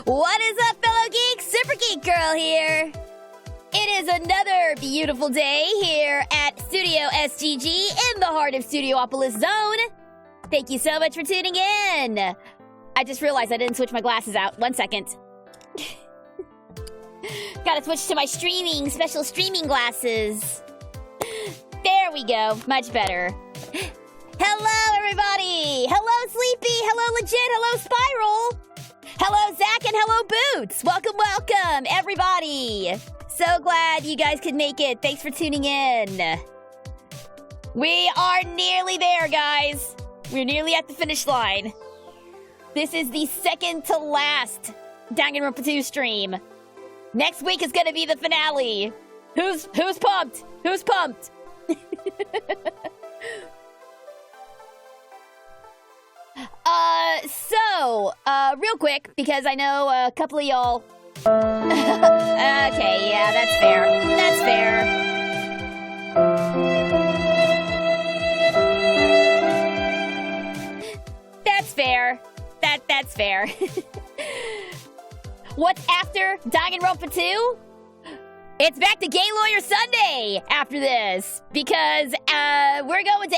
What is up, fellow geeks? Super Geek Girl here. It is another beautiful day here at Studio SGG in the heart of Studiopolis Zone. Thank you so much for tuning in. I just realized I didn't switch my glasses out. 1 second. Gotta switch to my special streaming glasses. There we go. Much better. Hello, everybody. Hello, Sleepy. Hello, Legit. Hello, Spiral. Hello, Zach, and hello, Boots. Welcome, welcome, everybody. So glad you guys could make it. Thanks for tuning in. We are nearly there, guys. We're nearly at the finish line. This is the second to last Danganronpa 2 stream. Next week is going to be the finale. Who's pumped? Who's pumped? Real quick, because I know a couple of y'all... Okay, yeah, that's fair. That's fair. That's fair. That's fair. What's after Danganronpa 2? It's back to Gay Lawyer Sunday after this, because we're going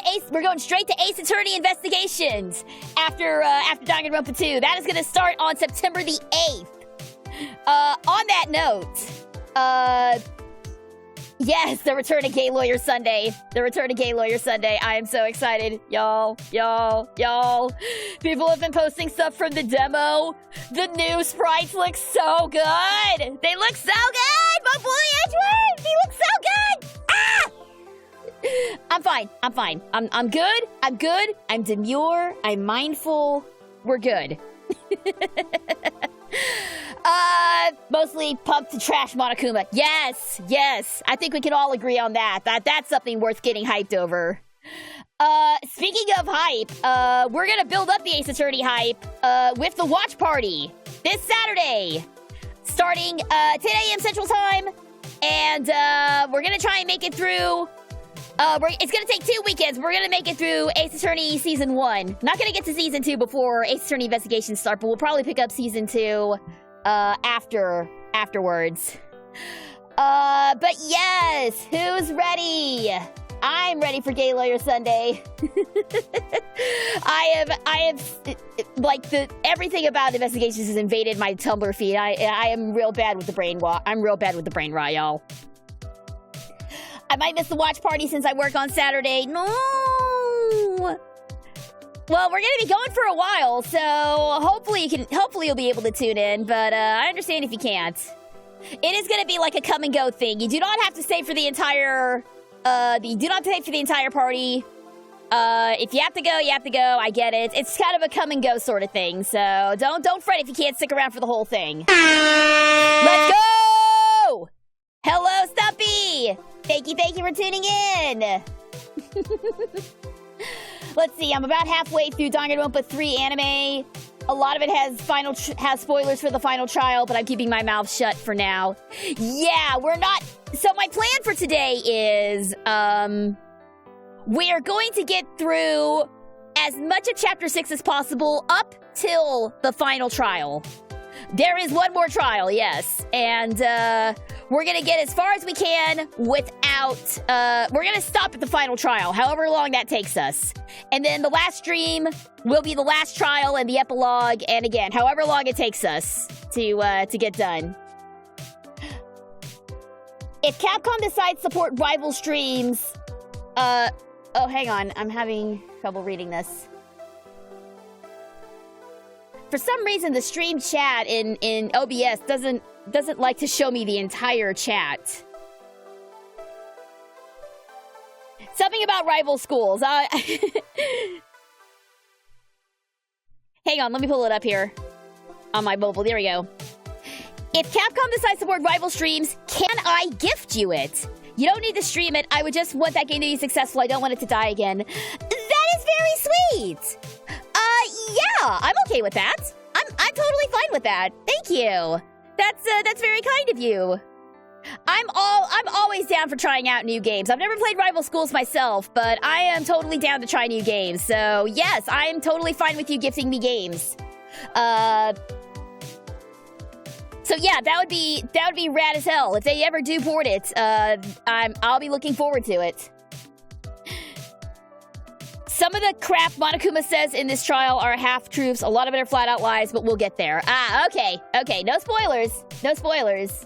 straight to Ace Attorney Investigations after Danganronpa 2. That is going to start on September the 8th. On that note, yes, the return of Gay Lawyer Sunday. The return of Gay Lawyer Sunday. I am so excited. Y'all. People have been posting stuff from the demo. The new sprites look so good. They look so good. My boy Edgeworth, he looks so good. Ah! I'm fine. I'm good. I'm demure. I'm mindful. We're good. Mostly pumped to trash Monokuma. Yes. I think we can all agree on that. That's something worth getting hyped over. Speaking of hype, we're gonna build up the Ace Attorney hype, with the watch party this Saturday, starting, 10 a.m. Central Time, and, we're gonna try and make it through, it's gonna take 2 weekends. We're gonna make it through Ace Attorney Season 1. Not gonna get to Season 2 before Ace Attorney Investigations start, but we'll probably pick up Season 2, afterwards. But yes, who's ready? I'm ready for Gay Lawyer Sunday. I have, like, everything about investigations has invaded my Tumblr feed. I am real bad with the brain rot. I'm real bad with the brain rot, y'all. I might miss the watch party since I work on Saturday. No! Well, we're gonna be going for a while, so hopefully you'll be able to tune in, but I understand if you can't. It is gonna be like a come and go thing. You do not have to stay for the entire party. If you have to go, you have to go. I get it. It's kind of a come and go sort of thing, so don't fret if you can't stick around for the whole thing. Let's go! Hello, Stumpy! Thank you for tuning in! Let's see, I'm about halfway through Danganronpa 3 anime. A lot of it has spoilers for the final trial, but I'm keeping my mouth shut for now. Yeah, we're not... So my plan for today is, we're going to get through as much of Chapter 6 as possible up till the final trial. There is one more trial, yes. And, We're gonna get as far as we can without, we're gonna stop at the final trial, however long that takes us. And then the last stream will be the last trial and the epilogue, and again, however long it takes us to get done. If Capcom decides to support rival streams, oh, hang on, I'm having trouble reading this. For some reason, the stream chat in OBS doesn't like to show me the entire chat. Something about rival schools. Hang on, let me pull it up here on my mobile. There we go. If Capcom decides to support rival streams, can I gift you it? You don't need to stream it. I would just want that game to be successful. I don't want it to die again. That is very sweet. Yeah, I'm okay with that. I'm totally fine with that. Thank you. That's very kind of you. I'm always down for trying out new games. I've never played Rival Schools myself, but I am totally down to try new games. So yes, I'm totally fine with you gifting me games. So yeah, that would be rad as hell. If they ever do port it, I'll be looking forward to it. Some of the crap Monokuma says in this trial are half-truths. A lot of it are flat-out lies, but we'll get there. Okay. No spoilers. No spoilers.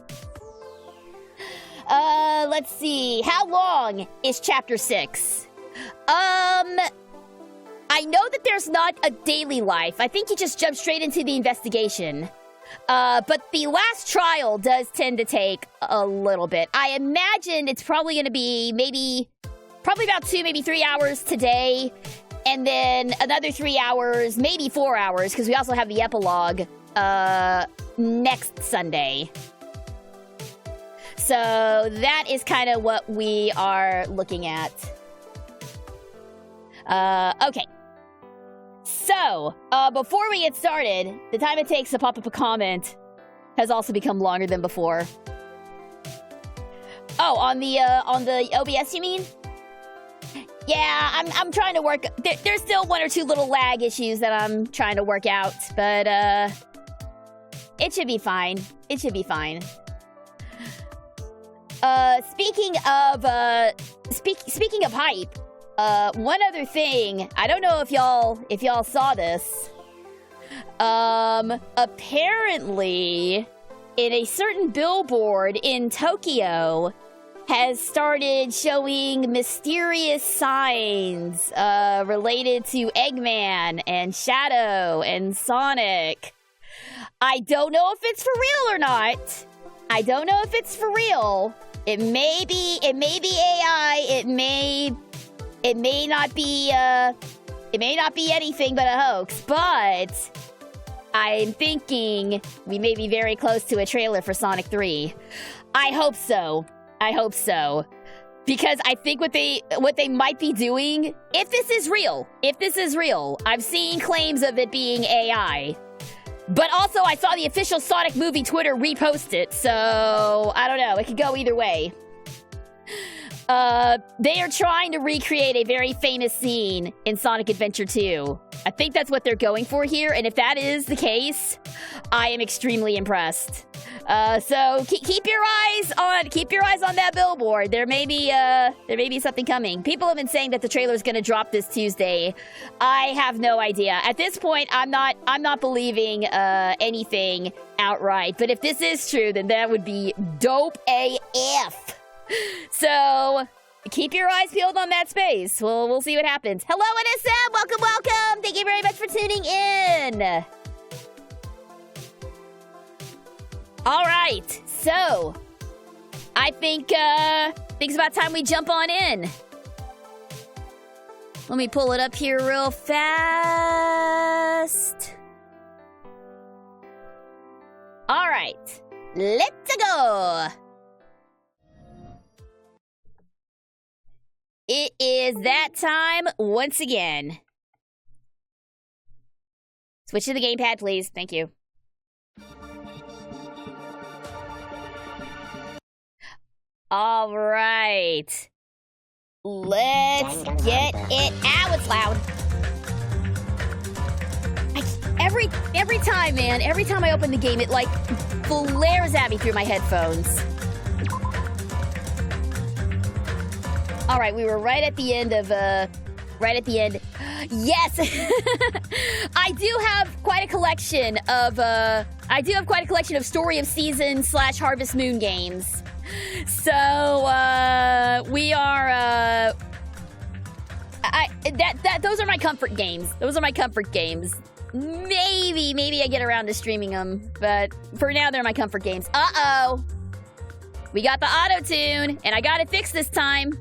Let's see. How long is Chapter 6? I know that there's not a daily life. I think you just jump straight into the investigation. But the last trial does tend to take a little bit. I imagine it's probably going to be probably about 2, maybe 3 hours today, and then another 3 hours, maybe 4 hours, because we also have the epilogue next Sunday. So that is kind of what we are looking at. Okay. So, before we get started, the time it takes to pop up a comment has also become longer than before. Oh, on the OBS, you mean? Yeah, I'm trying to work. There's still 1 or 2 little lag issues that I'm trying to work out, but it should be fine. It should be fine. Speaking of hype, one other thing. I don't know if y'all saw this. Apparently, in a certain billboard in Tokyo, has started showing mysterious signs related to Eggman and Shadow and Sonic. I don't know if it's for real or not. I don't know if it's for real. It may be AI. It may not be anything but a hoax, but I'm thinking we may be very close to a trailer for Sonic 3. I hope so. Because I think what they might be doing, if this is real, I've seen claims of it being AI. But also, I saw the official Sonic movie Twitter repost it, so I don't know. It could go either way. They are trying to recreate a very famous scene in Sonic Adventure 2. I think that's what they're going for here, and if that is the case, I am extremely impressed. So keep your eyes on that billboard. There may be something coming. People have been saying that the trailer is going to drop this Tuesday. I have no idea. At this point, I'm not believing anything outright. But if this is true, then that would be dope AF. So keep your eyes peeled on that space. We'll see what happens. Hello, NSM. Welcome. Thank you very much for tuning in. All right, so I think it's about time we jump on in. Let me pull it up here real fast. All right, let's go. It is that time once again. Switch to the gamepad, please. Thank you. All right. Let's get it. Ow, it's loud. Every time, man, every time I open the game, it, like, flares at me through my headphones. All right, we were right at the end of, right at the end. Yes! I do have quite a collection of, Story of Season / Harvest Moon games. So, we are, those are my comfort games. Those are my comfort games. Maybe I get around to streaming them, but for now, they're my comfort games. Uh-oh! We got the auto-tune, and I got it fixed this time.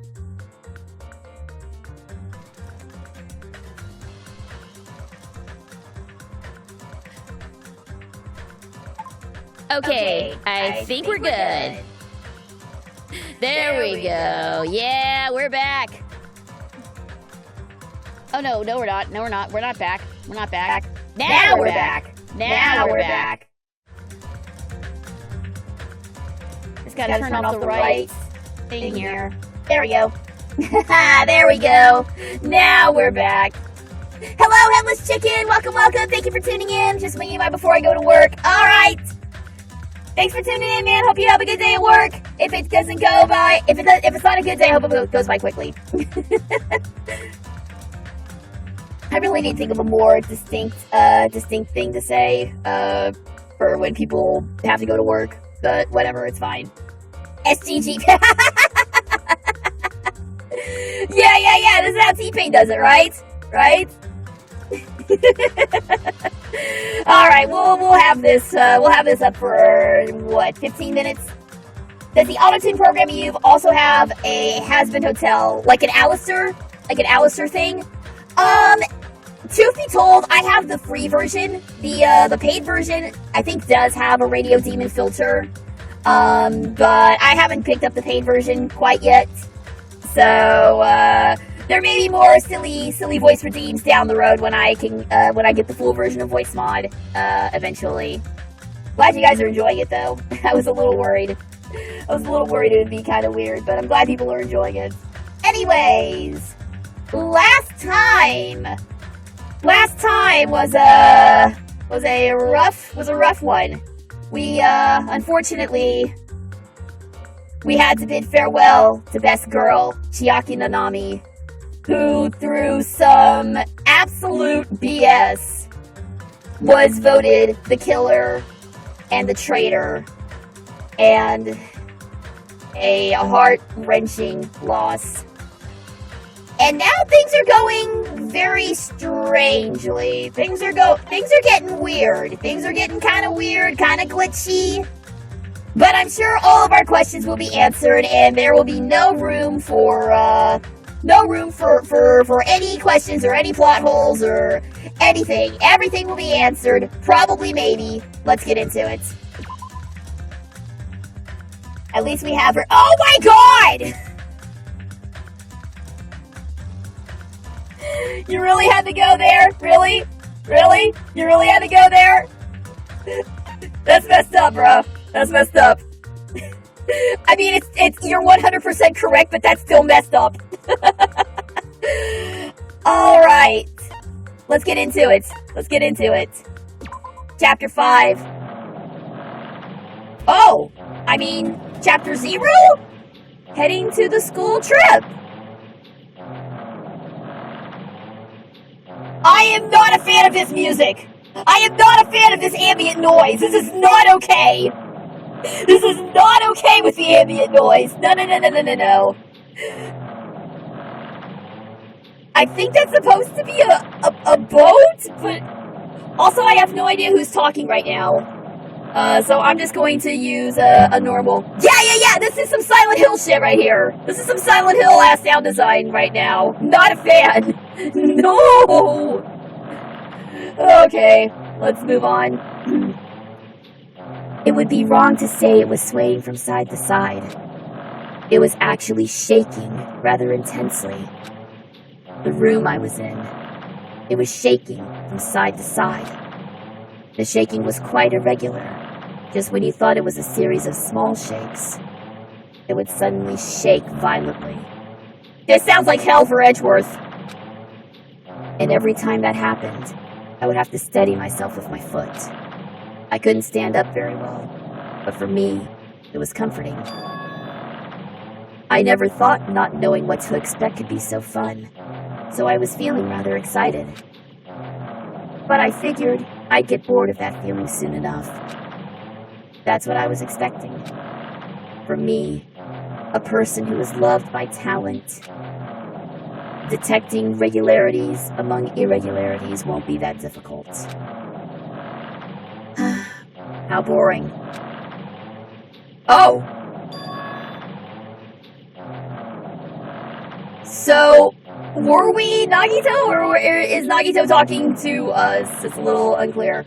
Okay, I think we're good. There we go. Yeah, we're back. Oh, no, we're not. No, we're not. We're not back. We're not back. Now we're back. Now we're back. Just gotta turn off the right thing here. There we go. There we go. Now we're back. Hello, Headless Chicken. Welcome. Thank you for tuning in. Just swinging by before I go to work. All right. Thanks for tuning in, man. Hope you have a good day at work. If it doesn't go by, if it's not a good day, I hope it goes by quickly. I really need to think of a more distinct thing to say for when people have to go to work. But whatever, it's fine. SGG. Yeah. This is how T-Pain does it, right? Right? All right, we'll have this up for what, 15 minutes? Does the auto-tune program you also have a has-been hotel, like an Alistair thing? Truth be told, I have the free version. The paid version, I think, does have a Radio Demon filter. But I haven't picked up the paid version quite yet. So, there may be more silly voice redeems down the road when I get the full version of Voice Mod, eventually. Glad you guys are enjoying it, though. I was a little worried. it would be kind of weird, but I'm glad people are enjoying it. Anyways, last time was a rough one. We unfortunately had to bid farewell to Best Girl, Chiaki Nanami, who, through some absolute BS, was voted the killer and the traitor, and a heart-wrenching loss. And now things are going very strangely. Things are getting weird. Things are getting kind of weird, kind of glitchy. But I'm sure all of our questions will be answered, and there will be no room for any questions or any plot holes or anything. Everything will be answered. Probably, maybe. Let's get into it. At least we have her. Oh my god! You really had to go there? Really? Really? You really had to go there? That's messed up, bro. That's messed up. I mean, you're 100% correct, but that's still messed up. Alright. Let's get into it. Chapter 5. Oh! I mean, Chapter 0? Heading to the school trip. I am not a fan of this music. I am not a fan of this ambient noise. This is not okay. This is not okay with the ambient noise. No. I think that's supposed to be a boat, but also I have no idea who's talking right now. So I'm just going to use a normal... Yeah, this is some Silent Hill shit right here. This is some Silent Hill-ass sound design right now. Not a fan. No! Okay, let's move on. It would be wrong to say it was swaying from side to side. It was actually shaking rather intensely. The room I was in, it was shaking from side to side. The shaking was quite irregular. Just when you thought it was a series of small shakes, it would suddenly shake violently. This sounds like hell for Edgeworth. And every time that happened, I would have to steady myself with my foot. I couldn't stand up very well, but for me, it was comforting. I never thought not knowing what to expect could be so fun, so I was feeling rather excited. But I figured I'd get bored of that feeling soon enough. That's what I was expecting. For me, a person who is loved by talent, detecting regularities among irregularities won't be that difficult. How boring. Oh! So, were we Nagito, or is Nagito talking to us? It's a little unclear.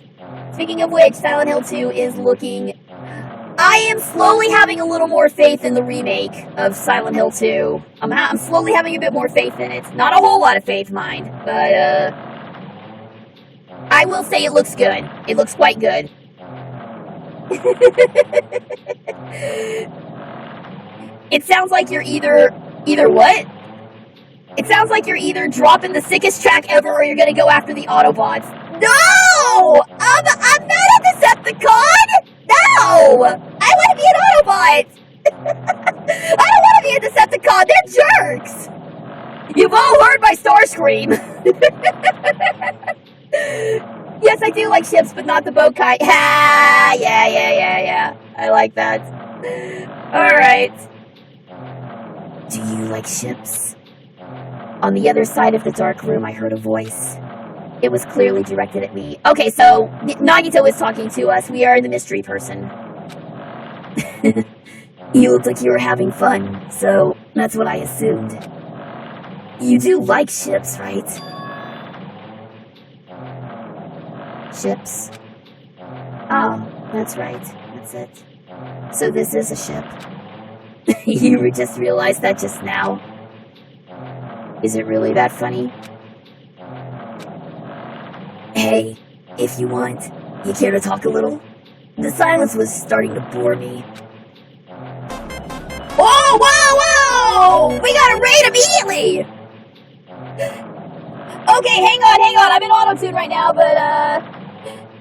Speaking of which, Silent Hill 2 is looking... I am slowly having a little more faith in the remake of Silent Hill 2. I'm slowly having a bit more faith in it. Not a whole lot of faith, mind, but, I will say it looks good. It looks quite good. It sounds like you're either what? It sounds like you're either dropping the sickest track ever or you're gonna go after the Autobots. No! I'm not a Decepticon! No! I want to be an Autobot! I don't want to be a Decepticon! They're jerks! You've all heard my Starscream! Yes, I do like ships, but not the boat kind. Ha! Yeah. I like that. Alright. Do you like ships? On the other side of the dark room, I heard a voice. It was clearly directed at me. Okay, so Nagito is talking to us. We are the mystery person. You looked like you were having fun, so that's what I assumed. You do like ships, right? Ships. Oh, that's right. That's it. So this is a ship. You just realized that just now? Is it really that funny? Hey, if you want, you care to talk a little? The silence was starting to bore me. Whoa! We got a raid immediately! Okay, hang on. I'm in auto-tune right now, but,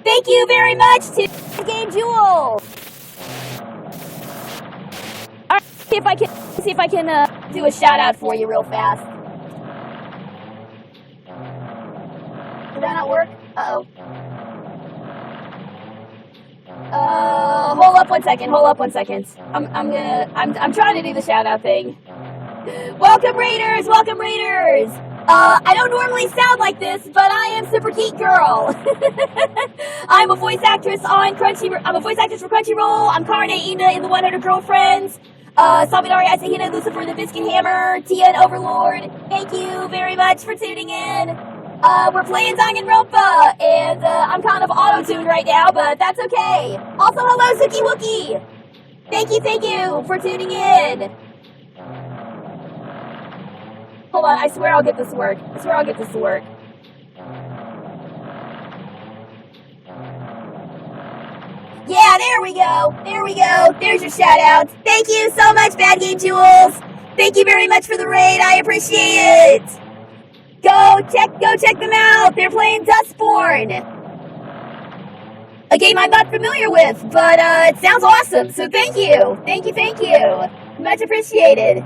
thank you very much to Game Jewel! Alright, see if I can do a shout-out for you real fast. Did that not work? Uh-oh. Hold up one second. I'm trying to do the shout out thing. Welcome Raiders! I don't normally sound like this, but I am Super Geek Girl. I'm a voice actress for Crunchyroll. I'm Karne Ina in the 100 Girlfriends. Sabidari Asahina, Lucifer the Biscuit Hammer, Tia and Overlord. Thank you very much for tuning in. We're playing Danganronpa, and I'm kind of auto-tuned right now, but that's okay. Also, hello, Suki Wookie! Thank you for tuning in. Hold on, I swear I'll get this to work. Yeah, there we go. There's your shout-out. Thank you so much, Bad Game Jewels. Thank you very much for the raid. I appreciate it. Go check them out! They're playing Dustborn! A game I'm not familiar with, but it sounds awesome, so thank you! Thank you! Much appreciated.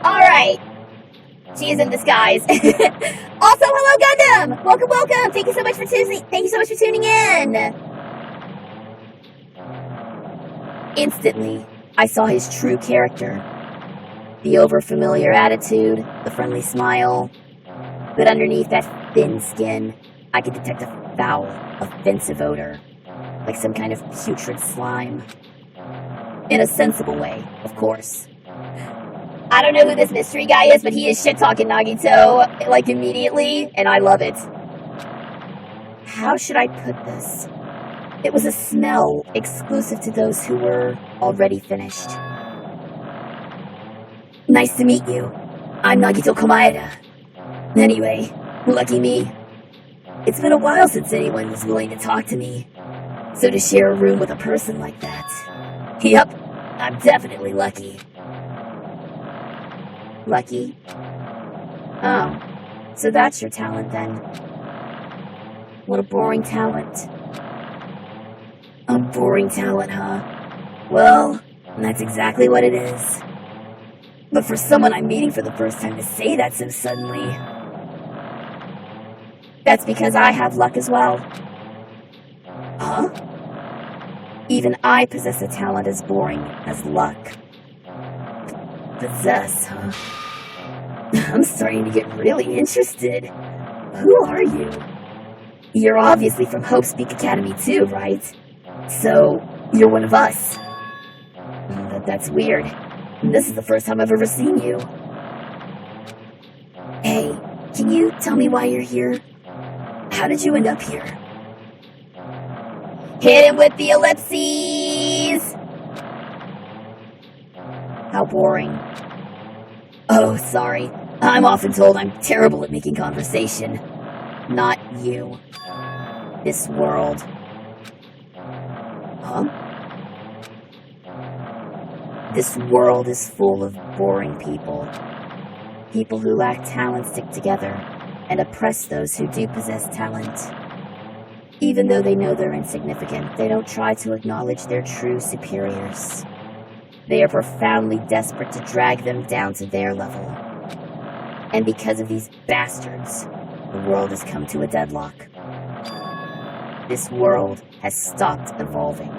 Alright. She is in disguise. Also, hello Gundam! Welcome! Thank you so much for tuning in! Instantly, I saw his true character. The over-familiar attitude, the friendly smile, but underneath that thin skin, I could detect a foul, offensive odor, like some kind of putrid slime. In a sensible way, of course. I don't know who this mystery guy is, but he is shit-talking Nagito, like, immediately, and I love it. How should I put this? It was a smell exclusive to those who were already finished. Nice to meet you. I'm Nagito Komaeda. Anyway, lucky me. It's been a while since anyone was willing to talk to me. So to share a room with a person like that... Yep, I'm definitely lucky. Lucky? Oh, so that's your talent then. What a boring talent. A boring talent, huh? Well, That's exactly what it is. But for someone I'm meeting for the first time to say that so suddenly... That's because I have luck as well. Huh? Even I possess a talent as boring as luck. Possess, huh? I'm starting to get really interested. Who are you? You're obviously from Hope Speak Academy too, right? So, you're one of us. That's weird. This is the first time I've ever seen you. Hey, can you tell me why you're here? How did you end up here? Hit him with the ellipses! How boring. Oh, sorry. I'm often told I'm terrible at making conversation. Not you. This world. Huh? This world is full of boring people. People who lack talent stick together and oppress those who do possess talent. Even though they know they're insignificant, they don't try to acknowledge their true superiors. They are profoundly desperate to drag them down to their level. And because of these bastards, the world has come to a deadlock. This world has stopped evolving.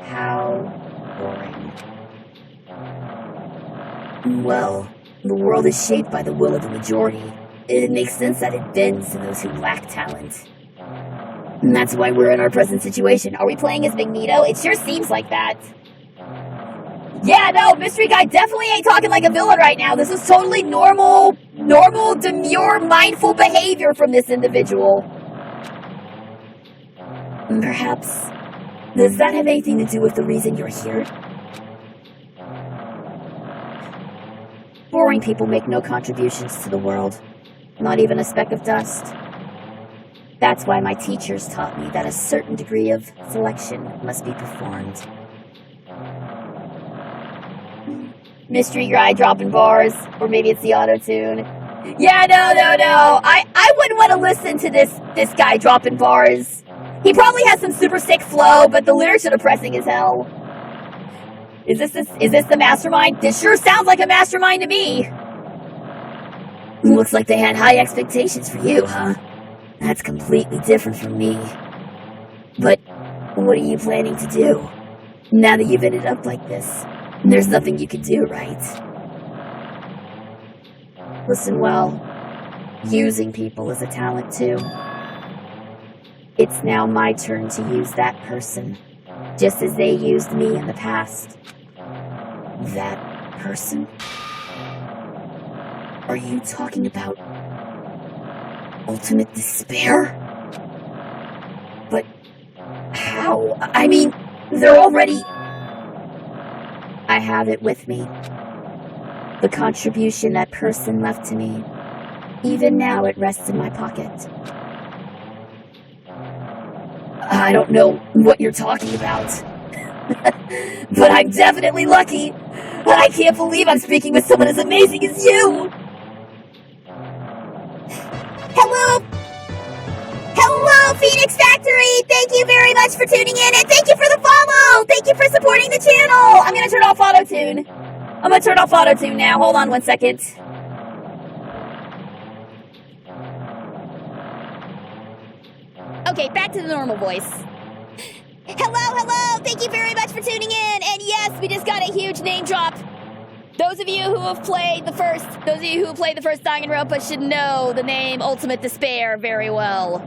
How boring. Well, the world is shaped by the will of the majority. It makes sense that it bends to those who lack talent. And that's why we're in our present situation. Are we playing as Magneto? It sure seems like that. Yeah, no, Mystery Guy definitely ain't talking like a villain right now. This is totally normal, demure, mindful behavior from this individual. Perhaps, does that have anything to do with the reason you're here? Boring people make no contributions to the world. Not even a speck of dust. That's why my teachers taught me that a certain degree of selection must be performed. Mystery Guy dropping bars, or maybe it's the auto-tune. Yeah, no. I wouldn't want to listen to this guy dropping bars. He probably has some super sick flow, but the lyrics are depressing as hell. Is this the mastermind? This sure sounds like a mastermind to me. Looks like they had high expectations for you, huh? That's completely different from me. But what are you planning to do? Now that you've ended up like this, there's nothing you can do, right? Listen, well, using people is a talent too. It's now my turn to use that person, just as they used me in the past. That person? Are you talking about ultimate despair? But how? I mean, they're already... I have it with me. The contribution that person left to me. Even now it rests in my pocket. I don't know what you're talking about. But I'm definitely lucky. I can't believe I'm speaking with someone as amazing as you. Hello, Phoenix Factory! Thank you very much for tuning in, and thank you for the follow! Thank you for supporting the channel! I'm gonna turn off auto-tune. I'm gonna turn off auto-tune now. Hold on 1 second. Okay, back to the normal voice. Hello! Thank you very much for tuning in, and yes, we just got a huge name drop. Those of you who have played the first Danganronpa should know the name Ultimate Despair very well.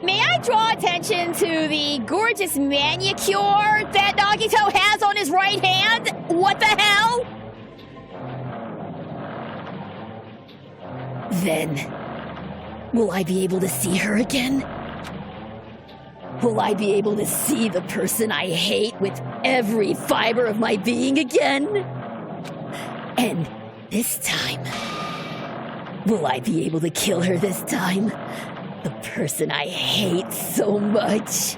May I draw attention to the gorgeous manicure that Nagito has on his right hand? What the hell? Then, will I be able to see her again? Will I be able to see the person I hate with every fiber of my being again? And this time, will I be able to kill her this time? The person I hate so much.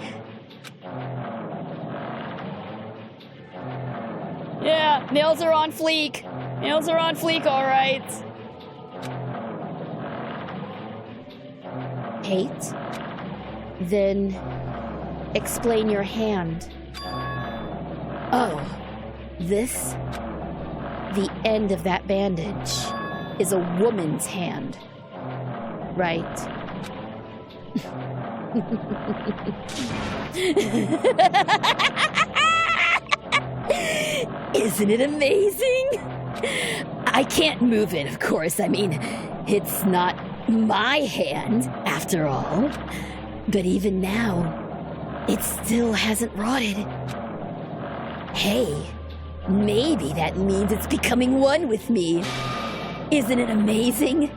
Yeah, nails are on fleek. Nails are on fleek, all right. Hate? Then explain your hand. Oh, this? The end of that bandage is a woman's hand, right? Isn't it amazing? I can't move it, of course. I mean, it's not my hand, after all. But even now, it still hasn't rotted. Hey, maybe that means it's becoming one with me. Isn't it amazing?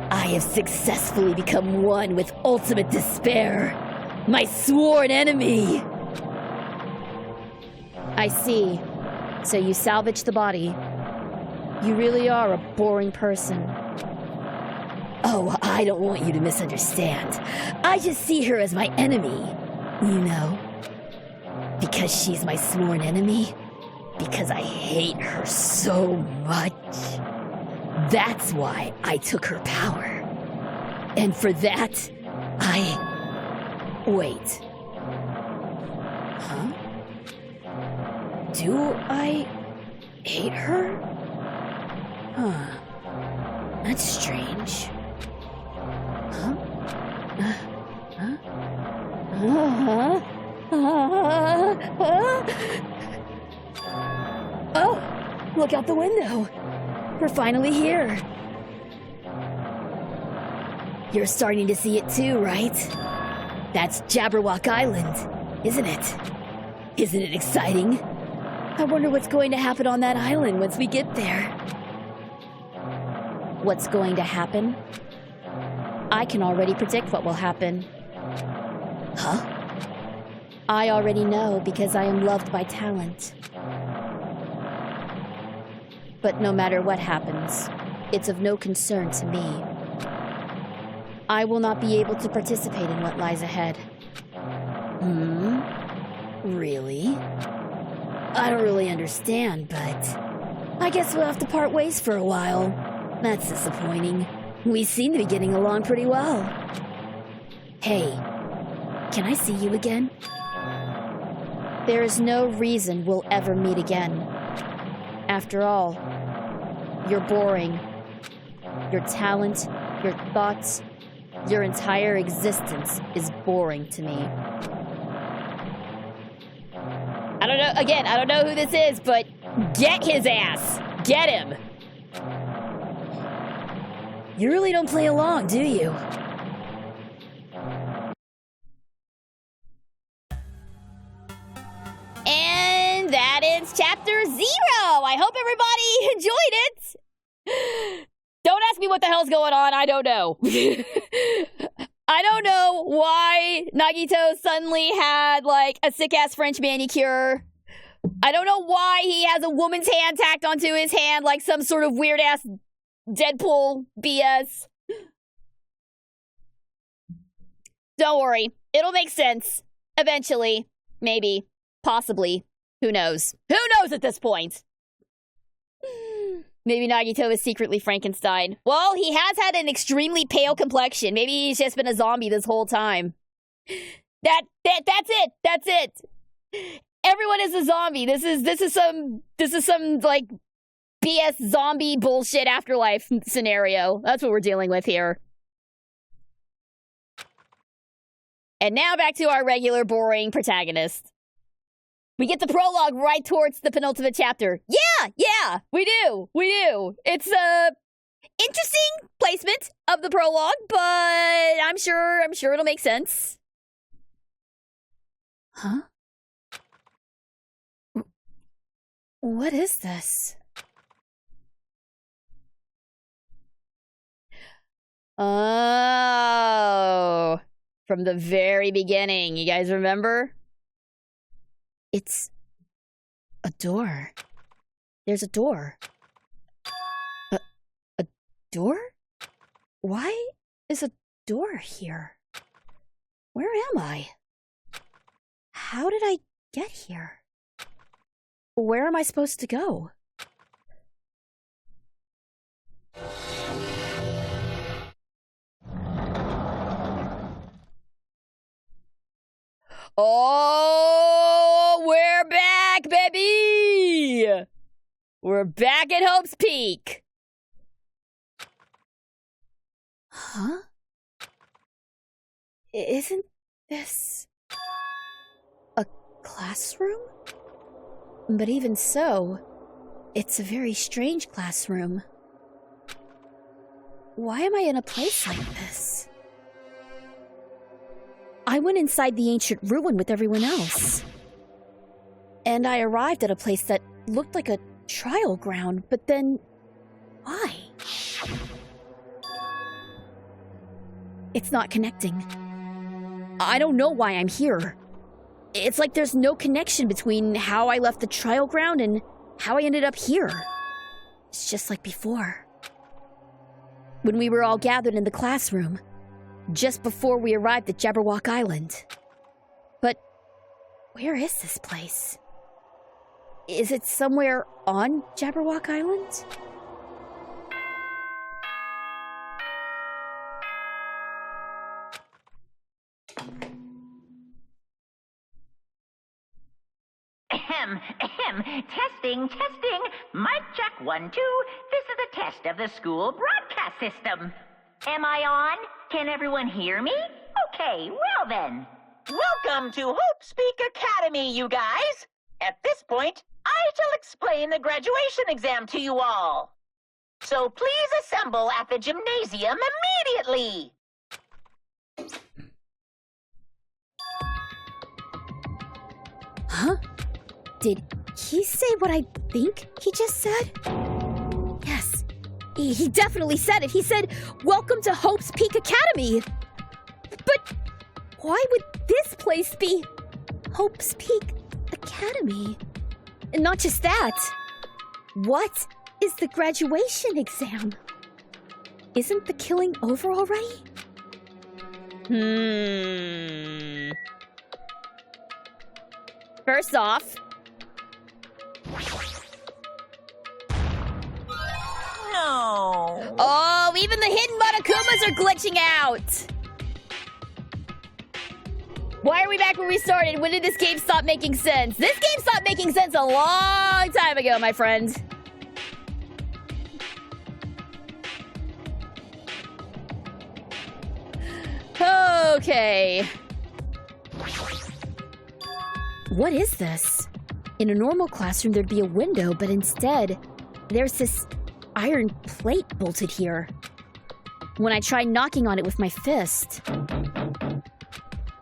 I have successfully become one with ultimate despair, my sworn enemy. I see. So you salvaged the body. You really are a boring person. Oh, I don't want you to misunderstand. I just see her as my enemy, you know. Because she's my sworn enemy. Because I hate her so much. That's why I took her power. And for that, Wait. Huh? Do I hate her? Huh. That's strange. Huh? Oh, look out the window. We're finally here. You're starting to see it too, right? That's Jabberwock Island, isn't it? Isn't it exciting? I wonder what's going to happen on that island once we get there. What's going to happen? I can already predict what will happen. Huh? I already know because I am loved by talent. But no matter what happens, it's of no concern to me. I will not be able to participate in what lies ahead. Really? I don't really understand, but I guess we'll have to part ways for a while. That's disappointing. We seem to be getting along pretty well. Hey, can I see you again? There is no reason we'll ever meet again. After all, you're boring. Your talent, your thoughts, your entire existence is boring to me. I don't know who this is, but get his ass! Get him! You really don't play along, do you? And that is chapter 0! I hope everybody enjoyed it! Don't ask me what the hell's going on, I don't know. I don't know why Nagito suddenly had, like, a sick-ass French manicure. I don't know why he has a woman's hand tacked onto his hand like some sort of weird-ass Deadpool BS. Don't worry. It'll make sense. Eventually. Maybe. Possibly. Who knows? Who knows at this point? Maybe Nagito is secretly Frankenstein. Well, he has had an extremely pale complexion. Maybe he's just been a zombie this whole time. That's it. That's it. Everyone is a zombie. This is some like BS zombie bullshit afterlife scenario. That's what we're dealing with here. And now back to our regular boring protagonist. We get the prologue right towards the penultimate chapter. Yeah, we do. It's a interesting placement of the prologue, but I'm sure it'll make sense. Huh? What is this? Oh, from the very beginning. You guys remember? It's a door. There's a door. A door? Why is a door here? Where am I? How did I get here? Where am I supposed to go? Oh, we're back, baby! We're back at Hope's Peak. Huh? Isn't this a classroom? But even so, it's a very strange classroom. Why am I in a place like this? I went inside the ancient ruin with everyone else. And I arrived at a place that looked like a trial ground, but then... why? It's not connecting. I don't know why I'm here. It's like there's no connection between how I left the trial ground and how I ended up here. It's just like before. When we were all gathered in the classroom, just before we arrived at Jabberwock Island. But where is this place? Is it somewhere on Jabberwock Island? Ahem, ahem. Testing. Mic check 1, 2. This is a test of the school broadcast system. Am I on? Can everyone hear me? Okay, well then. Welcome to Hope's Peak Academy, you guys. At this point, I shall explain the graduation exam to you all. So please assemble at the gymnasium immediately. Huh? Did he say what I think he just said? Yes, he definitely said it. He said, "Welcome to Hope's Peak Academy." But why would this place be Hope's Peak Academy? And not just that. What is the graduation exam? Isn't the killing over already? First off... No. Oh, even the hidden Monokumas are glitching out! Why are we back where we started? When did this game stop making sense? This game stopped making sense a long time ago, my friend. Okay. What is this? In a normal classroom, there'd be a window, but instead, there's this iron plate bolted here. When I try knocking on it with my fist,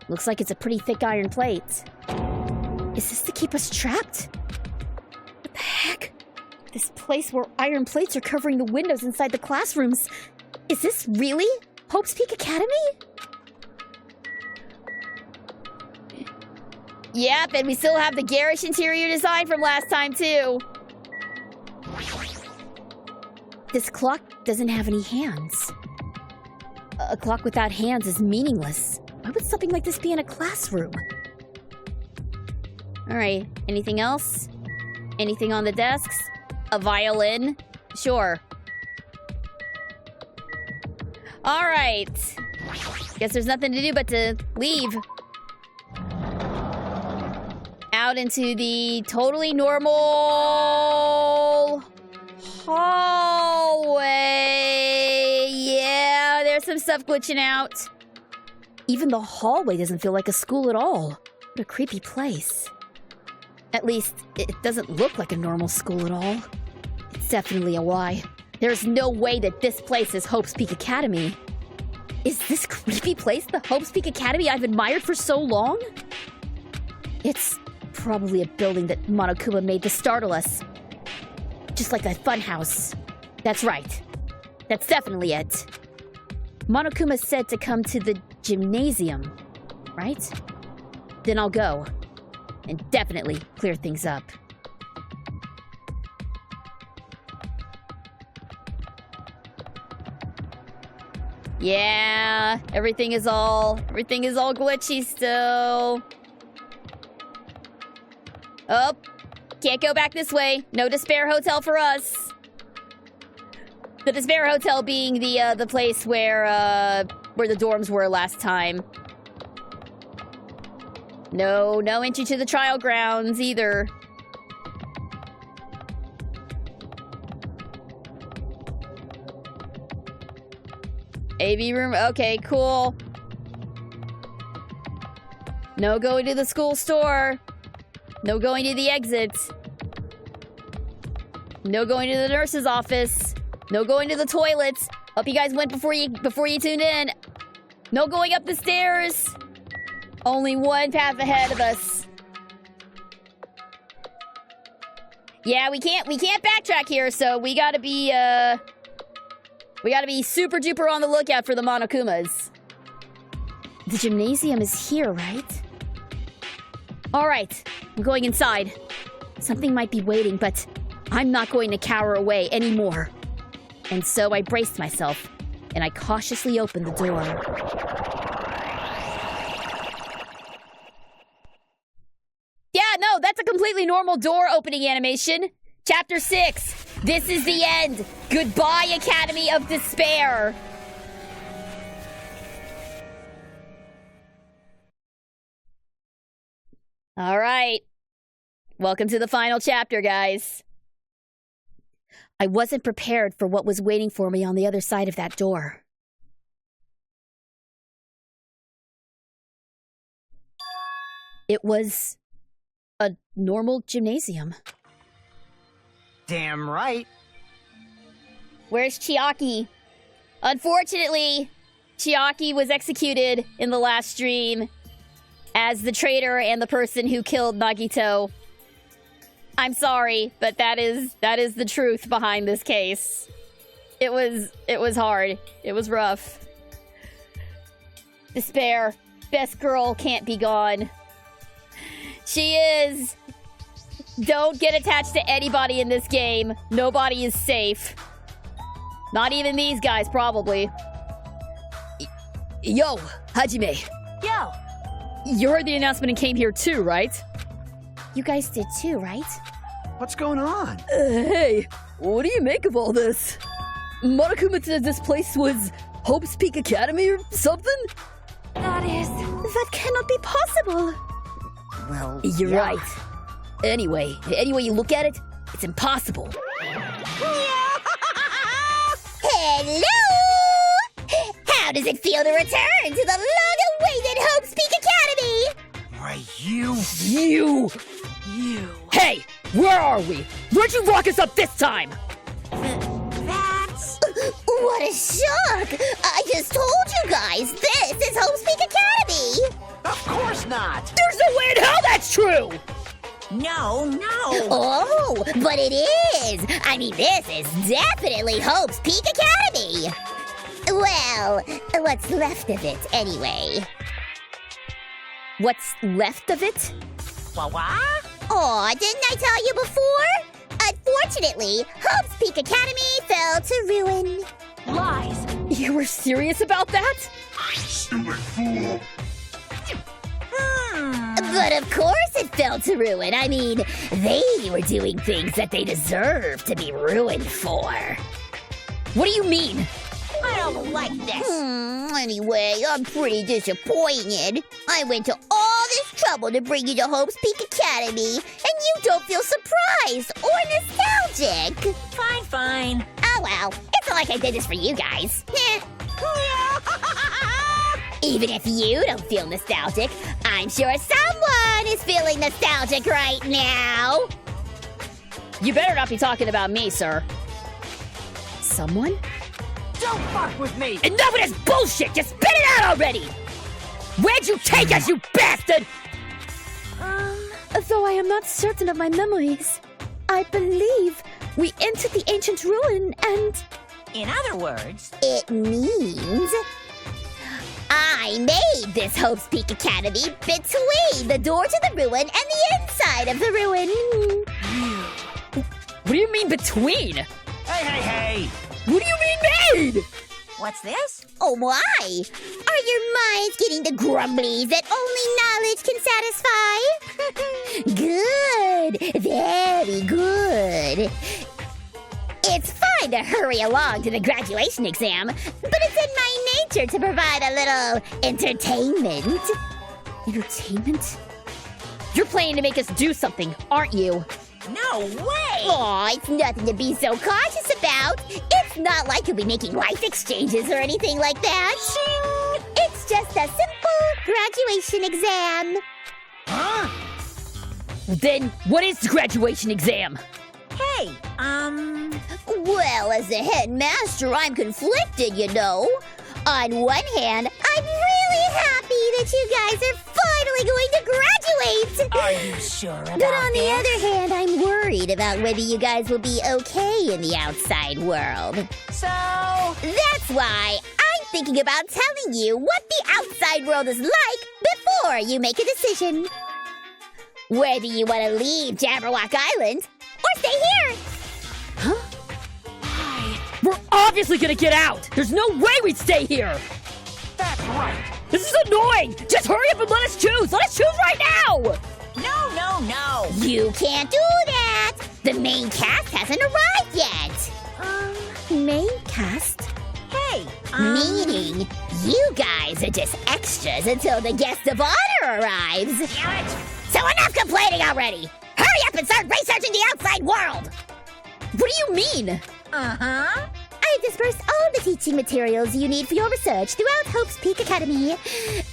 looks like it's a pretty thick iron plate. Is this to keep us trapped? What the heck? This place where iron plates are covering the windows inside the classrooms. Is this really Hope's Peak Academy? Yep, and we still have the garish interior design from last time, too. This clock doesn't have any hands. A clock without hands is meaningless. Why would something like this be in a classroom? Alright, anything else? Anything on the desks? A violin? Sure. Alright. Guess there's nothing to do but to leave. Out into the totally normal hallway. Yeah, there's some stuff glitching out. Even the hallway doesn't feel like a school at all. What a creepy place. At least, it doesn't look like a normal school at all. It's definitely a lie. There's no way that this place is Hope's Peak Academy. Is this creepy place the Hope's Peak Academy I've admired for so long? It's probably a building that Monokuma made to startle us. Just like that funhouse. That's right. That's definitely it. Monokuma said to come to the gymnasium, right? Then I'll go. And definitely clear things up. Yeah, everything is all glitchy still. Oh, can't go back this way. No Despair Hotel for us. The Despair Hotel being the place where the dorms were last time. No entry to the trial grounds either. AV room, okay, cool. No going to the school store. No going to the exit. No going to the nurse's office. No going to the toilets. Hope you guys went before you tuned in. No going up the stairs. Only one path ahead of us. Yeah, we can't backtrack here, so we gotta be super duper on the lookout for the Monokumas. The gymnasium is here, right? Alright, I'm going inside. Something might be waiting, but I'm not going to cower away anymore. And so I braced myself, and I cautiously opened the door. Yeah, no, that's a completely normal door opening animation. Chapter 6. This is the end. Goodbye, Academy of Despair. All right. Welcome to the final chapter, guys. I wasn't prepared for what was waiting for me on the other side of that door. It was a normal gymnasium. Damn right. Where's Chiaki? Unfortunately, Chiaki was executed in the last stream as the traitor and the person who killed Nagito. I'm sorry, but that is the truth behind this case. It was hard. It was rough. Despair. Best girl can't be gone. She is. Don't get attached to anybody in this game. Nobody is safe. Not even these guys, probably. Yo, Hajime. Yo! You heard the announcement and came here too, right? You guys did too, right? What's going on? Hey, what do you make of all this? Monokuma said this place was Hope's Peak Academy or something? That cannot be possible. Well, You're yeah. right. Anyway, any way you look at it, it's impossible. Hello! How does it feel to return to the long-awaited Hope's Peak Academy? Why, you... Hey, where are we? Where'd you lock us up this time? That's... What a shock! I just told you guys, this is Hope's Peak Academy! Of course not! There's no way in hell that's true! No. Oh, but it is! I mean, this is definitely Hope's Peak Academy! Well, what's left of it, anyway. What's left of it? What? Aw, didn't I tell you before? Unfortunately, Hope's Peak Academy fell to ruin. Lies. You were serious about that? Stupid fool! But of course it fell to ruin. I mean, they were doing things that they deserve to be ruined for. What do you mean? I don't like this. Anyway, I'm pretty disappointed. I went to all this trouble to bring you to Hope's Peak Academy, and you don't feel surprised or nostalgic. Fine. Oh well, it's not like I did this for you guys. Even if you don't feel nostalgic, I'm sure someone is feeling nostalgic right now. You better not be talking about me, sir. Someone? Don't fuck with me! Enough of this bullshit! Just spit it out already! Where'd you take us, you bastard? Though I am not certain of my memories, I believe we entered the ancient ruin and... In other words, It means I made this Hope's Peak Academy between the door to the ruin and the inside of the ruin. What do you mean between? Hey! What do you mean made? what's this? Oh my! Are your minds getting the grumblies that only knowledge can satisfy? Good! Very good! It's fine to hurry along to the graduation exam, but it's in my nature to provide a little entertainment. Entertainment? You're planning to make us do something, aren't you? No way! Aw, it's nothing to be so cautious about. It's not like you'll be making life exchanges or anything like that. Shing! It's just a simple graduation exam. Huh? Then, what is the graduation exam? Hey, Well, as the headmaster, I'm conflicted, you know. On one hand, I'm really happy that you guys are finally going to graduate. Are you sure about But on the this? other hand, I'm worried about whether you guys will be okay in the outside world. So, That's why I'm thinking about telling you what the outside world is like before you make a decision. Whether you want to leave Jabberwock Island or stay here. We're obviously gonna get out! There's no way we'd stay here! That's right. This is annoying! Just hurry up and let us choose! Let us choose right now! no! You can't do that. The main cast hasn't arrived yet. Main cast? Hey, Meaning, you guys are just extras until the guest of honor arrives. damn it! So enough complaining already! Hurry up and start researching the outside world! What do you mean? Uh-huh. I've dispersed all the teaching materials you need for your research throughout Hope's Peak Academy.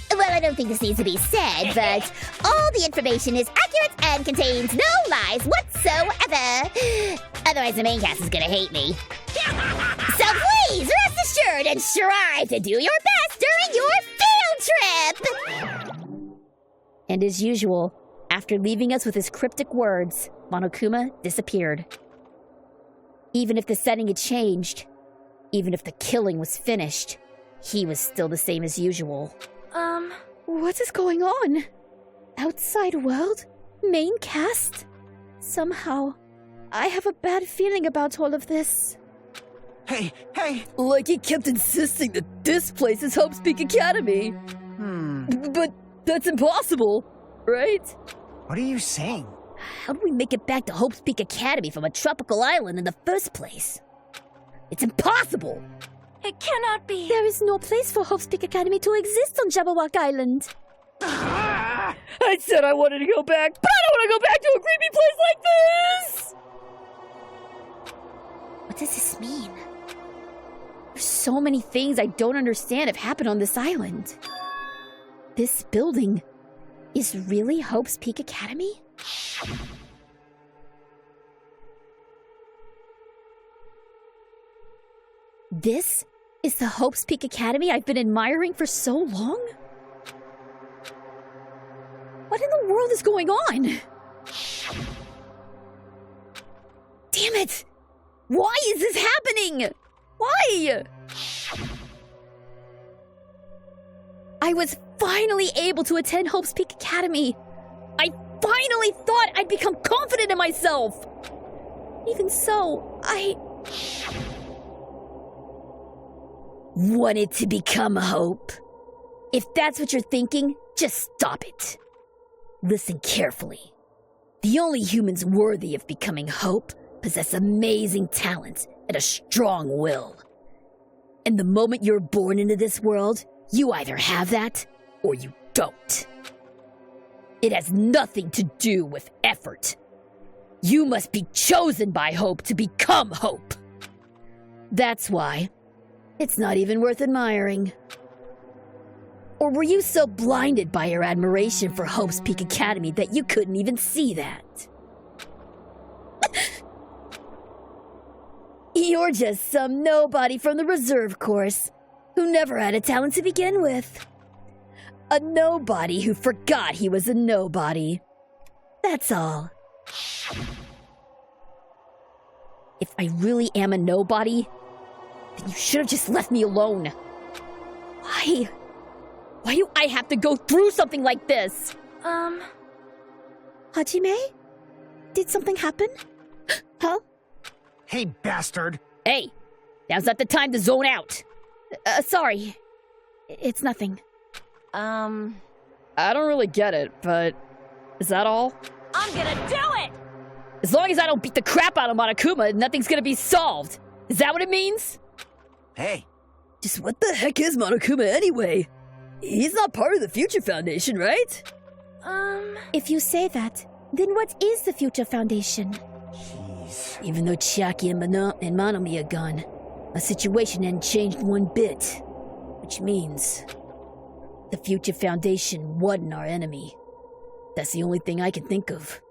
Well, I don't think this needs to be said, but all the information is accurate and contains no lies whatsoever. Otherwise, the main cast is gonna hate me. So please, rest assured and strive to do your best during your field trip! And as usual, after leaving us with his cryptic words, Monokuma disappeared. Even if the setting had changed, even if the killing was finished, he was still the same as usual. What is going on? Outside world? Main cast? Somehow, I have a bad feeling about all of this. Hey! Like he kept insisting that this place is Hope's Peak Academy. But that's impossible, right? What are you saying? How do we make it back to Hope's Peak Academy from a tropical island in the first place? It's impossible! It cannot be. There is no place for Hope's Peak Academy to exist on Jabberwock Island. I said I wanted to go back, but I don't want to go back to a creepy place like this! What does this mean? There's so many things I don't understand have happened on this island. This building is really Hope's Peak Academy? This is the Hope's Peak Academy I've been admiring for so long? What in the world is going on? Damn it! Why is this happening? Why? I was finally able to attend Hope's Peak Academy. I finally thought I'd become confident in myself. Even so, I wanted to become Hope. If that's what you're thinking, just stop it. Listen carefully. The only humans worthy of becoming Hope possess amazing talent and a strong will. And the moment you're born into this world, you either have that or you don't. It has nothing to do with effort. You must be chosen by Hope to become Hope. That's why it's not even worth admiring. Or were you so blinded by your admiration for Hope's Peak Academy that you couldn't even see that? You're just some nobody from the reserve course who never had a talent to begin with. A nobody who forgot he was a nobody. That's all. If I really am a nobody, then you should have just left me alone. Why? Why do I have to go through something like this? Hajime? Did something happen? Huh? Hey, bastard! Hey, now's not the time to zone out. Sorry. It's nothing. I don't really get it, but is that all? I'm gonna do it! As long as I don't beat the crap out of Monokuma, nothing's gonna be solved. Is that what it means? Hey, Just what the heck is Monokuma anyway? He's not part of the Future Foundation, right? If you say that, then what is the Future Foundation? Jeez. Even though Chiaki and Monomi are gone, our situation hadn't changed one bit. Which means the Future Foundation wasn't our enemy. That's the only thing I can think of.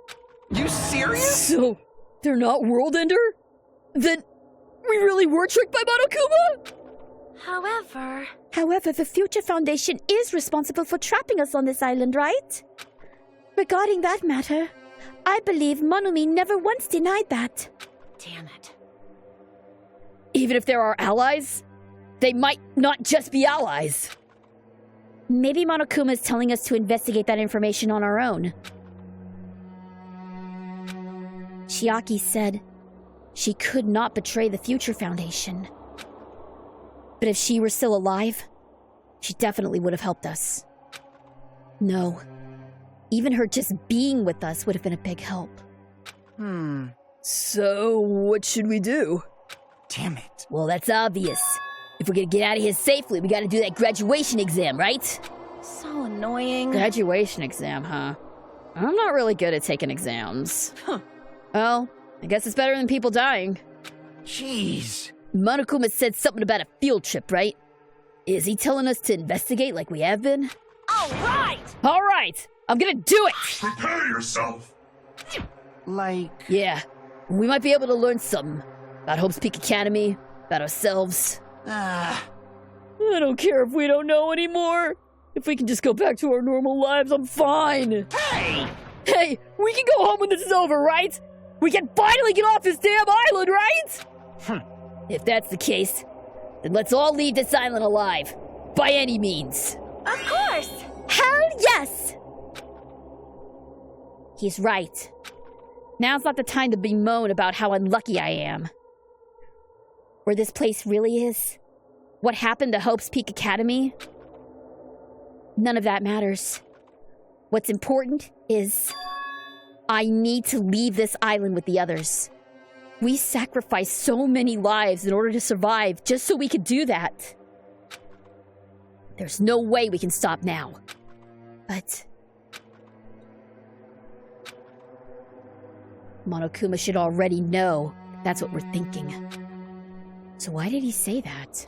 You serious? So, they're not World Ender? Then we really were tricked by Monokuma? However, the Future Foundation is responsible for trapping us on this island, right? Regarding that matter, I believe Monomi never once denied that. Damn it. Even if they're our allies, they might not just be allies. Maybe Monokuma is telling us to investigate that information on our own. Chiaki said she could not betray the Future Foundation. But if she were still alive, she definitely would have helped us. No. Even her just being with us would have been a big help. So, what should we do? Damn it. Well, that's obvious. If we're gonna get out of here safely, we gotta do that graduation exam, right? So annoying. Graduation exam, huh? I'm not really good at taking exams. Well, I guess it's better than people dying. Jeez. Monokuma said something about a field trip, right? Is he telling us to investigate like we have been? All right! I'm gonna do it! Prepare yourself. Like... Yeah, we might be able to learn something. About Hope's Peak Academy, about ourselves. I don't care if we don't know anymore. If we can just go back to our normal lives, I'm fine. Hey, we can go home when this is over, right? We can finally get off this damn island, right? If that's the case, then let's all leave this island alive. By any means. Of course. Hell yes! He's right. Now's not the time to bemoan about how unlucky I am. Where this place really is, what happened to Hope's Peak Academy, none of that matters. What's important is I need to leave this island with the others. We sacrificed so many lives in order to survive just so we could do that. There's no way we can stop now. But Monokuma should already know that's what we're thinking. So why did he say that?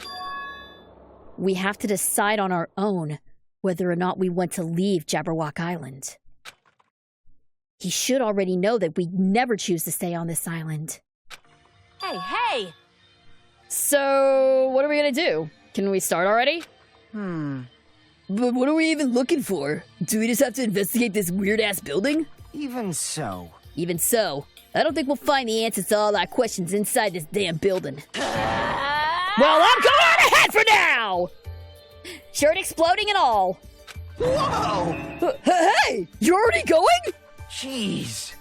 We have to decide on our own whether or not we want to leave Jabberwock Island. He should already know that we'd never choose to stay on this island. Hey! So, what are we gonna do? Can we start already? But what are we even looking for? Do we just have to investigate this weird-ass building? Even so. Even so, I don't think we'll find the answers to all our questions inside this damn building. Well, I'm going on ahead for now! Shirt exploding and all. Whoa! Hey! You're already going? Jeez.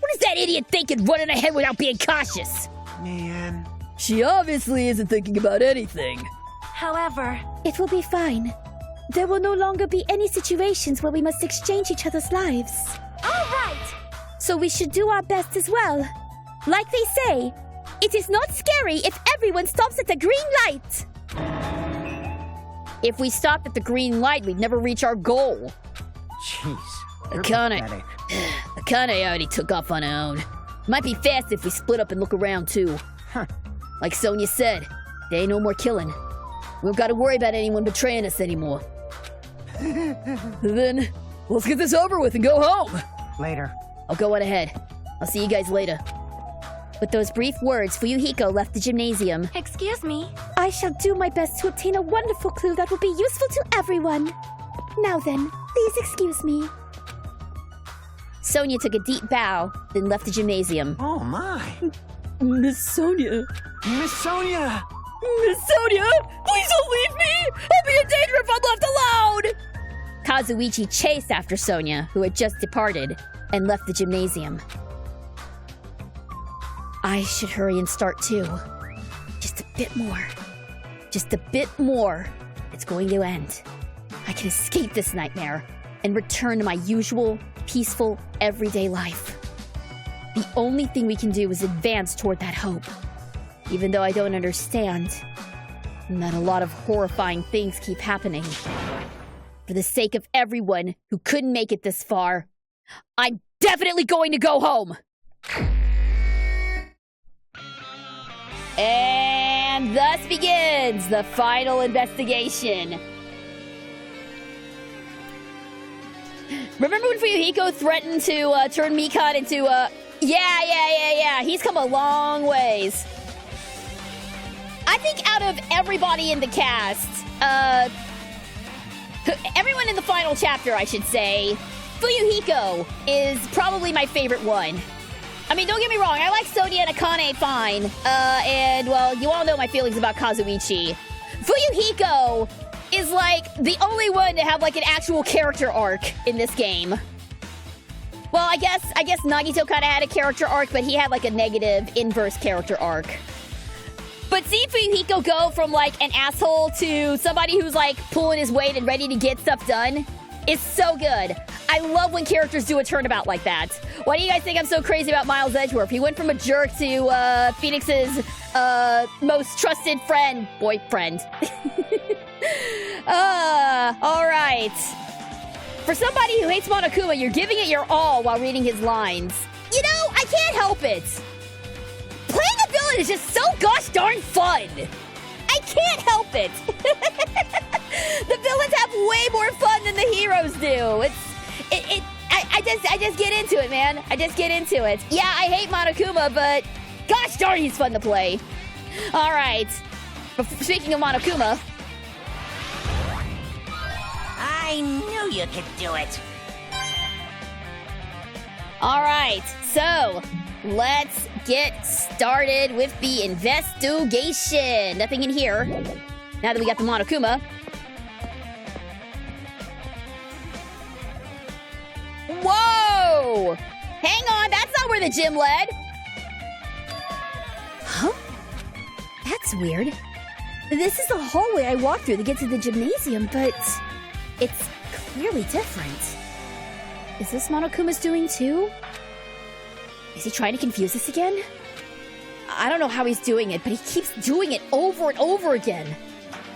What is that idiot thinking running ahead without being cautious? Man. She obviously isn't thinking about anything. However, It will be fine. There will no longer be any situations where we must exchange each other's lives. all right. So we should do our best as well. Like they say, it is not scary if everyone stops at the green light. If we stopped at the green light, we'd never reach our goal. Jeez. You're Akane. pathetic. Akane already took off on her own. Might be fast if we split up and look around, too. Huh. Like Sonia said, there ain't no more killing. We don't gotta worry about anyone betraying us anymore. Then, let's get this over with and go home. Later. I'll go on ahead. I'll see you guys later. With those brief words, Fuyuhiko left the gymnasium. Excuse me. I shall do my best to obtain a wonderful clue that will be useful to everyone. Now then, please excuse me. Sonia took a deep bow, then left the gymnasium. Oh my. Miss Sonia. Miss Sonia! Miss Sonia! Please don't leave me! I'll be in danger if I'm left alone! Kazuichi chased after Sonia, who had just departed, and left the gymnasium. I should hurry and start too. Just a bit more. Just a bit more. It's going to end. I can escape this nightmare and return to my usual, peaceful, everyday life. The only thing we can do is advance toward that hope. Even though I don't understand, and that a lot of horrifying things keep happening. for the sake of everyone who couldn't make it this far, I'm definitely going to go home. And thus begins the final investigation. Remember when Fuyuhiko threatened to turn Mikan into Yeah. He's come a long ways. I think out of everybody in the cast, everyone in the final chapter, I should say, Fuyuhiko is probably my favorite one. I mean, don't get me wrong, I like Sonia and Akane fine. And, well, you all know my feelings about Kazuichi. Fuyuhiko is, like, the only one to have, like, an actual character arc in this game. Well, I guess Nagito kind of had a character arc, but he had, like, a negative inverse character arc. But seeing Fuyuhiko go from, like, an asshole to somebody who's, like, pulling his weight and ready to get stuff done is so good. I love when characters do a turnabout like that. Why do you guys think I'm so crazy about Miles Edgeworth? He went from a jerk to Phoenix's most trusted boyfriend. Alright. For somebody who hates Monokuma, you're giving it your all while reading his lines. You know, I can't help it. Playing a villain is just so gosh darn fun. I can't help it. The villains have way more fun than the heroes do. I just get into it, man. I just get into it. Yeah, I hate Monokuma, but gosh darn, he's fun to play. All right. Speaking of Monokuma, I knew you could do it. all right. So let's get started with the investigation. Nothing in here. Now that we got the Monokuma. Whoa! Hang on, that's not where the gym led. Huh? That's weird. This is the hallway I walked through to get to the gymnasium, but it's clearly different. Is this Monokuma's doing too? Is he trying to confuse us again? I don't know how he's doing it, but he keeps doing it over and over again.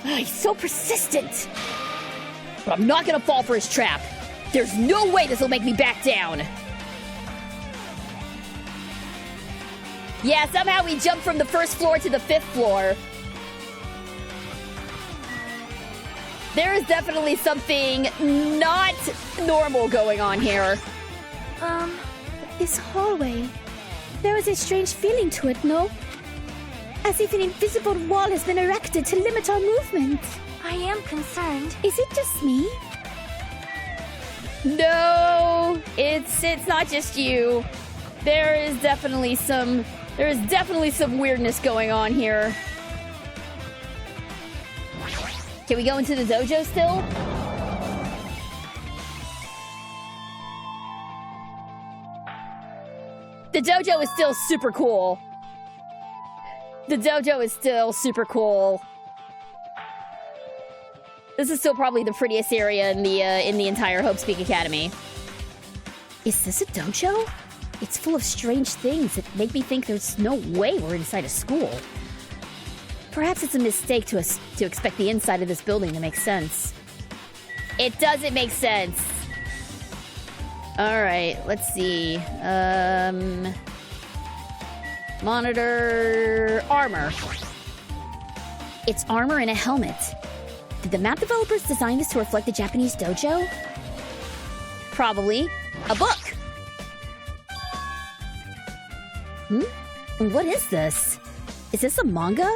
He's so persistent. But I'm not gonna fall for his trap. There's no way this will make me back down. Yeah, somehow we jumped from the first floor to the 5th floor. There is definitely something not normal going on here. This hallway. There is a strange feeling to it, no? As if an invisible wall has been erected to limit our movement. I am concerned. Is it just me? No, it's not just you. There is definitely some weirdness going on here. Can we go into the dojo still? The dojo is still super cool. This is still probably the prettiest area in the entire Hope's Peak Academy. Is this a dojo? It's full of strange things that make me think there's no way we're inside a school. Perhaps it's a mistake to expect the inside of this building to make sense. It doesn't make sense. All right, let's see. Monitor armor. It's armor and a helmet. Did the map developers design this to reflect the Japanese dojo? Probably. A book. What is this? Is this a manga?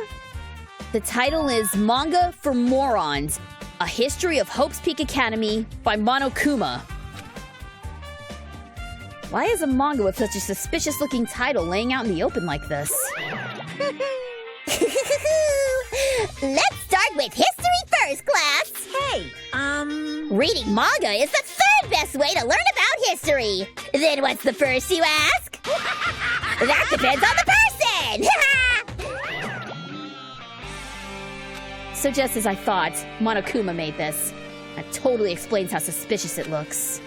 The title is Manga for Morons, A History of Hope's Peak Academy by Monokuma. Why is a manga with such a suspicious-looking title laying out in the open like this? Let's start with history first, class. Hey, Reading manga is the third best way to learn about history. Then what's the first, you ask? That depends on the person. So just as I thought, Monokuma made this. That totally explains how suspicious it looks.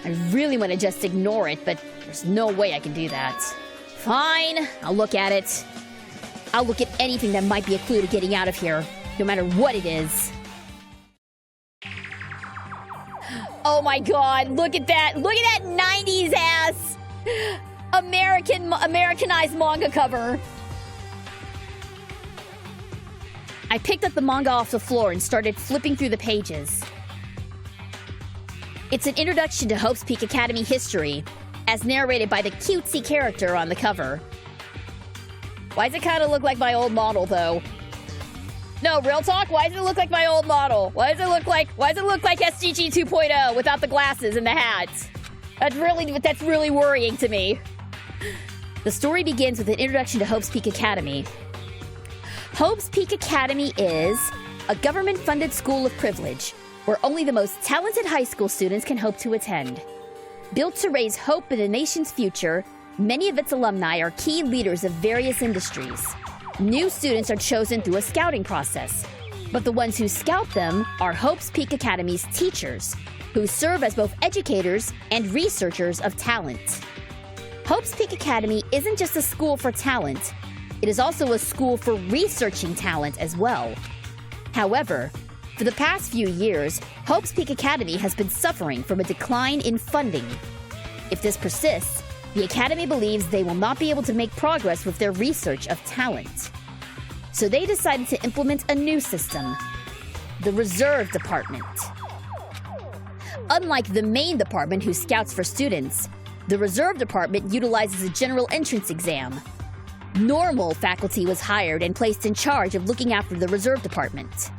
I really want to just ignore it, but there's no way I can do that. Fine, I'll look at it. I'll look at anything that might be a clue to getting out of here, no matter what it is. Oh my god, look at that. Look at that 90s ass Americanized manga cover. I picked up the manga off the floor and started flipping through the pages. It's an introduction to Hope's Peak Academy history, as narrated by the cutesy character on the cover. Why does it kind of look like my old model, though? No, real talk, why does it look like my old model? Why does it look like SGG 2.0 without the glasses and the hats? That's really worrying to me. The story begins with an introduction to Hope's Peak Academy. Hope's Peak Academy is a government-funded school of privilege where only the most talented high school students can hope to attend. Built to raise hope in the nation's future, many of its alumni are key leaders of various industries. New students are chosen through a scouting process, but the ones who scout them are Hope's Peak Academy's teachers, who serve as both educators and researchers of talent. Hope's Peak Academy isn't just a school for talent, it is also a school for researching talent as well. However, for the past few years, Hope's Peak Academy has been suffering from a decline in funding. If this persists, the Academy believes they will not be able to make progress with their research of talent. So they decided to implement a new system, the Reserve Department. Unlike the main department who scouts for students, the Reserve Department utilizes a general entrance exam. Normal faculty was hired and placed in charge of looking after the Reserve Department.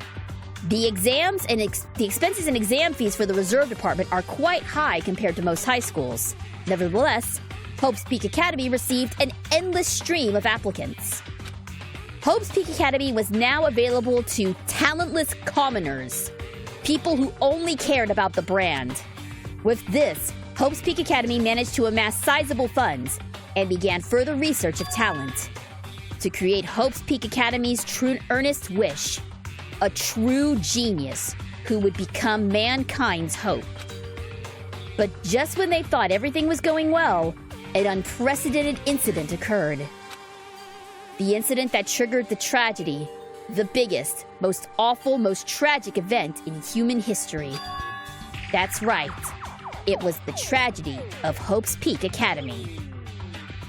The exams and the expenses and exam fees for the Reserve Department are quite high compared to most high schools. Nevertheless, Hope's Peak Academy received an endless stream of applicants. Hope's Peak Academy was now available to talentless commoners, people who only cared about the brand. With this, Hope's Peak Academy managed to amass sizable funds and began further research of talent to create Hope's Peak Academy's true earnest wish, a true genius who would become mankind's hope. But just when they thought everything was going well, an unprecedented incident occurred. The incident that triggered the tragedy, the biggest, most awful, most tragic event in human history. That's right. It was the tragedy of Hope's Peak Academy.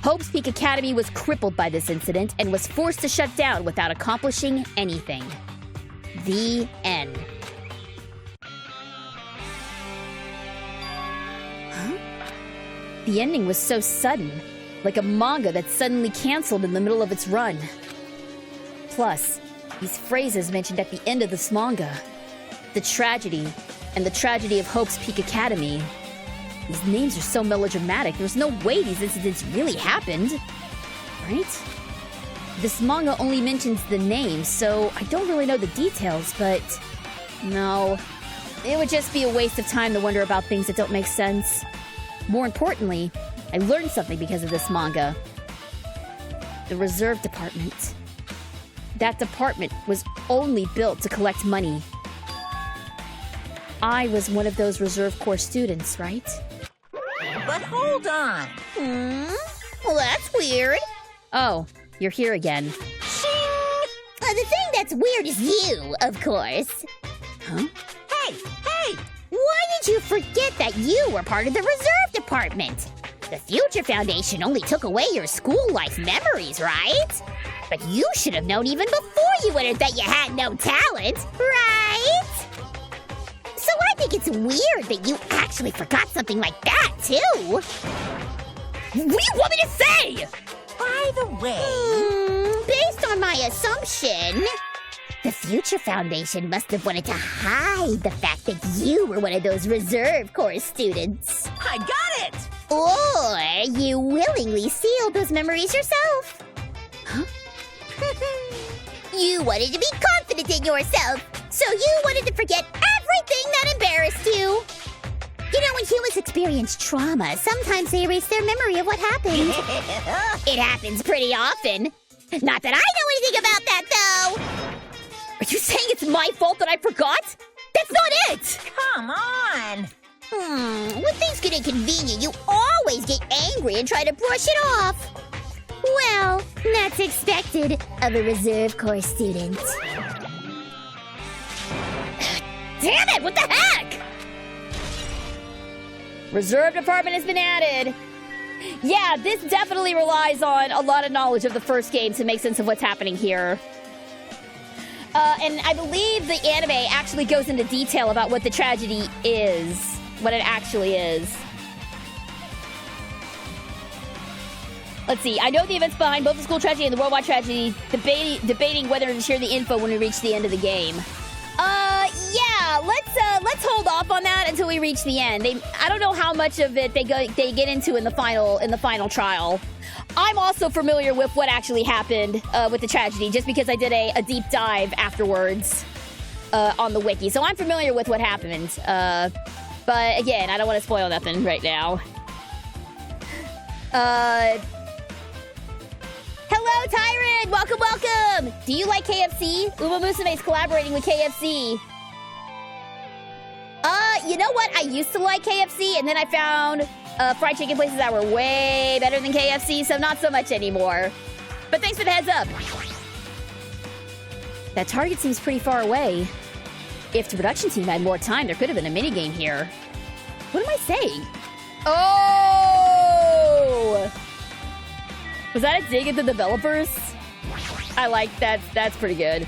Hope's Peak Academy was crippled by this incident and was forced to shut down without accomplishing anything. The end. Huh? The ending was so sudden, like a manga that suddenly canceled in the middle of its run. Plus, these phrases mentioned at the end of this manga, the tragedy and the tragedy of Hope's Peak Academy. These names are so melodramatic, there's no way these incidents really happened, right? This manga only mentions the names, so I don't really know the details, but no, it would just be a waste of time to wonder about things that don't make sense. More importantly, I learned something because of this manga. The Reserve Department. That department was only built to collect money. I was one of those Reserve Corps students, right? But hold on. Well, that's weird. Oh, you're here again. The thing that's weird is you, of course. Huh? Hey! Why did you forget that you were part of the Reserve Department? The Future Foundation only took away your school life memories, right? But you should have known even before you entered that you had no talent, right? So I think it's weird that you actually forgot something like that, too. What do you want me to say? By the way... Based on my assumption, the Future Foundation must have wanted to hide the fact that you were one of those Reserve Corps students. I got it! Or you willingly sealed those memories yourself. Huh? You wanted to be confident in yourself, so you wanted to forget everything that embarrassed you. You know, when humans experience trauma, sometimes they erase their memory of what happened. It happens pretty often. Not that I know anything about that, though. Are you saying it's my fault that I forgot? That's not it! Come on! When things get inconvenient, you always get angry and try to brush it off. Well, that's expected of a Reserve Corps student. Damn it, what the heck? Reserve department has been added. Yeah, this definitely relies on a lot of knowledge of the first game to make sense of what's happening here. And I believe the anime actually goes into detail about what the tragedy is. What it actually is. Let's see. I know the events behind both the school tragedy and the worldwide tragedy, debating whether to share the info when we reach the end of the game. Yeah, let's hold off on that until we reach the end. I don't know how much of it they get into in the final trial. I'm also familiar with what actually happened with the tragedy, just because I did a deep dive afterwards on the wiki. So I'm familiar with what happened. But again, I don't want to spoil nothing right now. Hello, Tyrant! Welcome, welcome! Do you like KFC? Uma Musume's collaborating with KFC. You know what? I used to like KFC, and then I found fried chicken places that were way better than KFC, so not so much anymore. But thanks for the heads up. That target seems pretty far away. If the production team had more time, there could have been a minigame here. What am I saying? Oh! Was that a dig at the developers? I like that. That's pretty good.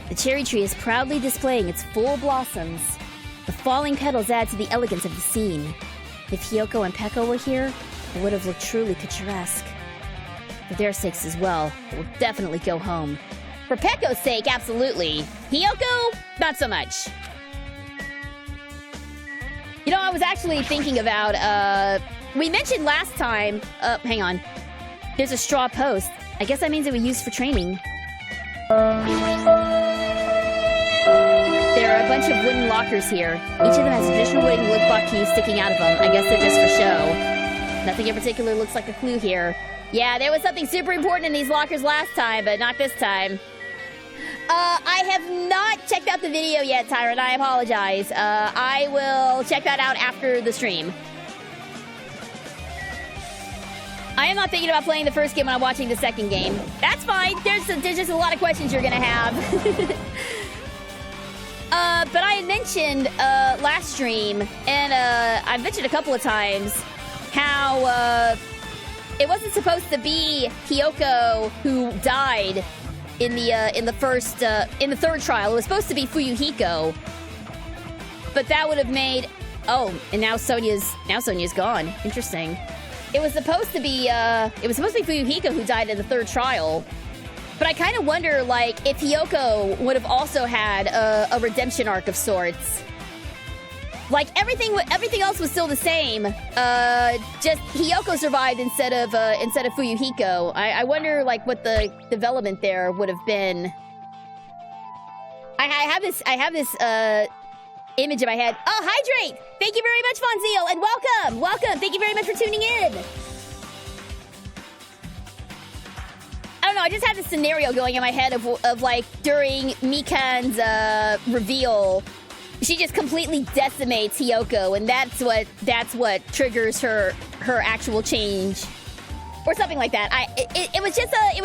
The cherry tree is proudly displaying its full blossoms. The falling petals add to the elegance of the scene. If Hiyoko and Peko were here, it would have looked truly picturesque. For their sakes as well, it will definitely go home. For Peko's sake, absolutely. Hiyoko, not so much. You know, I was actually thinking about, we mentioned last time, hang on. There's a straw post. I guess that means it was used for training. There are a bunch of wooden lockers here. Each of them has traditional wooden lookbox keys sticking out of them. I guess they're just for show. Nothing in particular looks like a clue here. Yeah, there was something super important in these lockers last time, but not this time. I have not checked out the video yet, Tyrant. I apologize. I will check that out after the stream. I am not thinking about playing the first game when I'm watching the second game. That's fine. There's just a lot of questions you're gonna have. But I had mentioned last stream, and I've mentioned a couple of times how it wasn't supposed to be Hiyoko who died in the third trial. It was supposed to be Fuyuhiko, but that would have made and now Sonia's gone. Interesting. It was supposed to be Fuyuhiko who died in the third trial. But I kind of wonder, like, if Hiyoko would have also had a redemption arc of sorts. Like, everything else was still the same. Just Hiyoko survived instead of Fuyuhiko. I wonder, like, what the development there would have been. I have this image in my head. Oh, Hydrate! Thank you very much, Fonziel, and welcome! Thank you very much for tuning in. I don't know, I just had this scenario going in my head of like, during Mikan's reveal, she just completely decimates Hiyoko, and that's what triggers her actual change. Or something like that. It was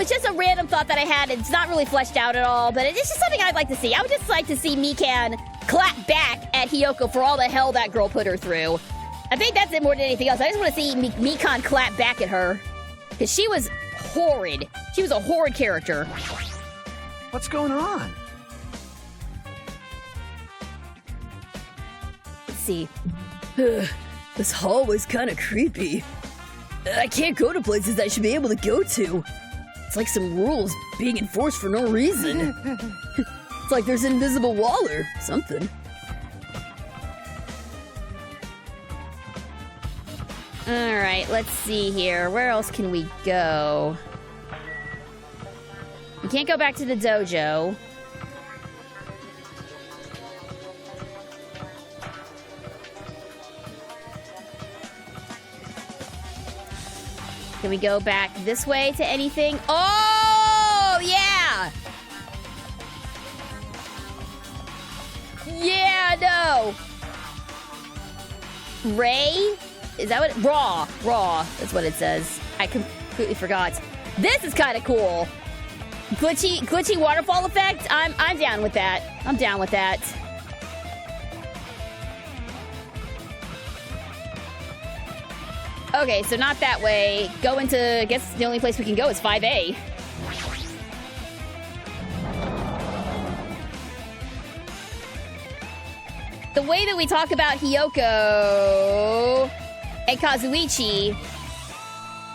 just a random thought that I had. It's not really fleshed out at all, but it's just something I'd like to see. I would just like to see Mikan clap back at Hiyoko for all the hell that girl put her through. I think that's it more than anything else. I just want to see Mikan clap back at her. Because she was horrid. She was a horrid character. What's going on? Let's see. This hallway's kind of creepy. I can't go to places I should be able to go to. It's like some rules being enforced for no reason. It's like there's an invisible wall or something. Alright, let's see here. Where else can we go? We can't go back to the dojo. Can we go back this way to anything? Oh, yeah! Yeah, no! Ray? Is that what? Raw. That's what it says. I completely forgot. This is kind of cool. Glitchy waterfall effect? I'm down with that. I'm down with that. Okay, so not that way. Go into, I guess the only place we can go is 5A. The way that we talk about Hiyoko and Kazuichi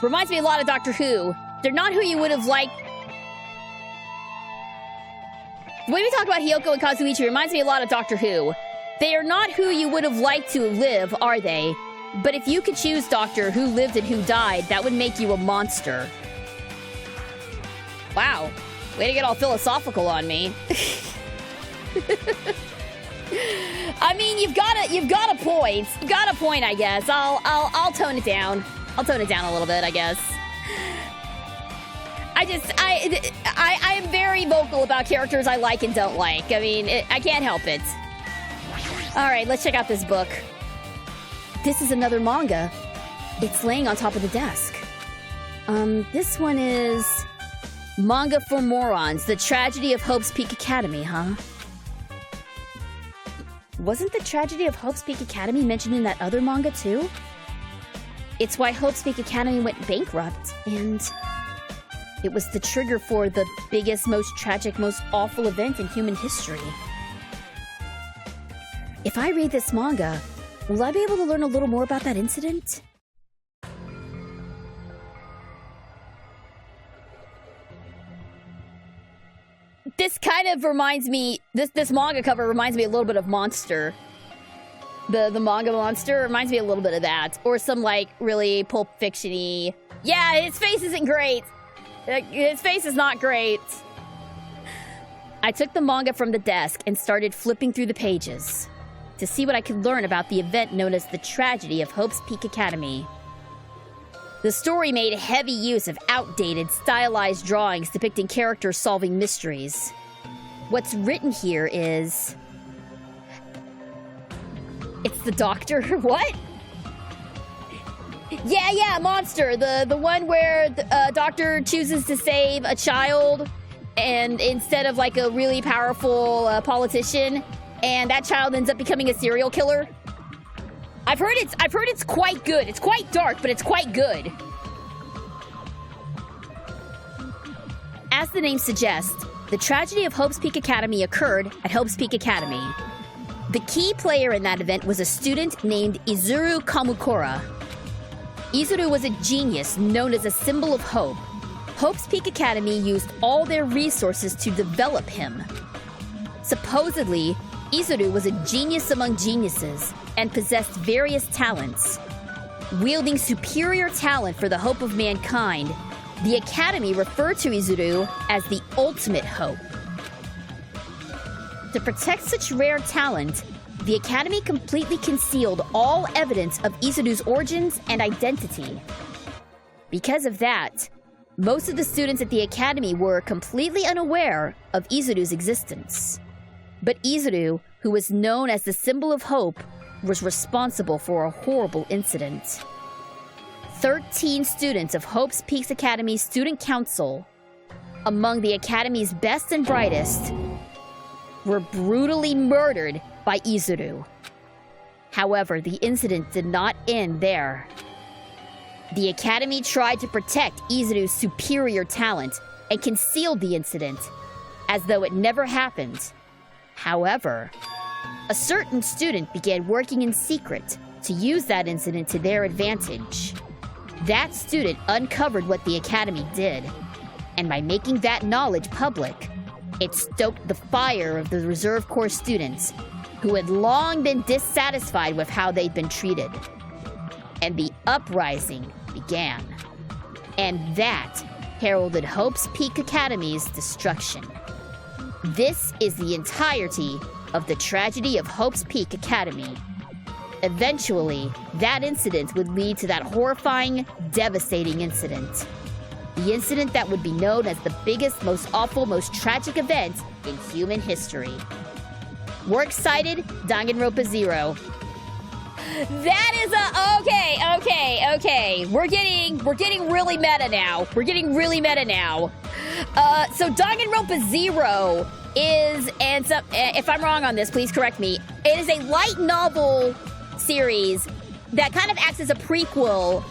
reminds me a lot of Doctor Who. They're not who you would have liked. The way we talk about Hiyoko and Kazuichi reminds me a lot of Doctor Who. They are not who you would have liked to live, are they? But if you could choose, Doctor, who lived and who died, that would make you a monster. Wow. Way to get all philosophical on me. I mean, you've got a point. You've got a point, I guess. I'll tone it down. I'll tone it down a little bit, I guess. I am very vocal about characters I like and don't like. I mean, I can't help it. All right, let's check out this book. This is another manga. It's laying on top of the desk. This one is Manga for Morons, The Tragedy of Hope's Peak Academy, huh? Wasn't the Tragedy of Hope's Peak Academy mentioned in that other manga too? It's why Hope's Peak Academy went bankrupt, and it was the trigger for the biggest, most tragic, most awful event in human history. If I read this manga, will I be able to learn a little more about that incident? This kind of reminds me, this manga cover reminds me a little bit of Monster. The manga Monster reminds me a little bit of that. Or some, like, really Pulp Fiction-y. Yeah, his face isn't great. His face is not great. I took the manga from the desk and started flipping through the pages to see what I could learn about the event known as the Tragedy of Hope's Peak Academy. The story made heavy use of outdated, stylized drawings depicting characters solving mysteries. What's written here is... It's the Doctor? What? Yeah, Monster. The one where the Doctor chooses to save a child, and instead of like a really powerful politician, and that child ends up becoming a serial killer. I've heard it's quite good. It's quite dark, but it's quite good. As the name suggests, the Tragedy of Hope's Peak Academy occurred at Hope's Peak Academy. The key player in that event was a student named Izuru Kamukura. Izuru was a genius known as a symbol of hope. Hope's Peak Academy used all their resources to develop him. Supposedly, Izuru was a genius among geniuses and possessed various talents. Wielding superior talent for the hope of mankind, the Academy referred to Izuru as the ultimate hope. To protect such rare talent, the Academy completely concealed all evidence of Izuru's origins and identity. Because of that, most of the students at the Academy were completely unaware of Izuru's existence. But Izuru, who was known as the symbol of hope, was responsible for a horrible incident. 13 students of Hope's Peak Academy Student Council, among the Academy's best and brightest, were brutally murdered by Izuru. However, the incident did not end there. The Academy tried to protect Izuru's superior talent and concealed the incident, as though it never happened. However, a certain student began working in secret to use that incident to their advantage. That student uncovered what the Academy did, and by making that knowledge public, it stoked the fire of the Reserve Corps students, who had long been dissatisfied with how they'd been treated. And the uprising began. And that heralded Hope's Peak Academy's destruction. This is the entirety of the Tragedy of Hope's Peak Academy. Eventually, that incident would lead to that horrifying, devastating incident. The incident that would be known as the biggest, most awful, most tragic event in human history. We're excited, Danganronpa 0. That is okay. We're getting really meta now. So Danganronpa 0 is, and so, if I'm wrong on this, please correct me. It is a light novel series that kind of acts as a prequel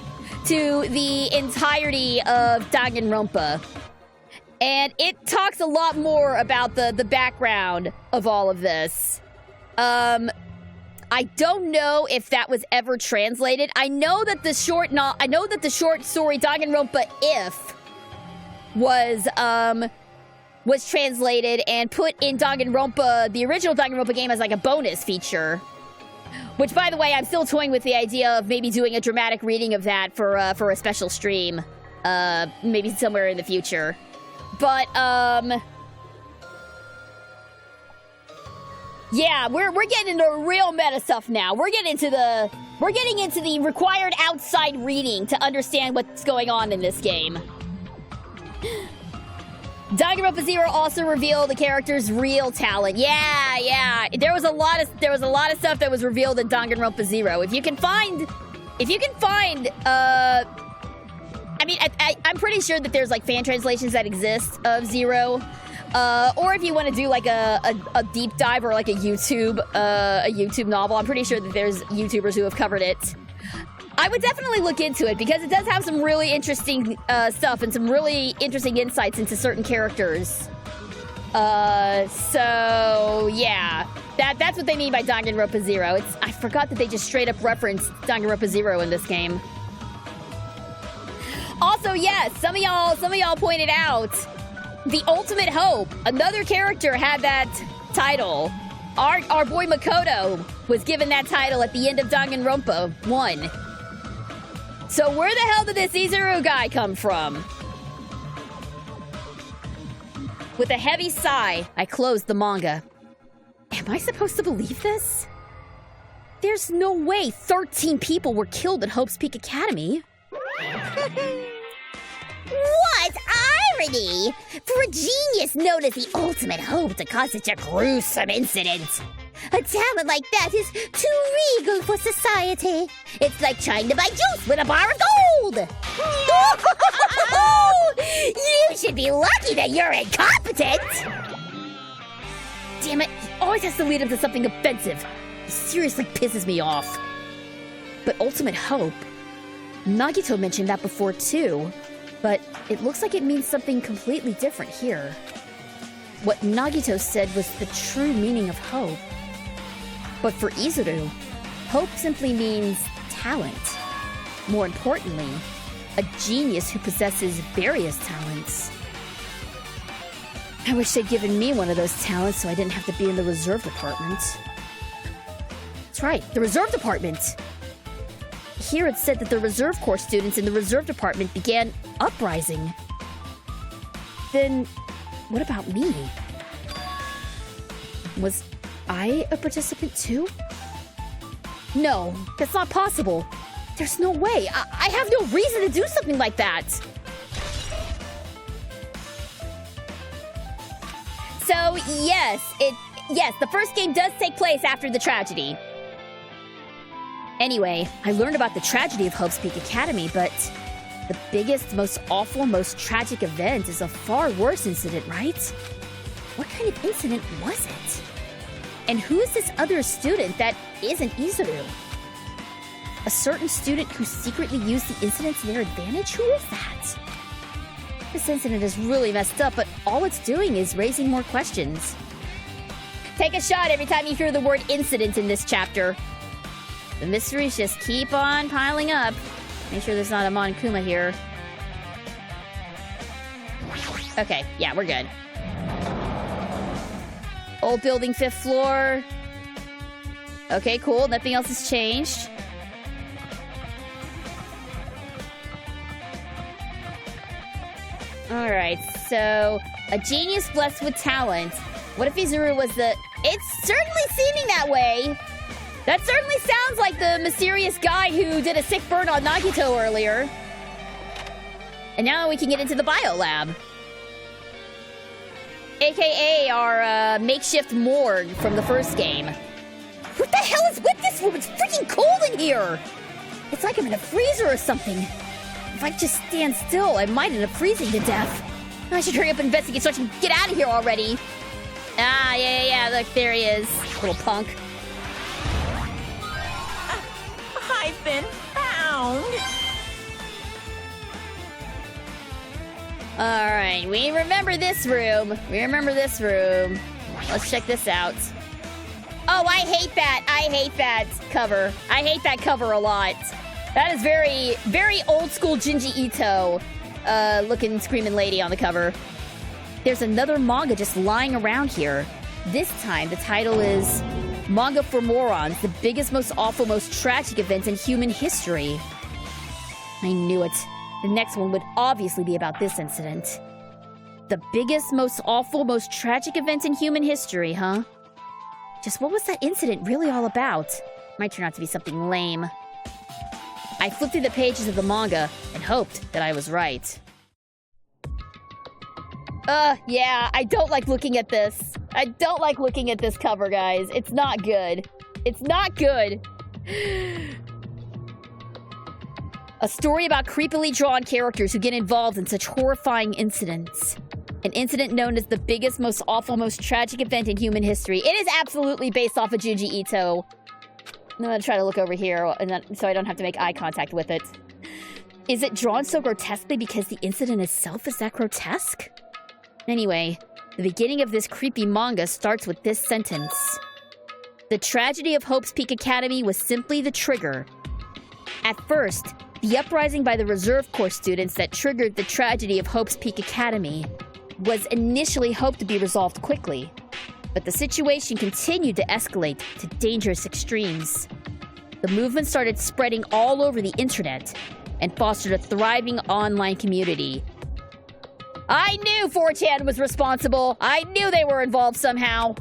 to the entirety of Danganronpa. And it talks a lot more about the background of all of this. I don't know if that was ever translated. I know that the short story Danganronpa If was translated and put in Danganronpa, the original Danganronpa game, as like a bonus feature. Which, by the way, I'm still toying with the idea of maybe doing a dramatic reading of that for a special stream, maybe somewhere in the future. But yeah, we're getting into real meta stuff now. We're getting into the required outside reading to understand what's going on in this game. Danganronpa Zero also revealed the character's real talent. Yeah. There was a lot of stuff that was revealed in Danganronpa Zero. If you can find, I'm pretty sure that there's like fan translations that exist of Zero. Or if you want to do like a deep dive or like a YouTube novel, I'm pretty sure that there's YouTubers who have covered it. I would definitely look into it because it does have some really interesting stuff and some really interesting insights into certain characters. So yeah, that's what they mean by Danganronpa Zero. I forgot that they just straight up referenced Danganronpa Zero in this game. Also, yes, some of y'all pointed out the Ultimate Hope. Another character had that title. Our boy Makoto was given that title at the end of Danganronpa 1. So where the hell did this Izuru guy come from? With a heavy sigh, I closed the manga. Am I supposed to believe this? There's no way 13 people were killed at Hope's Peak Academy. What irony! For a genius known as the Ultimate Hope to cause such a gruesome incident. A talent like that is too regal for society. It's like trying to buy juice with a bar of gold. You should be lucky that you're incompetent. Damn it, he always has to lead him to something offensive. He seriously pisses me off. But Ultimate Hope? Nagito mentioned that before too. But it looks like it means something completely different here. What Nagito said was the true meaning of hope. But for Izuru, hope simply means talent. More importantly, a genius who possesses various talents. I wish they'd given me one of those talents so I didn't have to be in the reserve department. That's right, the reserve department! Here it said that the reserve corps students in the reserve department began uprising. Then, what about me? Was I a participant too? No, that's not possible. There's no way. I have no reason to do something like that. So, yes, the first game does take place after the tragedy. Anyway, I learned about the tragedy of Hope's Peak Academy, but the biggest, most awful, most tragic event is a far worse incident, right? What kind of incident was it? And who is this other student that isn't Izuru? A certain student who secretly used the incident to their advantage? Who is that? This incident is really messed up, but all it's doing is raising more questions. Take a shot every time you hear the word incident in this chapter. The mysteries just keep on piling up. Make sure there's not a Monokuma here. Okay, yeah, we're good. Old building, 5th floor. Okay, cool. Nothing else has changed. Alright, so a genius blessed with talent. What if Izuru was the... It's certainly seeming that way. That certainly sounds like the mysterious guy who did a sick burn on Nagito earlier. And now we can get into the biolab. AKA our makeshift morgue from the first game. What the hell is with this room? It's freaking cold in here! It's like I'm in a freezer or something. If I just stand still, I might end up freezing to death. I should hurry up and investigate so I can get out of here already. Ah, yeah, look, there he is. Little punk. I've been found. Alright, we remember this room. Let's check this out. Oh, I hate that. Cover. I hate that cover a lot. That is very, very old school Junji Ito looking screaming lady on the cover. There's another manga just lying around here. This time, the title is Manga for Morons, the biggest, most awful, most tragic event in human history. I knew it. The next one would obviously be about this incident. The biggest, most awful, most tragic event in human history, huh? Just what was that incident really all about? Might turn out to be something lame. I flipped through the pages of the manga and hoped that I was right. Yeah, I don't like looking at this. I don't like looking at this cover, guys. It's not good. It's not good. A story about creepily drawn characters who get involved in such horrifying incidents. An incident known as the biggest, most awful, most tragic event in human history. It is absolutely based off of Junji Ito. I'm gonna try to look over here so I don't have to make eye contact with it. Is it drawn so grotesquely because the incident itself is that grotesque? Anyway, the beginning of this creepy manga starts with this sentence. The tragedy of Hope's Peak Academy was simply the trigger. At first, the uprising by the Reserve Corps students that triggered the tragedy of Hope's Peak Academy was initially hoped to be resolved quickly, but the situation continued to escalate to dangerous extremes. The movement started spreading all over the internet and fostered a thriving online community. I knew 4chan was responsible! I knew they were involved somehow!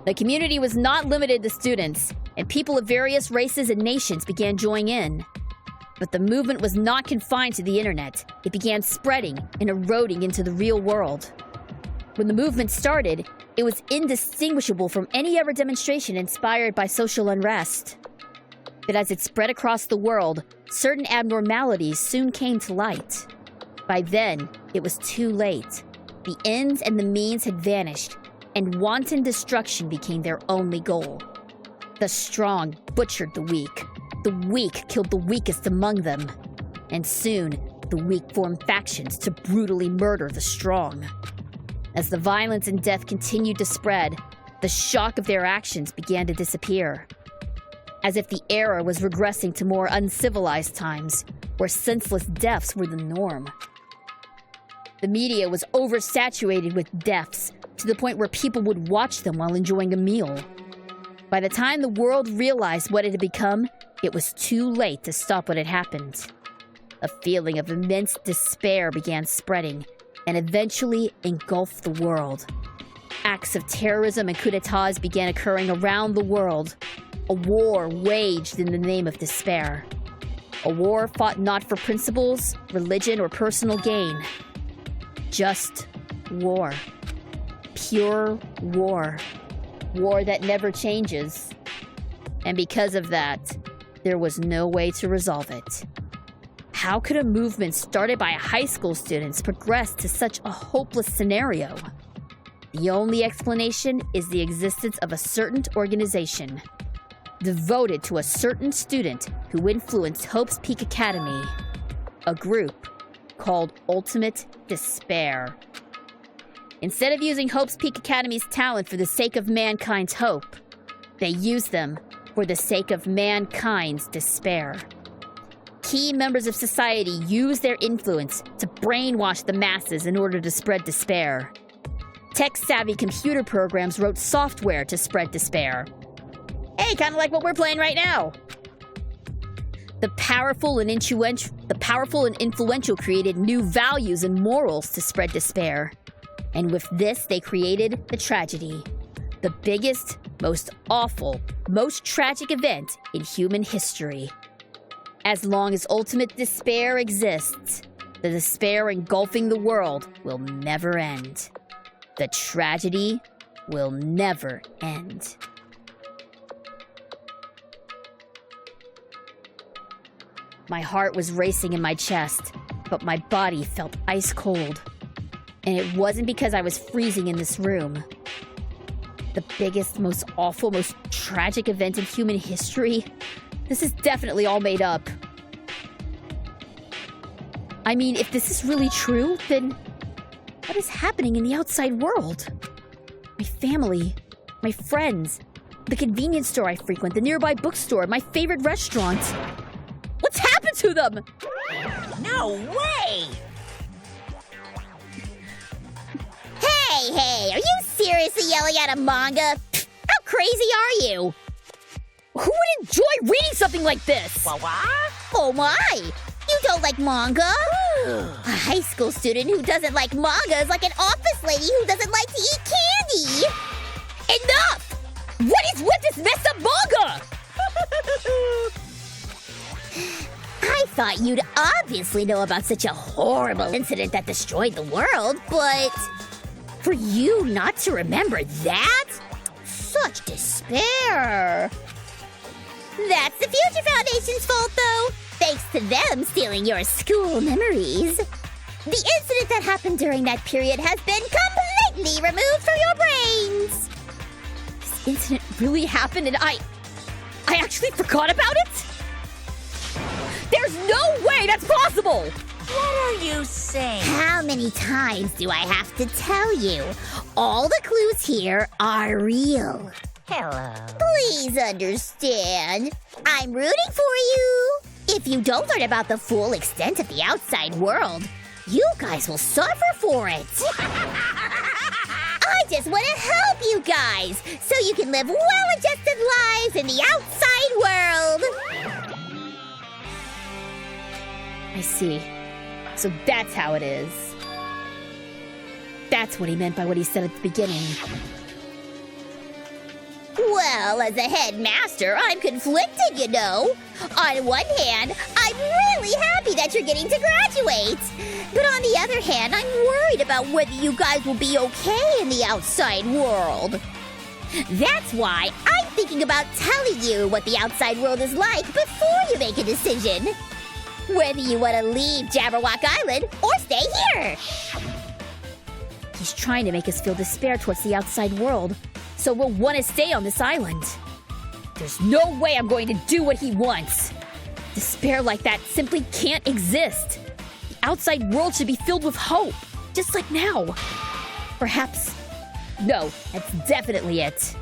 The community was not limited to students, and people of various races and nations began joining in. But the movement was not confined to the internet. It began spreading and eroding into the real world. When the movement started, it was indistinguishable from any other demonstration inspired by social unrest. But as it spread across the world, certain abnormalities soon came to light. By then, it was too late. The ends and the means had vanished, and wanton destruction became their only goal. The strong butchered the weak. The weak killed the weakest among them. And soon, the weak formed factions to brutally murder the strong. As the violence and death continued to spread, the shock of their actions began to disappear. As if the era was regressing to more uncivilized times, where senseless deaths were the norm. The media was oversaturated with deaths, to the point where people would watch them while enjoying a meal. By the time the world realized what it had become, it was too late to stop what had happened. A feeling of immense despair began spreading, and eventually engulfed the world. Acts of terrorism and coups d'etats began occurring around the world. A war waged in the name of despair. A war fought not for principles, religion, or personal gain. Just war. Pure war. War that never changes. And because of that, there was no way to resolve it. How could a movement started by high school students progress to such a hopeless scenario? The only explanation is the existence of a certain organization devoted to a certain student who influenced Hope's Peak Academy. A group called Ultimate Despair. Instead of using Hope's Peak Academy's talent for the sake of mankind's hope, they used them for the sake of mankind's despair. Key members of society used their influence to brainwash the masses in order to spread despair. Tech-savvy computer programs wrote software to spread despair. Hey, kind of like what we're playing right now. The powerful and influential created new values and morals to spread despair. And with this, they created the tragedy. The biggest, most awful, most tragic event in human history. As long as ultimate despair exists, the despair engulfing the world will never end. The tragedy will never end. My heart was racing in my chest, but my body felt ice cold. And it wasn't because I was freezing in this room. The biggest, most awful, most tragic event in human history? This is definitely all made up. I mean, if this is really true, then what is happening in the outside world? My family, my friends, the convenience store I frequent, the nearby bookstore, my favorite restaurant. What's happened to them? No way! Hey, are you seriously yelling at a manga? How crazy are you? Who would enjoy reading something like this? What? Oh my! You don't like manga? A high school student who doesn't like manga is like an office lady who doesn't like to eat candy! Enough! What is with this messed up manga? I thought you'd obviously know about such a horrible incident that destroyed the world, but for you not to remember that? Such despair! That's the Future Foundation's fault, though. Thanks to them stealing your school memories. The incident that happened during that period has been completely removed from your brains. This incident really happened and I actually forgot about it? There's no way that's possible! What are you saying? How many times do I have to tell you? All the clues here are real. Hello. Please understand. I'm rooting for you. If you don't learn about the full extent of the outside world, you guys will suffer for it. I just want to help you guys so you can live well-adjusted lives in the outside world. I see. So that's how it is. That's what he meant by what he said at the beginning. Well, as a headmaster, I'm conflicted, you know. On one hand, I'm really happy that you're getting to graduate. But on the other hand, I'm worried about whether you guys will be okay in the outside world. That's why I'm thinking about telling you what the outside world is like before you make a decision. Whether you want to leave Jabberwock Island or stay here. He's trying to make us feel despair towards the outside world, so we'll want to stay on this island. There's no way I'm going to do what he wants. Despair like that simply can't exist. The outside world should be filled with hope, just like now. Perhaps... No, that's definitely it.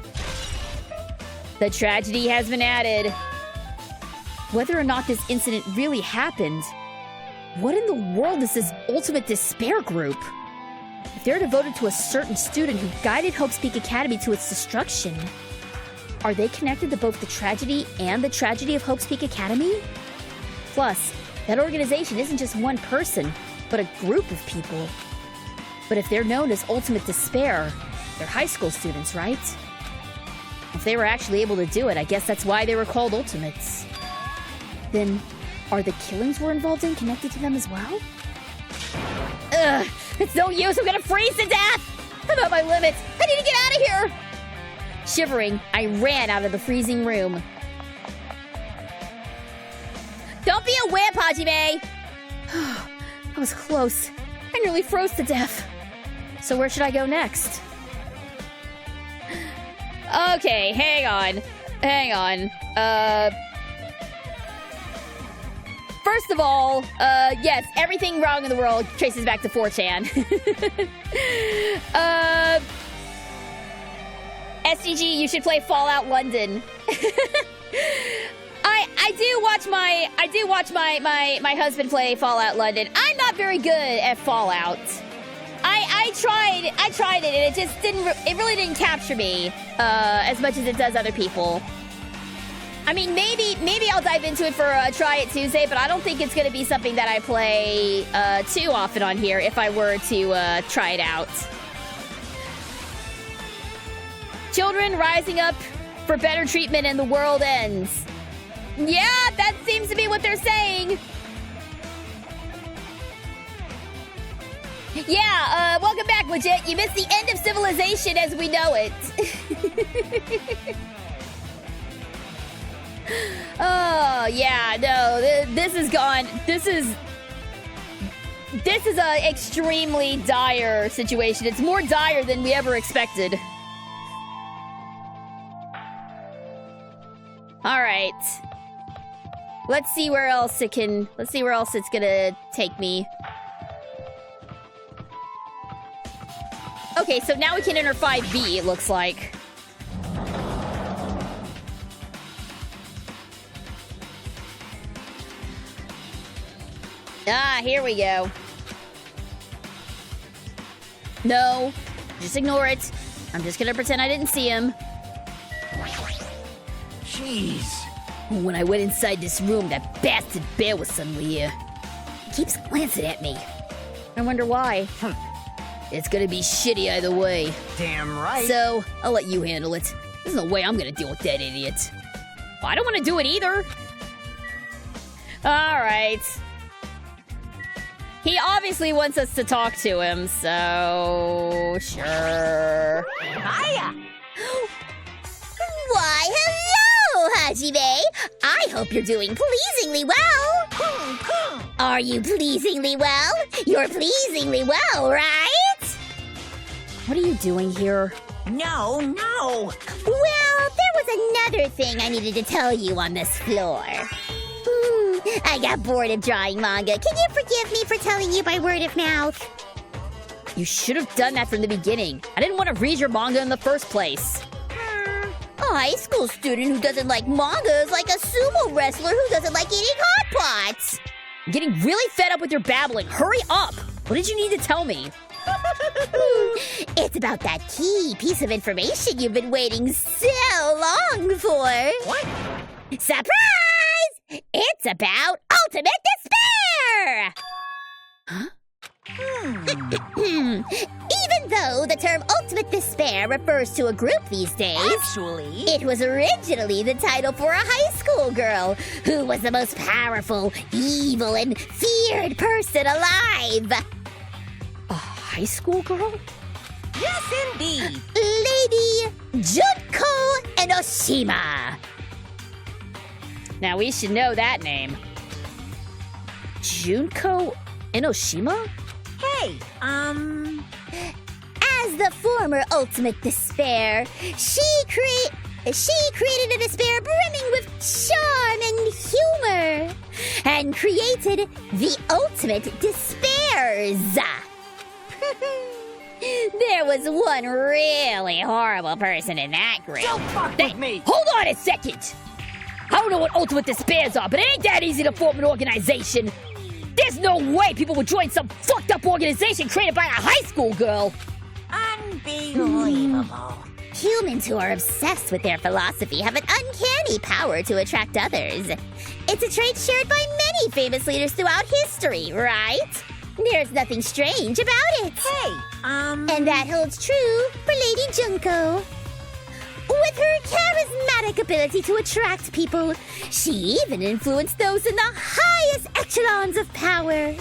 The tragedy has been added. Whether or not this incident really happened, what in the world is this ultimate despair group? If they're devoted to a certain student who guided Hope's Peak Academy to its destruction, are they connected to both the tragedy and the tragedy of Hope's Peak Academy? Plus, that organization isn't just one person, but a group of people. But if they're known as Ultimate Despair, they're high school students, right? If they were actually able to do it, I guess that's why they were called Ultimates. Then, are the killings we're involved in connected to them as well? Ugh, it's no use, I'm gonna freeze to death! I'm at my limit, I need to get out of here! Shivering, I ran out of the freezing room. Don't be a wimp, Hajime! That was close. I nearly froze to death. So where should I go next? Okay, hang on. First of all, yes, everything wrong in the world traces back to 4chan. SGG, you should play Fallout London. I do watch my husband play Fallout London. I'm not very good at Fallout. I tried it and it really didn't capture me as much as it does other people. I mean, maybe I'll dive into it for Try It Tuesday, but I don't think it's going to be something that I play too often on here if I were to try it out. Children rising up for better treatment and the world ends. Yeah, that seems to be what they're saying. Yeah, welcome back, Legit. You missed the end of civilization as we know it. Oh, yeah, no, this is gone. This is a extremely dire situation. It's more dire than we ever expected. All right. Let's see where else it's gonna take me. Okay, so now we can enter 5B, it looks like. Ah, here we go. No, just ignore it. I'm just gonna pretend I didn't see him. Jeez. When I went inside this room, that bastard bear was suddenly here. He keeps glancing at me. I wonder why. It's gonna be shitty either way. Damn right. So, I'll let you handle it. There's no way I'm gonna deal with that idiot. Well, I don't want to do it either. Alright. He obviously wants us to talk to him, so... Sure. Hiya! Why, hello, Hajime! I hope you're doing pleasingly well. Are you pleasingly well? You're pleasingly well, right? What are you doing here? No. Well, there was another thing I needed to tell you on this floor. I got bored of drawing manga. Can you forgive me for telling you by word of mouth? You should have done that from the beginning. I didn't want to read your manga in the first place. A high school student who doesn't like manga is like a sumo wrestler who doesn't like eating hot pots. I'm getting really fed up with your babbling. Hurry up! What did you need to tell me? It's about that key piece of information you've been waiting so long for. What? Surprise! It's about ultimate despair! Even though the term ultimate despair refers to a group these days, Actually... it was originally the title for a high school girl who was the most powerful, evil, and feared person alive. A high school girl? Yes, indeed. Lady Junko Enoshima. Now we should know that name. Junko Enoshima? Hey, As the former ultimate despair, she created a despair brimming with charm and humor, and created the ultimate despairs. There was one really horrible person in that group. don't fuck Hey, with me. hold on a second! I don't know what ultimate despairs are, but it ain't that easy to form an organization. There's no way people would join some fucked up organization created by a high school girl. Unbelievable. Humans who are obsessed with their philosophy have an uncanny power to attract others. It's a trait shared by many famous leaders throughout history, right? There's nothing strange about it. Hey, And that holds true for Lady Junko. With her charismatic ability to attract people, she even influenced those in the highest echelons of power.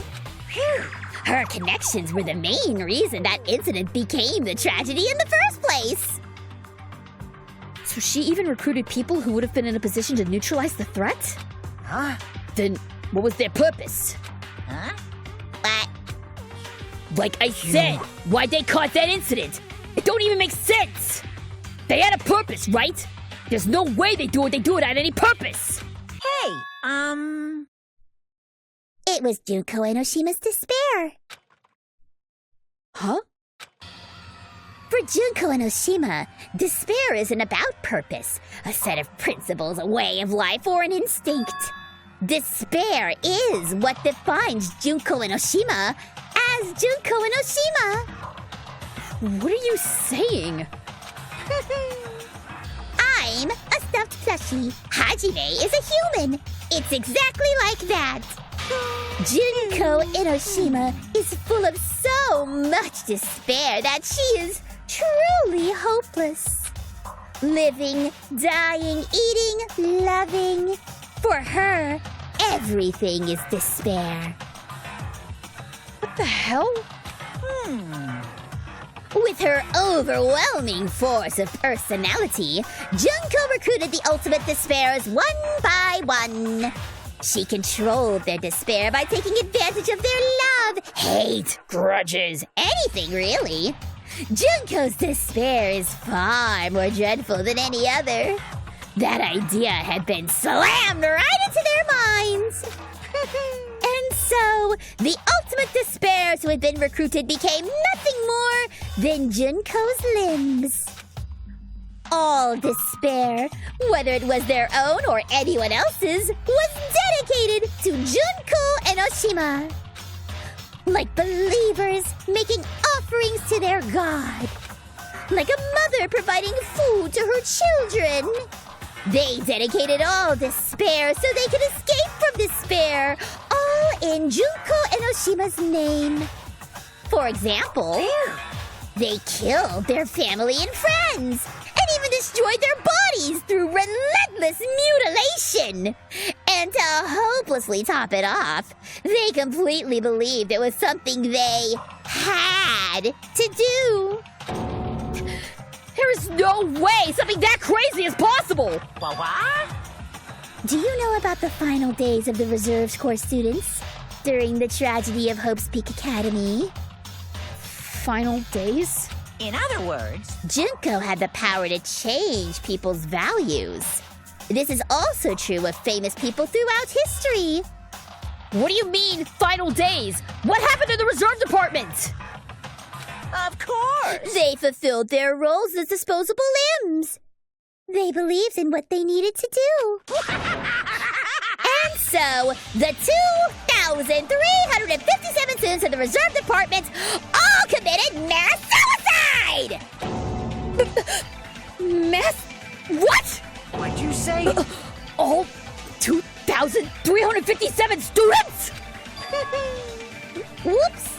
Phew. Her connections were the main reason that incident became the tragedy in the first place. So she even recruited people who would have been in a position to neutralize the threat? Huh? Then what was their purpose? Huh? But Like I said, why'd they cause that incident? It don't even make sense! They had a purpose, right? There's no way they do what they do without any purpose! Hey, it was Junko Enoshima's despair. Huh? For Junko Enoshima, despair isn't about purpose, a set of principles, a way of life, or an instinct. Despair is what defines Junko Enoshima as Junko Enoshima. What are you saying? I'm a stuffed plushie. Hajime is a human. It's exactly like that. Junko Enoshima is full of so much despair that she is truly hopeless. Living, dying, eating, loving. For her, everything is despair. What the hell? With her overwhelming force of personality, Junko recruited the ultimate despairs one by one. She controlled their despair by taking advantage of their love, hate, grudges, anything really. Junko's despair is far more dreadful than any other. That idea had been slammed right into their minds. And so so, the ultimate despairs who had been recruited became nothing more than Junko's limbs. All despair, whether it was their own or anyone else's, was dedicated to Junko and Oshima. Like believers making offerings to their god. Like a mother providing food to her children. They dedicated all despair so they could escape from despair, all in Junko and Oshima's name. For example, they killed their family and friends, and even destroyed their bodies through relentless mutilation. And to hopelessly top it off, they completely believed it was something they had to do. There is no way something that crazy is possible! What? Do you know about the final days of the Reserves Corps students during the tragedy of Hope's Peak Academy? Final days? In other words, Junko had the power to change people's values. This is also true of famous people throughout history. What do you mean, final days? What happened to the reserve department? of course. They fulfilled their roles as disposable limbs. They believed in what they needed to do. And so, the 2,357 students of the reserve department all committed mass suicide! Mass... What? What'd you say? All 2,357 students? Whoops!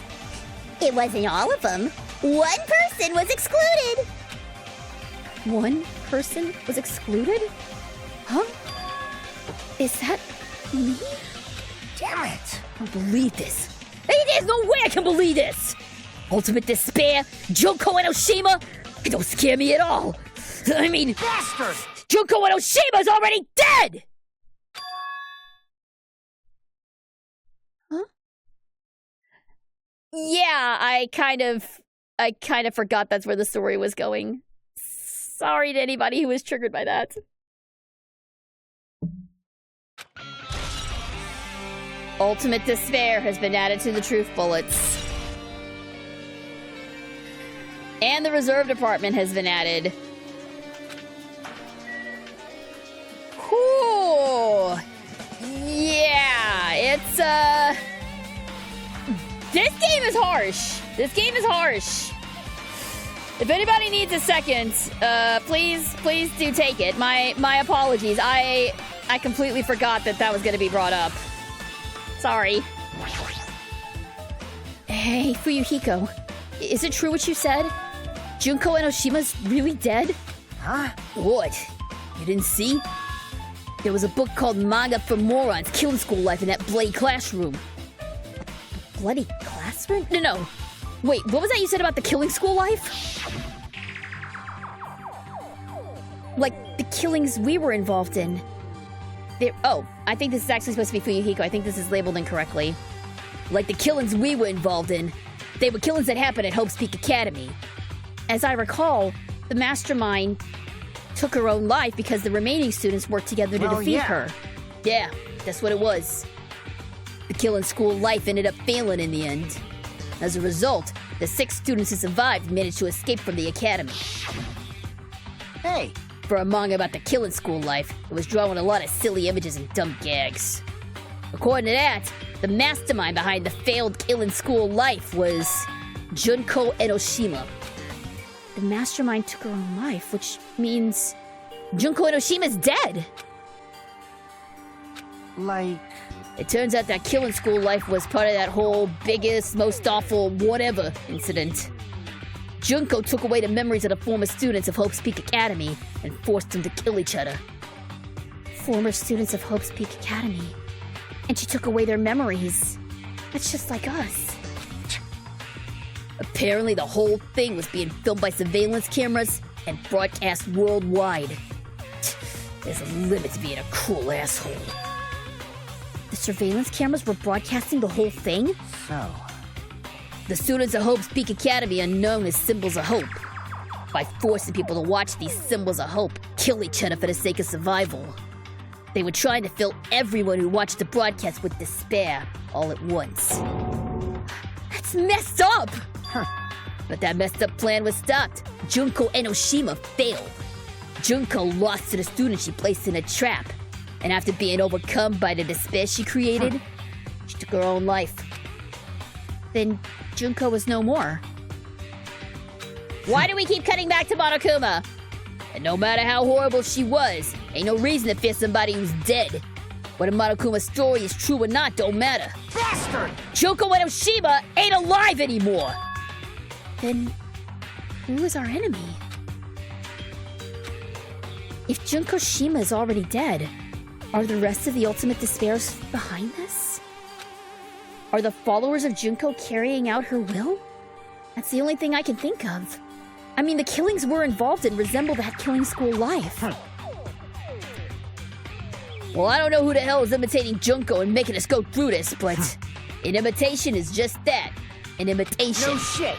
It wasn't all of them. One person was excluded. One person was excluded? Huh? Is that me? Damn it! I don't believe this. Hey, there's no way I can believe this! Ultimate despair, Junko and Oshima? They don't scare me at all. I mean, Bastard! Junko and Oshima's already dead! Huh? Yeah, I kind of forgot that's where the story was going. Sorry to anybody who was triggered by that. Ultimate despair has been added to the truth bullets. And the reserve department has been added. Whew. Yeah, it's, this game is harsh. This game is harsh. If anybody needs a second, please do take it. My apologies. I completely forgot that was going to be brought up. Sorry. Hey, Fuyuhiko. Is it true what you said? Junko and Oshima's really dead? Huh? What? You didn't see? There was a book called Manga for Morons, Killing School Life in that bloody classroom. Bloody classroom? No. Wait, what was that you said about the Killing School Life? Like, the killings we were involved in. I think this is actually supposed to be Fuyuhiko. I think this is labeled incorrectly. Like the killings we were involved in. They were killings that happened at Hope's Peak Academy. As I recall, the mastermind took her own life because the remaining students worked together to defeat her. Yeah, that's what it was. The Killing School Life ended up failing in the end. As a result, the 6 students who survived managed to escape from the academy. Hey, For a manga about the Killing School Life, it was drawing a lot of silly images and dumb gags. According to that, the mastermind behind the failed Killing School Life was Junko and Oshima. The mastermind took her own life, which means Junko and Oshima's dead. like... It turns out that Killing School Life was part of that whole biggest, most awful whatever incident. Junko took away the memories of the former students of Hope's Peak Academy and forced them to kill each other. Former students of Hope's Peak Academy. And she took away their memories. That's just like us. Apparently the whole thing was being filmed by surveillance cameras and broadcast worldwide. There's a limit to being a cruel asshole. The surveillance cameras were broadcasting the whole thing? So... The students of Hope's Peak Academy are known as Symbols of Hope. By forcing people to watch these Symbols of Hope kill each other for the sake of survival. They were trying to fill everyone who watched the broadcast with despair all at once. That's messed up! But that messed up plan was stopped. Junko Enoshima failed. Junko lost to the student she placed in a trap. And after being overcome by the despair she created, she took her own life. Then Junko was no more. Why do we keep cutting back to Monokuma? And no matter how horrible she was, ain't no reason to fear somebody who's dead. Whether Monokuma's story is true or not don't matter. Bastard! Junko Enoshima ain't alive anymore! Then, who is our enemy? If Junko Shima is already dead, are the rest of the Ultimate Despairs behind this? Are the followers of Junko carrying out her will? That's the only thing I can think of. I mean, the killings we're involved in resemble that killing school life. Well, I don't know who the hell is imitating Junko and making us go through this, but an imitation is just that, an imitation. No shit!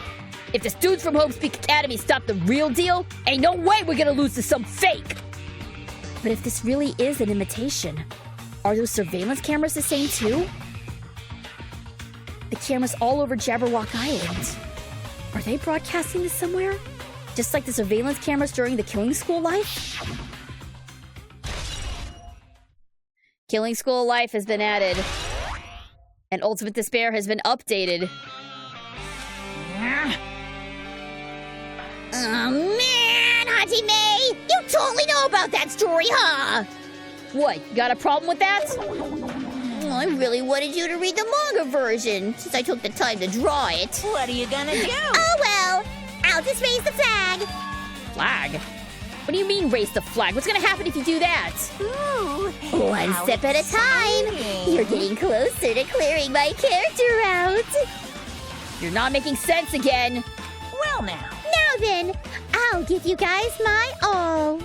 If the students from Hope's Peak Academy stop the real deal, ain't no way we're gonna lose to some fake! But if this really is an imitation, are those surveillance cameras the same too? The cameras all over Jabberwock Island. Are they broadcasting this somewhere? Just like the surveillance cameras during the Killing School Life? Killing School Life has been added. And Ultimate Despair has been updated. Oh man, Hajime! You totally know about that story, huh? What, you got a problem with that? I really wanted you to read the manga version, since I took the time to draw it. What are you gonna do? Oh well, I'll just raise the flag. Flag? What do you mean raise the flag? What's gonna happen if you do that? Ooh, One how step at a time. exciting. You're getting closer to clearing my character out. You're not making sense again. Well now. Now then, I'll give you guys my all.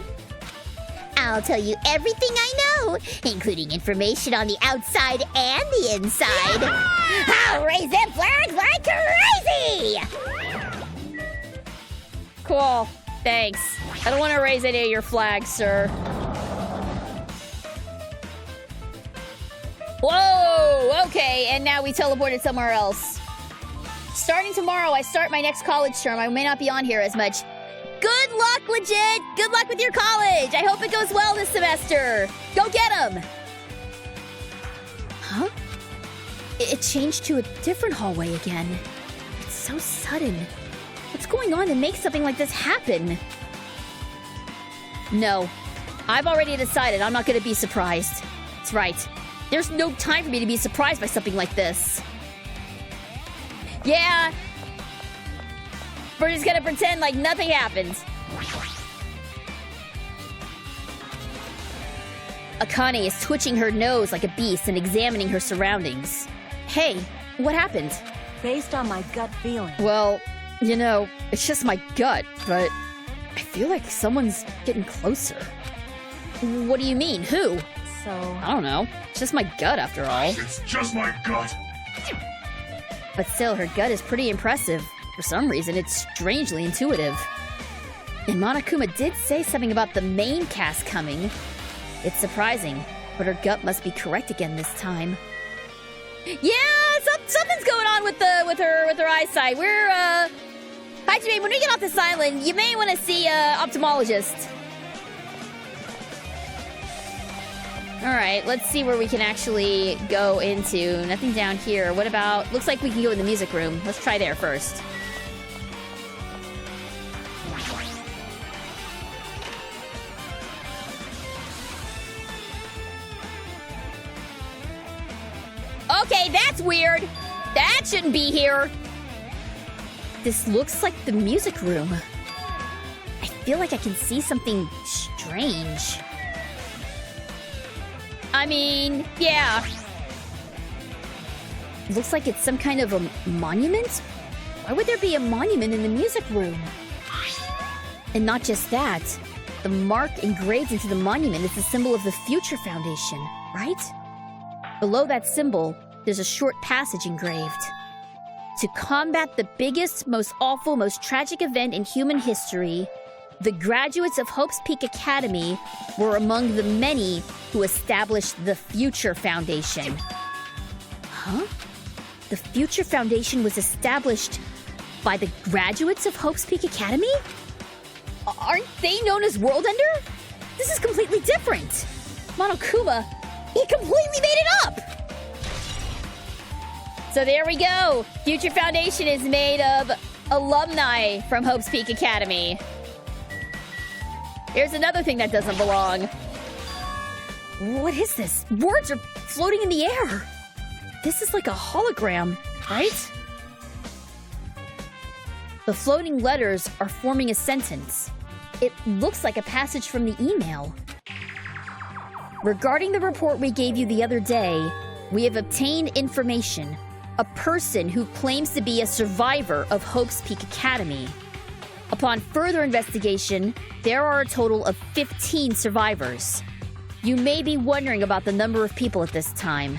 I'll tell you everything I know, including information on the outside and the inside. I'll raise them flags like crazy! Cool. Thanks. I don't want to raise any of your flags, sir. Whoa! Okay, and now we teleported somewhere else. Starting tomorrow, I start my next college term. I may not be on here as much. Good luck, legit! Good luck with your college! I hope it goes well this semester! Go get 'em! Huh? It changed to a different hallway again. It's so sudden. What's going on to make something like this happen? No. I've already decided I'm not gonna be surprised. That's right. There's no time for me to be surprised by something like this. Yeah. We're just gonna pretend like nothing happened. Akane is twitching her nose like a beast and examining her surroundings. Hey, what happened? Based on my gut feeling. Well, you know, it's just my gut, but I feel like someone's getting closer. What do you mean? Who? So, I don't know. It's just my gut after all. It's just my gut. But still, her gut is pretty impressive. For some reason, it's strangely intuitive. And Monokuma did say something about the main cast coming. It's surprising, but her gut must be correct again this time. Yeah, something's going on with her eyesight. We're Hajime, when we get off this island, you may want to see a ophthalmologist. All right, let's see where we can actually go into. Nothing down here. What about? Looks like we can go in the music room. Let's try there first. Okay, that's weird. That shouldn't be here. This looks like the music room. I feel like I can see something strange. I mean, yeah. Looks like it's some kind of a monument? Why would there be a monument in the music room? And not just that. The mark engraved into the monument is the symbol of the Future Foundation, right? Below that symbol, there's a short passage engraved. To combat the biggest, most awful, most tragic event in human history, the graduates of Hope's Peak Academy were among the many who established the Future Foundation. Huh? The Future Foundation was established by the graduates of Hope's Peak Academy? Aren't they known as World Ender? This is completely different. Monokuma, he completely made it up! So there we go. Future Foundation is made of alumni from Hope's Peak Academy. Here's another thing that doesn't belong. What is this? Words are floating in the air. This is like a hologram, right? The floating letters are forming a sentence. It looks like a passage from the email. Regarding the report we gave you the other day, we have obtained information. A person who claims to be a survivor of Hope's Peak Academy. Upon further investigation, there are a total of 15 survivors. You may be wondering about the number of people at this time.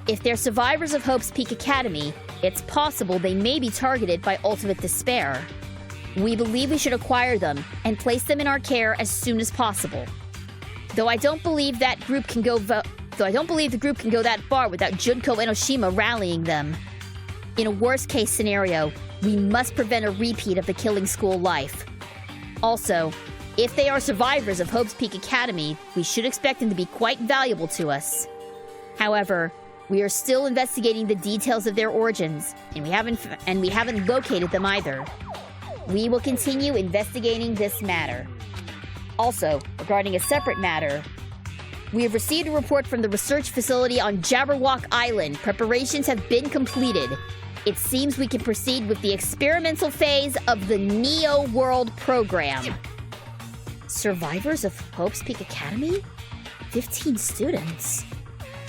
If they're survivors of Hope's Peak Academy, it's possible they may be targeted by ultimate despair. We believe we should acquire them and place them in our care as soon as possible. Though I don't believe the group can go that far without Junko Enoshima rallying them. In a worst-case scenario, we must prevent a repeat of the killing school life. Also, if they are survivors of Hope's Peak Academy, we should expect them to be quite valuable to us. However, we are still investigating the details of their origins, and we haven't located them either. We will continue investigating this matter. Also, regarding a separate matter, we have received a report from the research facility on Jabberwock Island. Preparations have been completed. It seems we can proceed with the experimental phase of the Neo World program. Survivors of Hope's Peak Academy? 15 students.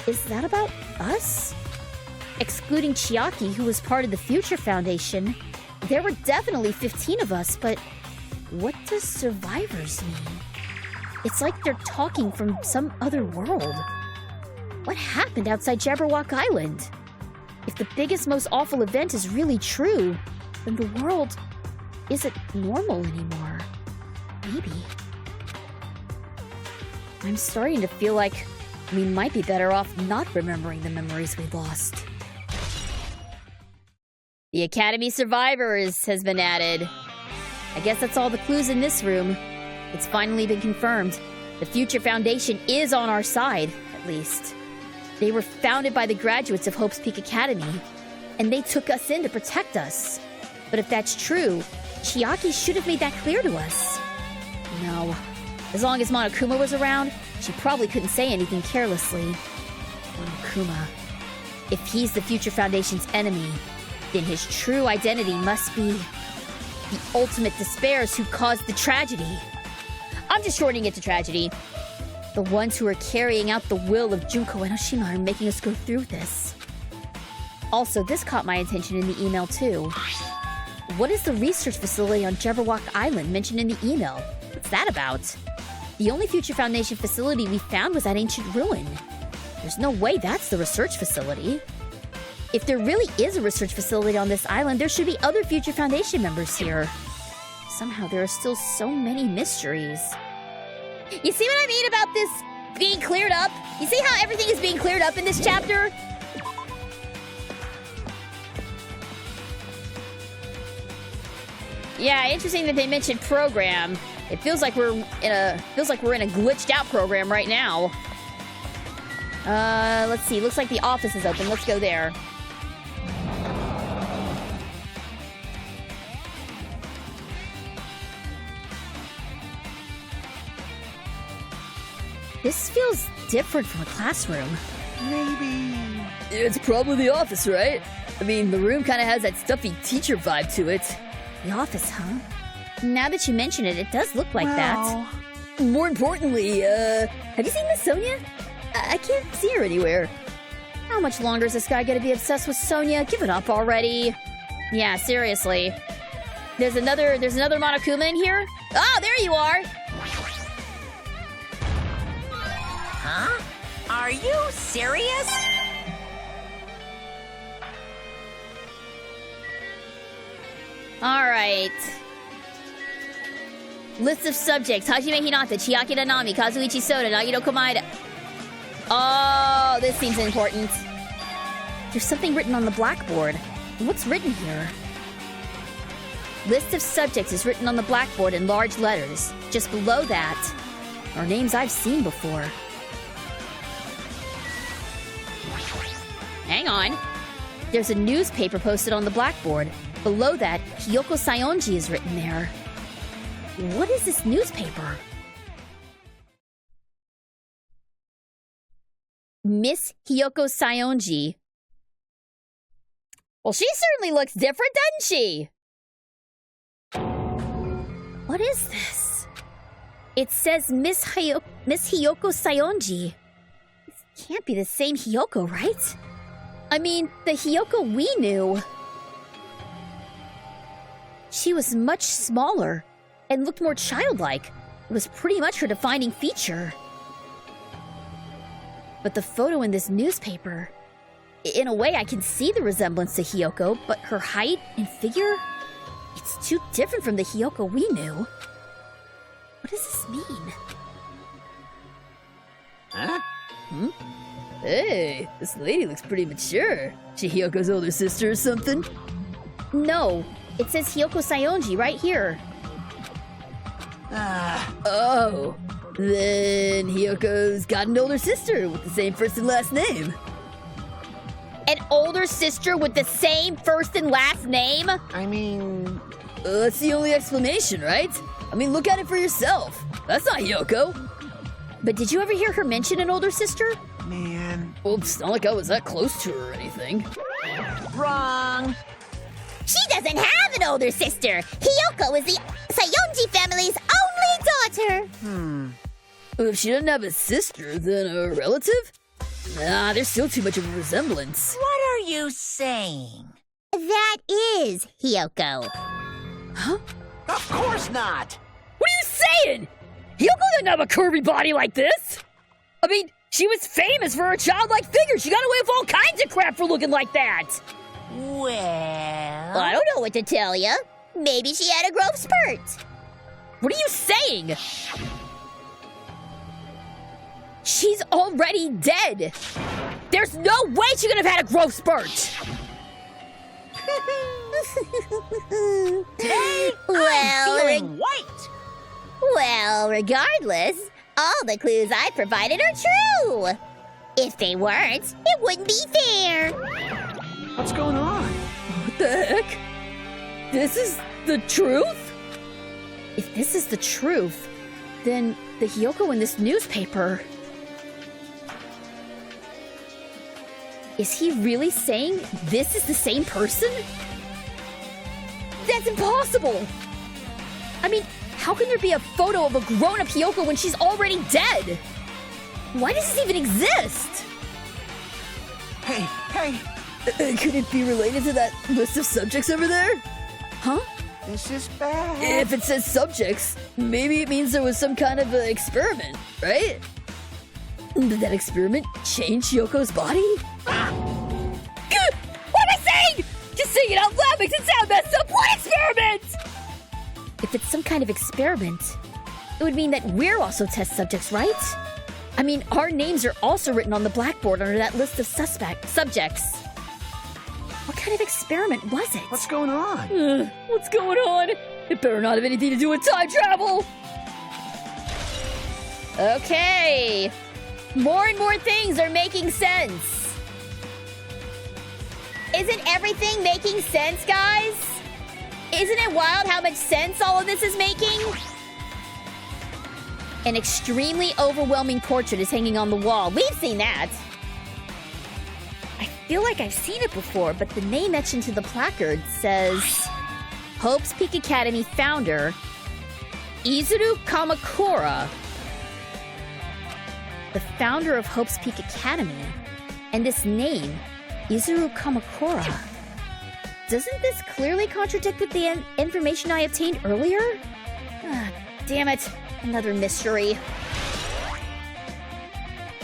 Is that about us? Excluding Chiaki, who was part of the Future Foundation, there were definitely 15 of us, but what does survivors mean? It's like they're talking from some other world. What happened outside Jabberwock Island? If the biggest, most awful event is really true, then the world isn't normal anymore. Maybe. I'm starting to feel like we might be better off not remembering the memories we lost. The Academy Survivors has been added. I guess that's all the clues in this room. It's finally been confirmed. The Future Foundation is on our side, at least. They were founded by the graduates of Hope's Peak Academy, and they took us in to protect us. But if that's true, Chiaki should have made that clear to us. No. As long as Monokuma was around, she probably couldn't say anything carelessly. Monokuma. If he's the Future Foundation's enemy, then his true identity must be the ultimate despairs who caused the tragedy. I'm just shortening it to tragedy. The ones who are carrying out the will of Junko Enoshima are making us go through this. Also, this caught my attention in the email too. What is the research facility on Jabberwock Island mentioned in the email? What's that about? The only Future Foundation facility we found was that ancient ruin. There's no way that's the research facility. If there really is a research facility on this island, there should be other Future Foundation members here. Somehow there are still so many mysteries. You see what I mean about this being cleared up? You see how everything is being cleared up in this chapter? Yeah, interesting that they mentioned program. It feels like we're in a glitched out program right now. Let's see. Looks like the office is open. Let's go there. This feels different from a classroom. Maybe. It's probably the office, right? I mean, the room kind of has that stuffy teacher vibe to it. The office, huh? Now that you mention it, it does look like that. More importantly, have you seen Miss Sonia? I can't see her anywhere. How much longer is this guy gonna be obsessed with Sonia? Give it up already. Yeah, seriously. There's another Monokuma in here? Oh, there you are! Huh? Are you serious? Alright. List of subjects. Hajime Hinata, Chiaki Nanami, Kazuichi Soda, Nagito Komaeda. Oh, this seems important. There's something written on the blackboard. What's written here? List of subjects is written on the blackboard in large letters. Just below that are names I've seen before. Hang on. There's a newspaper posted on the blackboard. Below that, Hiyoko Sayonji is written there. What is this newspaper? Miss Hiyoko Sayonji. Well, she certainly looks different, doesn't she? What is this? It says Miss Hiyoko Sayonji. This can't be the same Hiyoko, right? I mean, the Hiyoko we knew. She was much smaller and looked more childlike. It was pretty much her defining feature. But the photo in this newspaper, in a way I can see the resemblance to Hiyoko, but her height and figure, it's too different from the Hiyoko we knew. What does this mean? Huh? Hey, this lady looks pretty mature. She Hiyoko's older sister or something? No, it says Hiyoko Sayonji right here. Oh, then Hiyoko's got an older sister with the same first and last name. An older sister with the same first and last name? I mean... That's the only explanation, right? I mean, look at it for yourself. That's not Hiyoko. But did you ever hear her mention an older sister? Man... Well, it's not like I was that close to her or anything. Wrong! She doesn't have an older sister. Hiyoko is the Sayonji family's only daughter. If she doesn't have a sister, then a relative? Nah, there's still too much of a resemblance. What are you saying? That is Hiyoko. Huh? Of course not! What are you saying? Hiyoko didn't have a curvy body like this. I mean, she was famous for her childlike figure. She got away with all kinds of crap for looking like that. Well... I don't know what to tell you. Maybe she had a growth spurt. What are you saying? She's already dead. There's no way she could have had a growth spurt. Today, Well, I'm feeling white! Well, regardless, all the clues I provided are true. If they weren't, it wouldn't be fair. What's going on? What the heck? This is the truth? If this is the truth, then the Hiyoko in this newspaper... Is he really saying this is the same person? That's impossible! I mean, how can there be a photo of a grown-up Hiyoko when she's already dead? Why does this even exist? Hey, Could it be related to that list of subjects over there? Huh? this is bad. If it says subjects, maybe it means there was some kind of experiment, right? Did that experiment change Hyoko's body? Good! What am I saying? Just saying it out loud makes it sound messed up. What experiment? If it's some kind of experiment, it would mean that we're also test subjects, right? I mean, our names are also written on the blackboard under that list of subjects. What kind of experiment was it? What's going on? What's going on? It better not have anything to do with time travel. Okay. More and more things are making sense. Isn't everything making sense, guys? Isn't it wild how much sense all of this is making? An extremely overwhelming portrait is hanging on the wall. We've seen that. I feel like I've seen it before, but the name etched into the placard says Hope's Peak Academy founder, Izuru Kamakura. The founder of Hope's Peak Academy. And this name, Izuru Kamakura. Doesn't this clearly contradict with the information I obtained earlier? Damn it. Another mystery.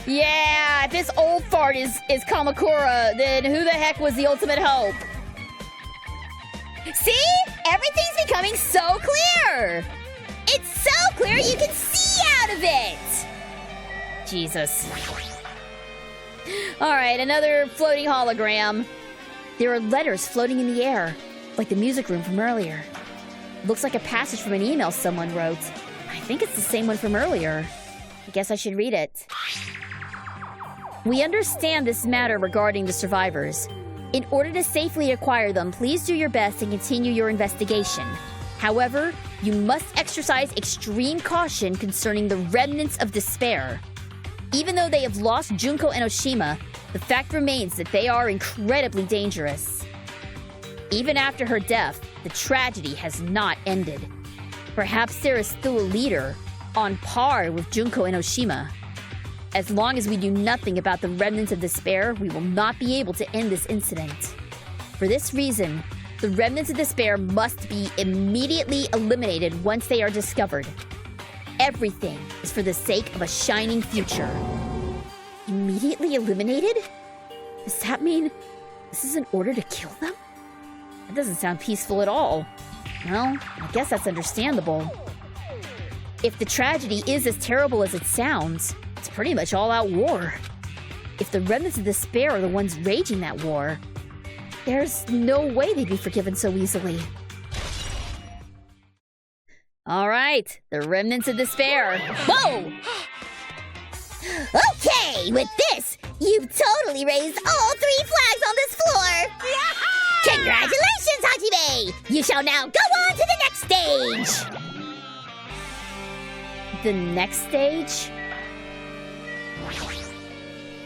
Yeah, if this old fart is Kamakura, then who the heck was the ultimate hope? See? Everything's becoming so clear! It's so clear you can see out of it! Jesus. Alright, another floating hologram. There are letters floating in the air, like the music room from earlier. Looks like a passage from an email someone wrote. I think it's the same one from earlier. I guess I should read it. We understand this matter regarding the survivors. In order to safely acquire them, please do your best and continue your investigation. However, you must exercise extreme caution concerning the remnants of despair. Even though they have lost Junko and Oshima, the fact remains that they are incredibly dangerous. Even after her death, the tragedy has not ended. Perhaps there is still a leader, on par with Junko and Oshima. As long as we do nothing about the remnants of despair, we will not be able to end this incident. For this reason, the remnants of despair must be immediately eliminated once they are discovered. Everything is for the sake of a shining future. Immediately eliminated? Does that mean this is an order to kill them? That doesn't sound peaceful at all. Well, I guess that's understandable. If the tragedy is as terrible as it sounds, it's pretty much all-out war. If the remnants of despair are the ones raging that war, there's no way they'd be forgiven so easily. Alright, the remnants of despair. Whoa! Okay, with this, you've totally raised all 3 flags on this floor! Congratulations, Hajime! You shall now go on to the next stage! The next stage?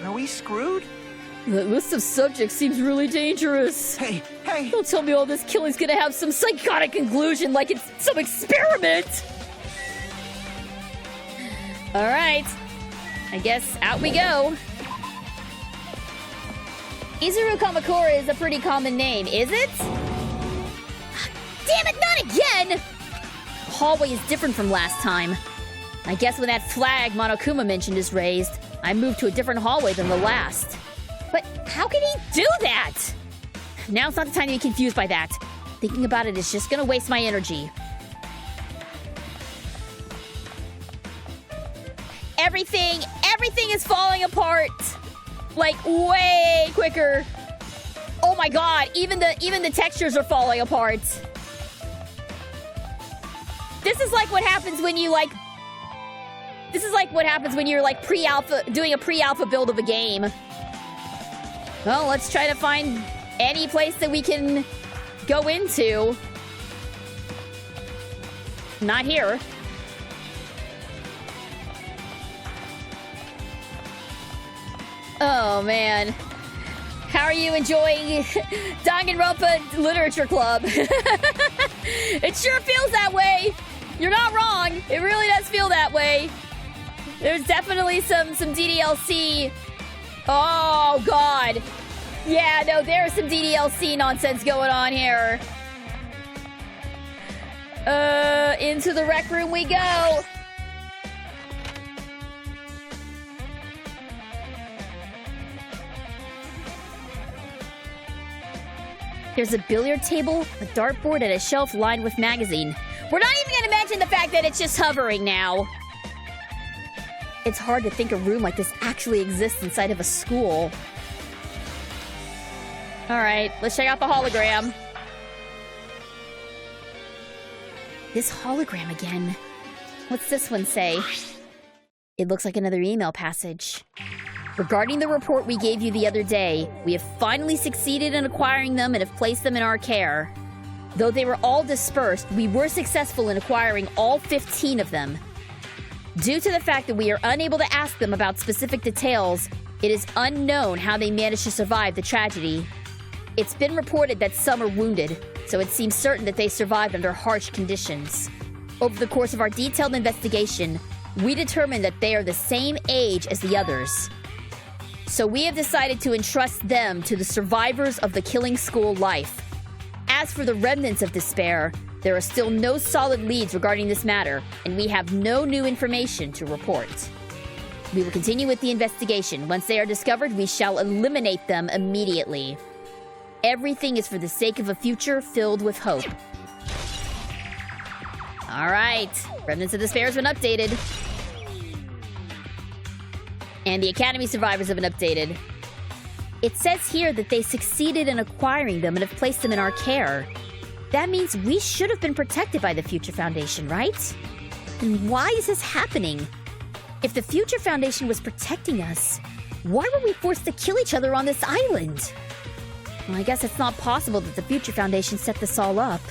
Are we screwed? The list of subjects seems really dangerous. Hey! Don't tell me all this killing's gonna have some psychotic conclusion like it's some experiment! Alright. I guess out we go. Izuru Kamakura is a pretty common name, is it? Damn it, not again! The hallway is different from last time. I guess when that flag Monokuma mentioned is raised, I moved to a different hallway than the last. But how can he do that? Now's not the time to be confused by that. Thinking about it is just gonna waste my energy. Everything is falling apart. Like, way quicker. Oh my god, even the textures are falling apart. This is like what happens when you you're pre-alpha, doing a pre-alpha build of a game. Well, let's try to find any place that we can go into. Not here. Oh, man. How are you enjoying Danganronpa Literature Club? It sure feels that way. You're not wrong. It really does feel that way. There's definitely some DDLC. Oh, God. Yeah, no, there's some DDLC nonsense going on here. Into the rec room we go. There's a billiard table, a dartboard, and a shelf lined with magazine. We're not even gonna mention the fact that it's just hovering now. It's hard to think a room like this actually exists inside of a school. Alright, let's check out the hologram. This hologram again. What's this one say? It looks like another email passage. Regarding the report we gave you the other day, we have finally succeeded in acquiring them and have placed them in our care. Though they were all dispersed, we were successful in acquiring all 15 of them. Due to the fact that we are unable to ask them about specific details, it is unknown how they managed to survive the tragedy. It's been reported that some are wounded, so it seems certain that they survived under harsh conditions. Over the course of our detailed investigation, we determined that they are the same age as the others. So we have decided to entrust them to the survivors of the killing school life. As for the remnants of despair, there are still no solid leads regarding this matter, and we have no new information to report. We will continue with the investigation. Once they are discovered, we shall eliminate them immediately. Everything is for the sake of a future filled with hope. Alright, Remnants of Despair has been updated. And the Academy survivors have been updated. It says here that they succeeded in acquiring them and have placed them in our care. That means we should have been protected by the Future Foundation, right? And why is this happening? If the Future Foundation was protecting us, why were we forced to kill each other on this island? Well, I guess it's not possible that the Future Foundation set this all up.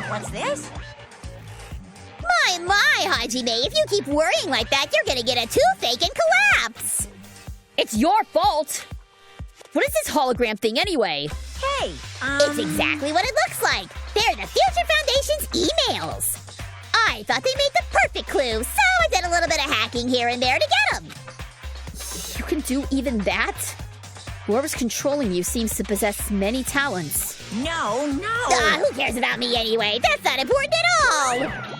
What's this? My, Hajime, if you keep worrying like that, you're gonna get a toothache and collapse! It's your fault! What is this hologram thing anyway? Hey, It's exactly what it looks like! They're the Future Foundation's emails! I thought they made the perfect clue, so I did a little bit of hacking here and there to get them! You can do even that? Whoever's controlling you seems to possess many talents. no. Who cares about me anyway? That's not important at all!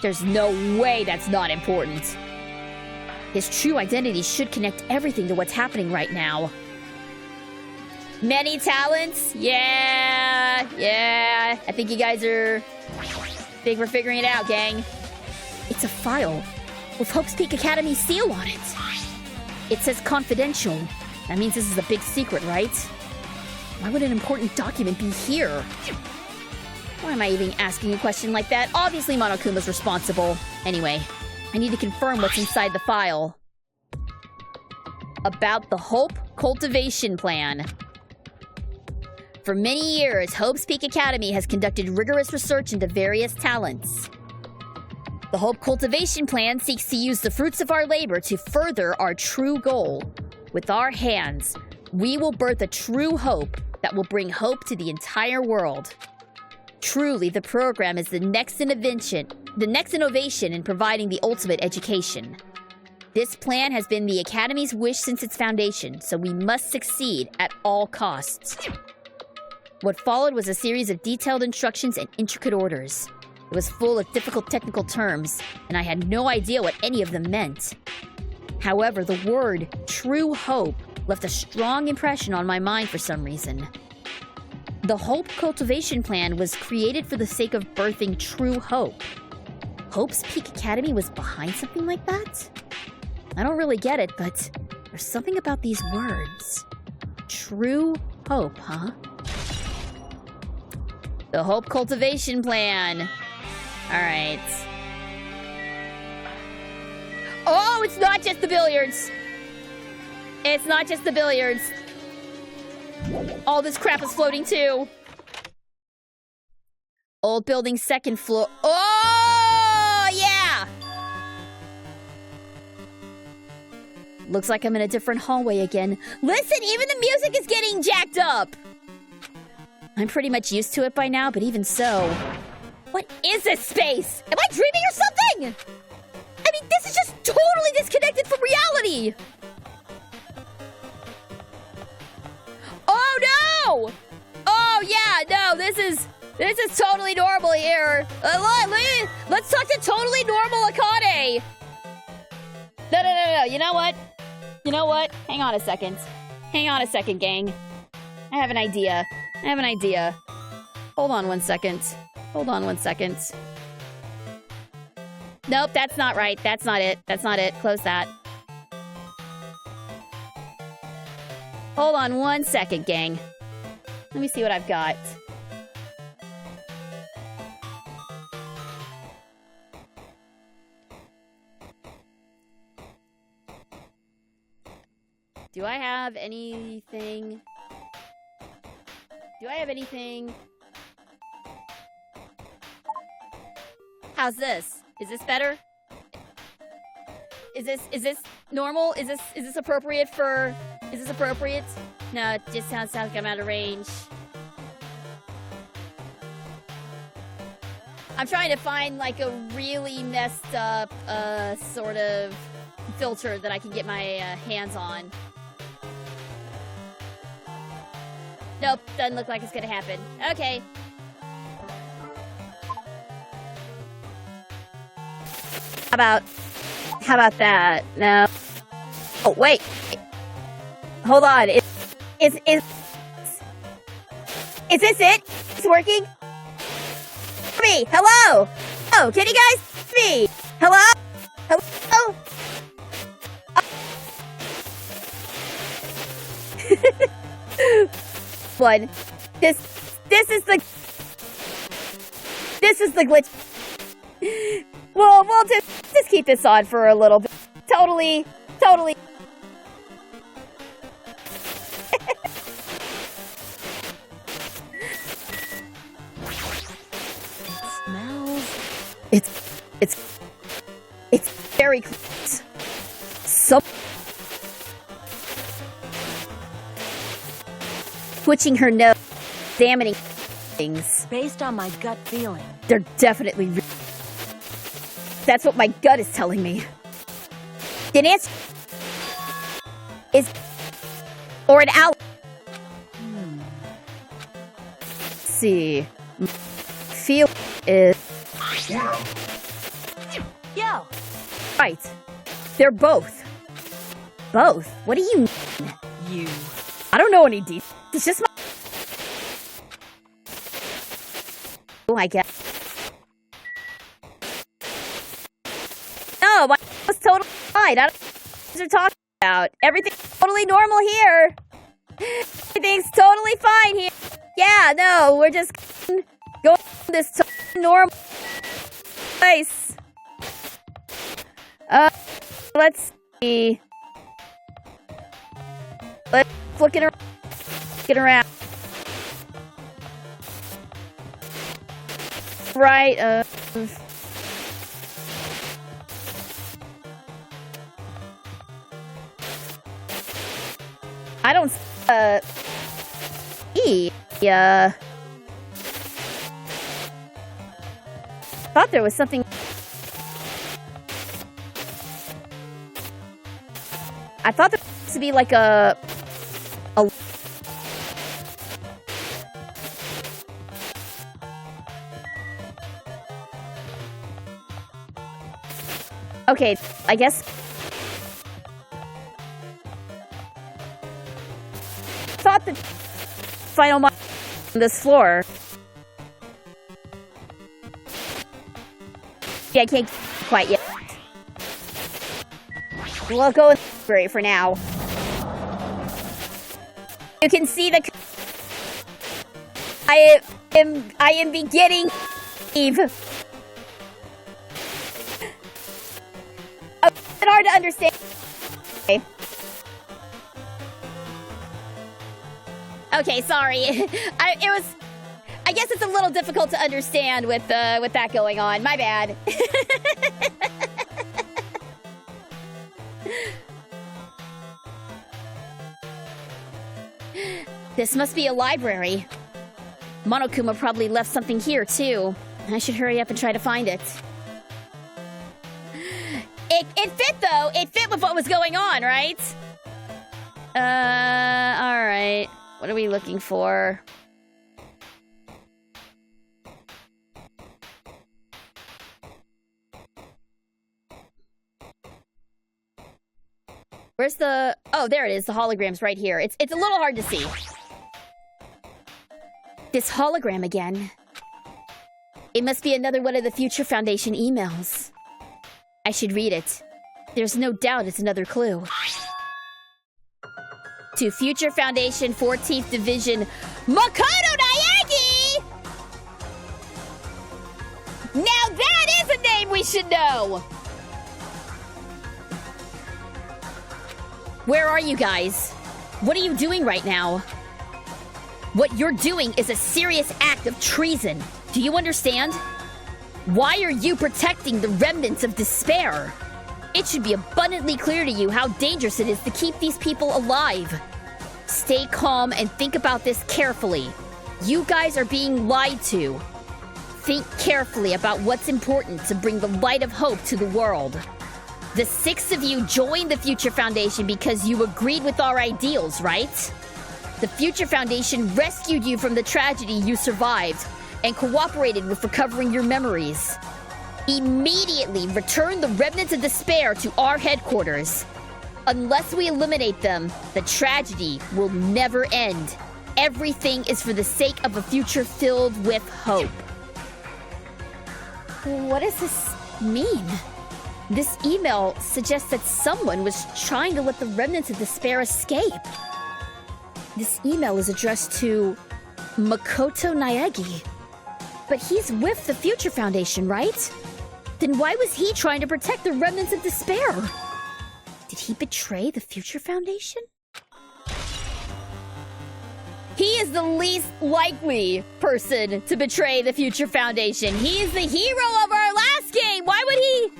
There's no way that's not important. His true identity should connect everything to what's happening right now. Many talents? Yeah. I think you guys are... think we're figuring it out, gang. It's a file with Hope's Peak Academy seal on it. It says confidential. That means this is a big secret, right? Why would an important document be here? Why am I even asking a question like that? Obviously Monokuma's responsible. Anyway, I need to confirm what's inside the file. About the Hope Cultivation Plan. For many years, Hope's Peak Academy has conducted rigorous research into various talents. The Hope Cultivation Plan seeks to use the fruits of our labor to further our true goal. With our hands, we will birth a true hope that will bring hope to the entire world. Truly, the program is the next innovation in providing the ultimate education. This plan has been the Academy's wish since its foundation, so we must succeed at all costs. What followed was a series of detailed instructions and intricate orders. It was full of difficult technical terms, and I had no idea what any of them meant. However, the word true hope left a strong impression on my mind for some reason. The Hope Cultivation Plan was created for the sake of birthing true hope. Hope's Peak Academy was behind something like that? I don't really get it, but there's something about these words. True hope, huh? The Hope Cultivation Plan. Alright. Oh, it's not just the billiards! It's not just the billiards. All this crap is floating too. Old building, second floor. Oh, yeah! Looks like I'm in a different hallway again. Listen, even the music is getting jacked up! I'm pretty much used to it by now, but even so... What is this space? Am I dreaming or something? I mean, this is just totally disconnected from reality! Oh no! Oh yeah, no, this is totally normal here. Let's talk to totally normal Akane. No. You know what? Hang on a second, gang. I have an idea. Hold on one second. Nope, that's not right. That's not it. Close that. Hold on one second, gang. Let me see what I've got. Do I have anything? How's this? Is this better? Is this normal? Is this appropriate for... Is this appropriate? No, it just sounds like I'm out of range. I'm trying to find like a really messed up sort of filter that I can get my hands on. Nope, doesn't look like it's gonna happen. Okay. How about that? No. Oh, wait. Hold on. Is this it? It's working? Me, hello? Oh, can you guys see me? Hello? Hello? One. This is the glitch. Well, we'll just keep this on for a little bit. Totally. Smells. It's very close. Twitching her nose, examining things. Based on my gut feeling. They're definitely That's what my gut is telling me. The answer is or an owl. Let's see. Feel is Yo! right. They're both. Both? What do you mean? You. I don't know any details. It's just my... Oh, I guess. No, my was totally fine. I don't know what you're talking about. Everything's totally normal here. Everything's totally fine here. Yeah, no, we're just going this normal place. Let's see. Let's look around. Get around. Right, I don't, thought there was something. I thought there was to be like a okay, I guess. Thought the final on this floor. Yeah, I can't quite yet. We'll go in the library for now. You can see the. I am beginning. Eve. It's hard to understand. Okay, sorry. I guess it's a little difficult to understand with that going on. My bad. This must be a library. Monokuma probably left something here too. I should hurry up and try to find it. It fit though. It fit with what was going on, right? Alright. What are we looking for? Where's the... Oh, there it is. The hologram's right here. It's a little hard to see. This hologram again. It must be another one of the Future Foundation emails. I should read it. There's no doubt it's another clue. To Future Foundation 14th Division, Makoto Naegi! Now that is a name we should know! Where are you guys? What are you doing right now? What you're doing is a serious act of treason. Do you understand? Why are you protecting the remnants of despair? It should be abundantly clear to you how dangerous it is to keep these people alive. Stay calm and think about this carefully. You guys are being lied to. Think carefully about what's important to bring the light of hope to the world. The 6 of you joined the Future Foundation because you agreed with our ideals, right? The Future Foundation rescued you from the tragedy you survived and cooperated with recovering your memories. Immediately return the remnants of despair to our headquarters. Unless we eliminate them, the tragedy will never end. Everything is for the sake of a future filled with hope. What does this mean? This email suggests that someone was trying to let the remnants of despair escape. This email is addressed to Makoto Naegi. But he's with the Future Foundation, right? Then why was he trying to protect the remnants of despair? Did he betray the Future Foundation? He is the least likely person to betray the Future Foundation. He is the hero of our last game. Why would he?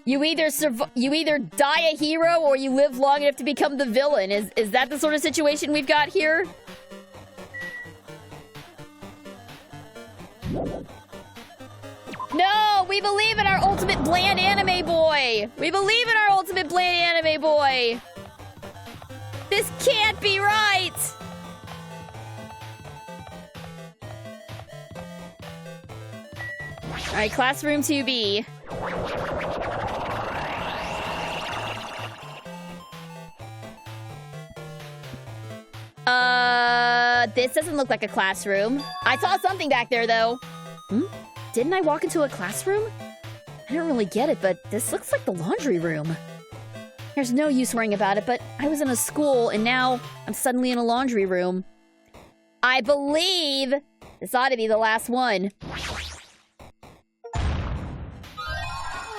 You either die a hero or you live long enough to become the villain. Is that the sort of situation we've got here? No, we believe in our ultimate bland anime boy. We believe in our ultimate bland anime boy. This can't be right. All right, classroom 2B. This doesn't look like a classroom. I saw something back there, though. Didn't I walk into a classroom? I don't really get it, but this looks like the laundry room. There's no use worrying about it, but I was in a school, and now I'm suddenly in a laundry room. I believe this ought to be the last one.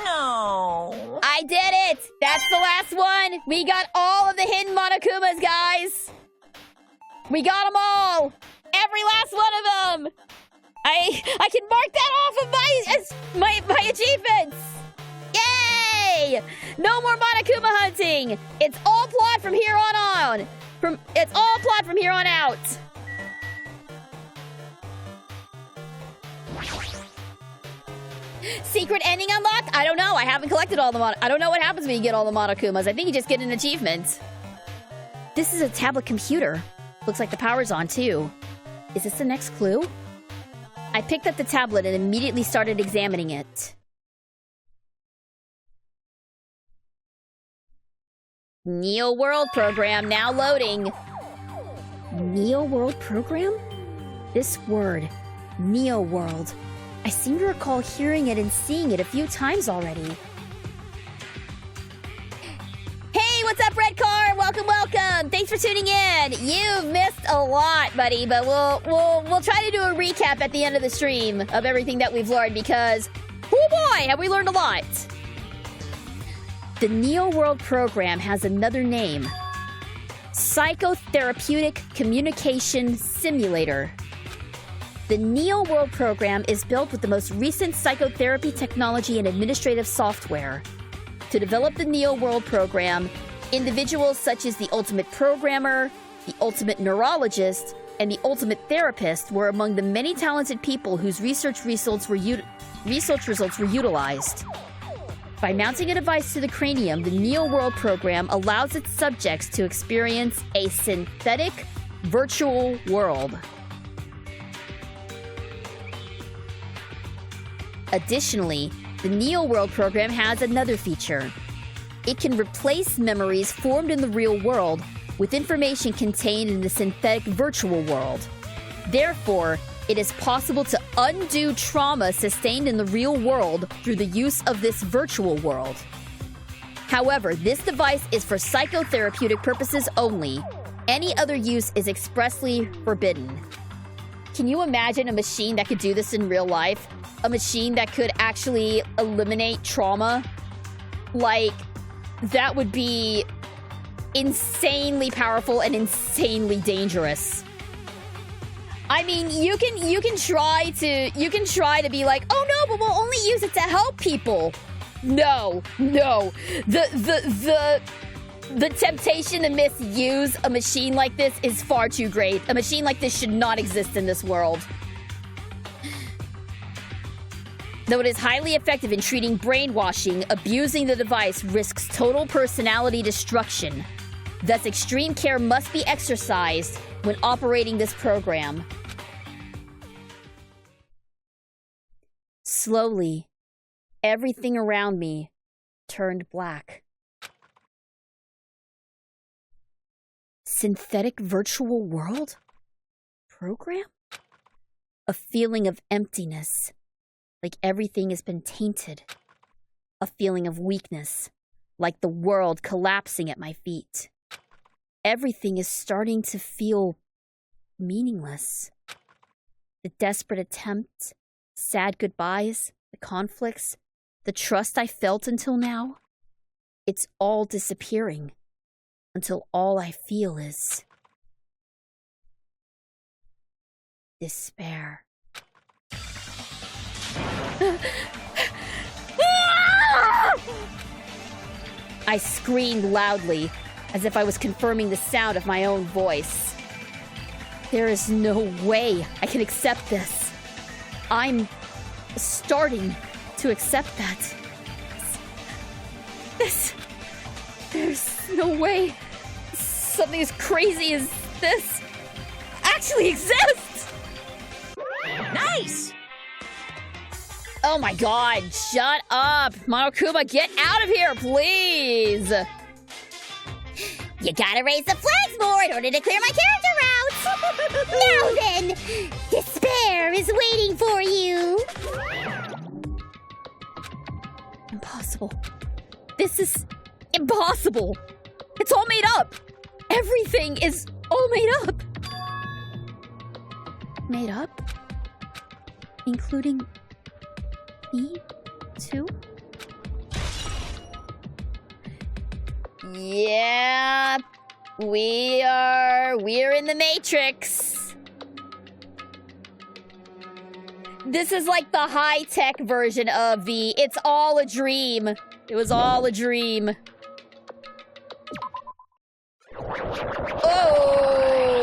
No. I did it! That's the last one! We got all of the hidden Monokumas, guys! We got them all! Every last one of them! I can mark that off of my achievements! Yay! No more Monokuma hunting! It's all plot from here on. It's all plot from here on out. Secret ending unlocked? I don't know. I haven't collected all the I don't know what happens when you get all the Monokumas. I think you just get an achievement. This is a tablet computer. Looks like the power's on, too. Is this the next clue? I picked up the tablet and immediately started examining it. Neo World program now loading. Neo World program? This word, Neo World. I seem to recall hearing it and seeing it a few times already. Hey, what's up, Red Car? Welcome, welcome. Thanks for tuning in. You've missed a lot, buddy, but we'll try to do a recap at the end of the stream of everything that we've learned because, oh boy, have we learned a lot. The Neo World program has another name. Psychotherapeutic Communication Simulator. The Neo World program is built with the most recent psychotherapy technology and administrative software. To develop the Neo World program, individuals such as the Ultimate Programmer, the Ultimate Neurologist, and the Ultimate Therapist were among the many talented people whose research results were utilized. By mounting a device to the cranium, the Neo World program allows its subjects to experience a synthetic virtual world. Additionally, the Neo World program has another feature. It can replace memories formed in the real world with information contained in the synthetic virtual world. Therefore, it is possible to undo trauma sustained in the real world through the use of this virtual world. However, this device is for psychotherapeutic purposes only. Any other use is expressly forbidden. Can you imagine a machine that could do this in real life? A machine that could actually eliminate trauma? Like, that would be insanely powerful and insanely dangerous. I mean, you can try to be like, oh no, but we'll only use it to help people. No. The temptation to misuse a machine like this is far too great. A machine like this should not exist in this world. Though it is highly effective in treating brainwashing, abusing the device risks total personality destruction. Thus, extreme care must be exercised when operating this program. Slowly, everything around me turned black. Synthetic virtual world? Program? A feeling of emptiness, Like everything has been tainted. A feeling of weakness, like the world collapsing at my feet. Everything is starting to feel meaningless. The desperate attempt, sad goodbyes, the conflicts, the trust I felt until now, it's all disappearing until all I feel is despair. I screamed loudly, as if I was confirming the sound of my own voice. There is no way I can accept this. I'm starting to accept that. There's no way something as crazy as this actually exists! Nice! Oh my god, shut up! Monokuma, get out of here, please! You gotta raise the flags more in order to clear my character route! Now then, despair is waiting for you! Impossible. This is impossible! It's all made up! Everything is all made up! Made up? Including me, too? Yeah, we're in the Matrix. This is like the high-tech version of the it's all a dream. It was all a dream. Oh,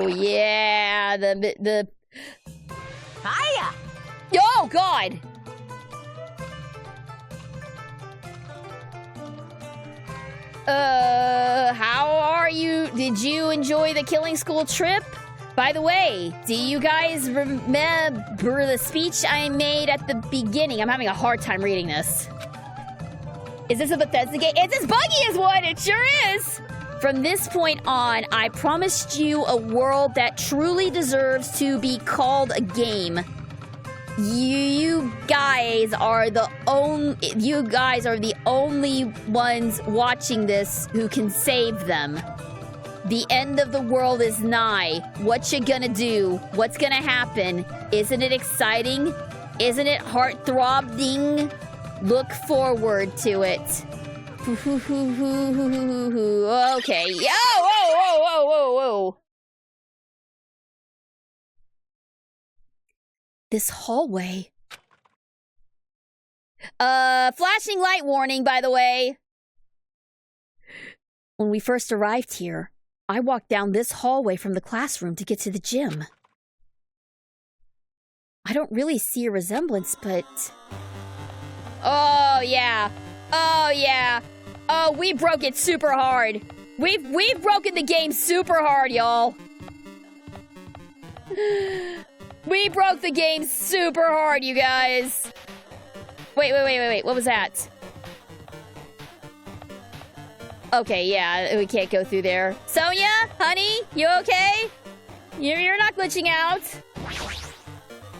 yeah, the Hiya! oh, God! How are you? Did you enjoy the killing school trip? By the way, do you guys remember the speech I made at the beginning? I'm having a hard time reading this. Is this a Bethesda game? It's as buggy as one! It sure is! From this point on, I promised you a world that truly deserves to be called a game. You guys are the only ones watching this who can save them. The end of the world is nigh. What you gonna do? What's gonna happen? Isn't it exciting? Isn't it heart-throbbing? Look forward to it. Okay. Whoa. This hallway. Flashing light warning, by the way. When we first arrived here, I walked down this hallway from the classroom to get to the gym. I don't really see a resemblance, but... Oh, yeah. Oh, we broke it super hard. We've broken the game super hard, y'all. We broke the game super hard, you guys. Wait. What was that? Okay, yeah, we can't go through there. Sonia, honey, you okay? You're not glitching out.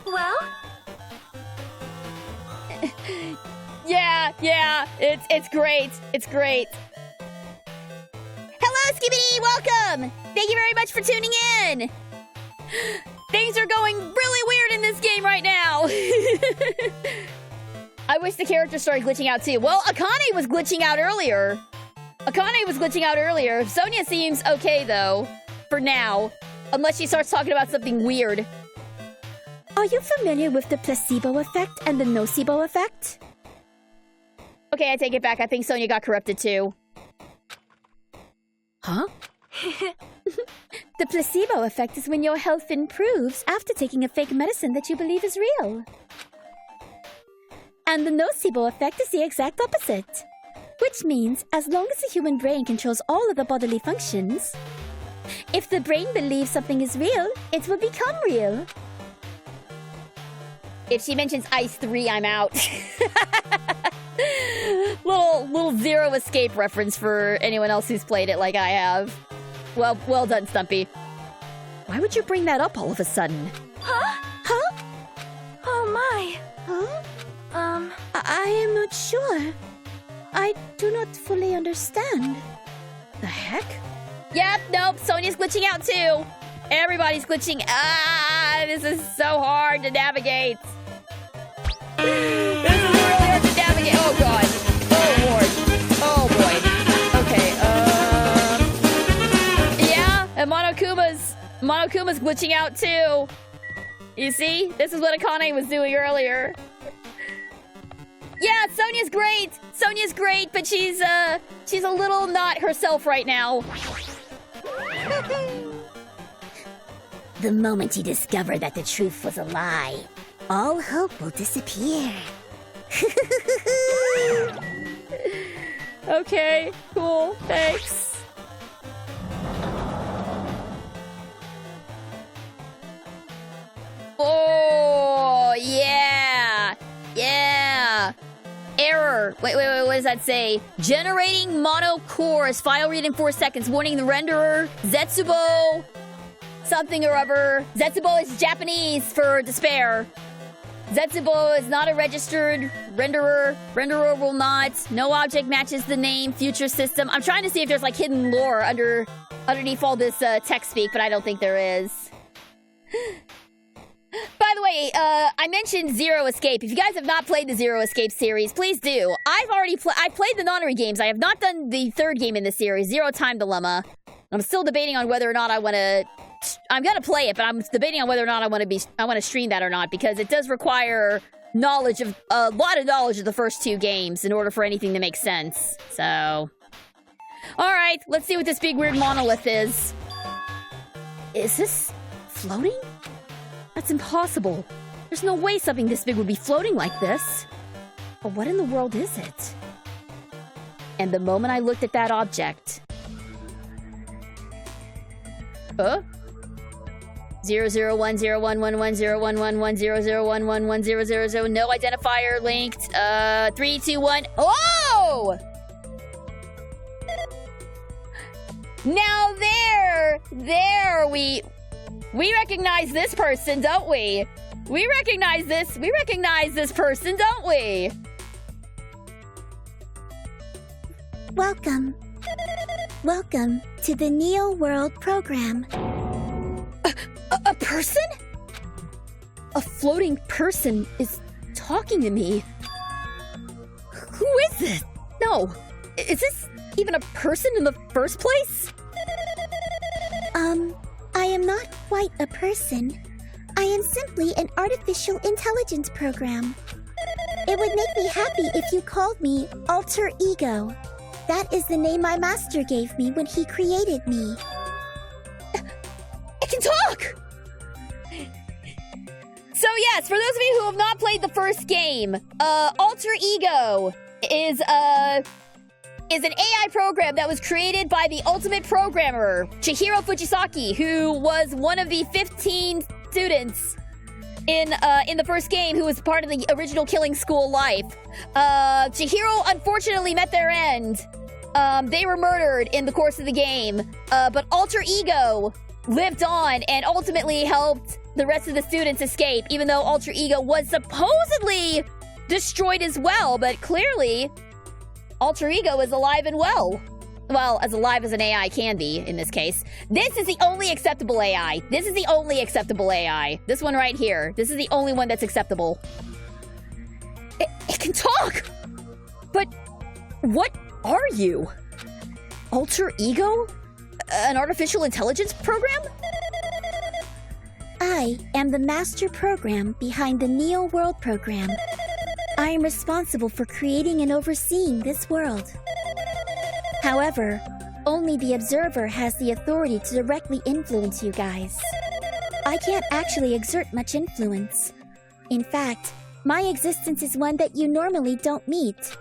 Well? Yeah, it's great. It's great. Hello, Skibidi! Welcome! Thank you very much for tuning in! Things are going really weird in this game right now. I wish the character started glitching out too. Well, Akane was glitching out earlier. Sonia seems okay though, for now. Unless she starts talking about something weird. Are you familiar with the placebo effect and the nocebo effect? Okay, I take it back. I think Sonia got corrupted too. Huh? The placebo effect is when your health improves after taking a fake medicine that you believe is real. And the nocebo effect is the exact opposite. Which means, as long as the human brain controls all of the bodily functions, if the brain believes something is real, it will become real. If she mentions Ice 3, I'm out. little Zero Escape reference for anyone else who's played it like I have. Well done, Stumpy. Why would you bring that up all of a sudden? Huh? my. Huh? I am not sure. I do not fully understand. The heck? Yep, nope, Sonia's glitching out too. Everybody's glitching. This is so hard to navigate. This is really hard to navigate. Oh god. Oh lord. Oh boy. Okay, yeah, and Monokuma's glitching out too. You see? This is what Akane was doing earlier. Yeah, Sonia's great! Sonia's great, but she's a little not herself right now. The moment you discover that the truth was a lie, all hope will disappear. Okay, cool, thanks. Oh, yeah! Yeah! Error. Wait, what does that say? Generating mono cores. File read in 4 seconds. Warning the renderer. Zetsubo. Something or other. Zetsubo is Japanese for despair. Zetsubo is not a registered renderer. Renderer will not. No object matches the name. Future system. I'm trying to see if there's like hidden lore underneath all this text speak, but I don't think there is. By the way, I mentioned Zero Escape. If you guys have not played the Zero Escape series, please do. I played the Nonary games. I have not done the third game in the series, Zero Time Dilemma. I'm still debating on whether or not I want to... I'm going to play it, but I'm debating on whether or not I want to stream that or not, because it does require knowledge of... a lot of knowledge of the first two games in order for anything to make sense. So... Alright, let's see what this big weird monolith is. Is this floating? That's impossible. There's no way something this big would be floating like this. But what in the world is it? And the moment I looked at that object... Huh? 0010111011011001100. No identifier linked. 3, 2, 1. Oh! Now there we recognize this person, don't we? We recognize this person, don't we? Welcome to the Neo World program. A person? A floating person is talking to me. Who is this? No. Is this even a person in the first place? I am not quite a person. I am simply an artificial intelligence program. It would make me happy if you called me Alter Ego. That is the name my master gave me when he created me. It can talk! So yes, for those of you who have not played the first game, Alter Ego is an AI program that was created by the ultimate programmer, Chihiro Fujisaki, who was one of the 15 students in the first game who was part of the original Killing School life. Chihiro unfortunately met their end. They were murdered in the course of the game, but Alter Ego lived on and ultimately helped the rest of the students escape, even though Alter Ego was supposedly destroyed as well, but clearly Alter Ego is alive and well. Well, as alive as an AI can be, in this case. This is the only acceptable AI. This is the only acceptable AI. This one right here. This is the only one that's acceptable. It can talk! But what are you? Alter Ego? An artificial intelligence program? I am the master program behind the Neo World program. I am responsible for creating and overseeing this world. However, only the observer has the authority to directly influence you guys. I can't actually exert much influence. In fact, my existence is one that you normally don't meet.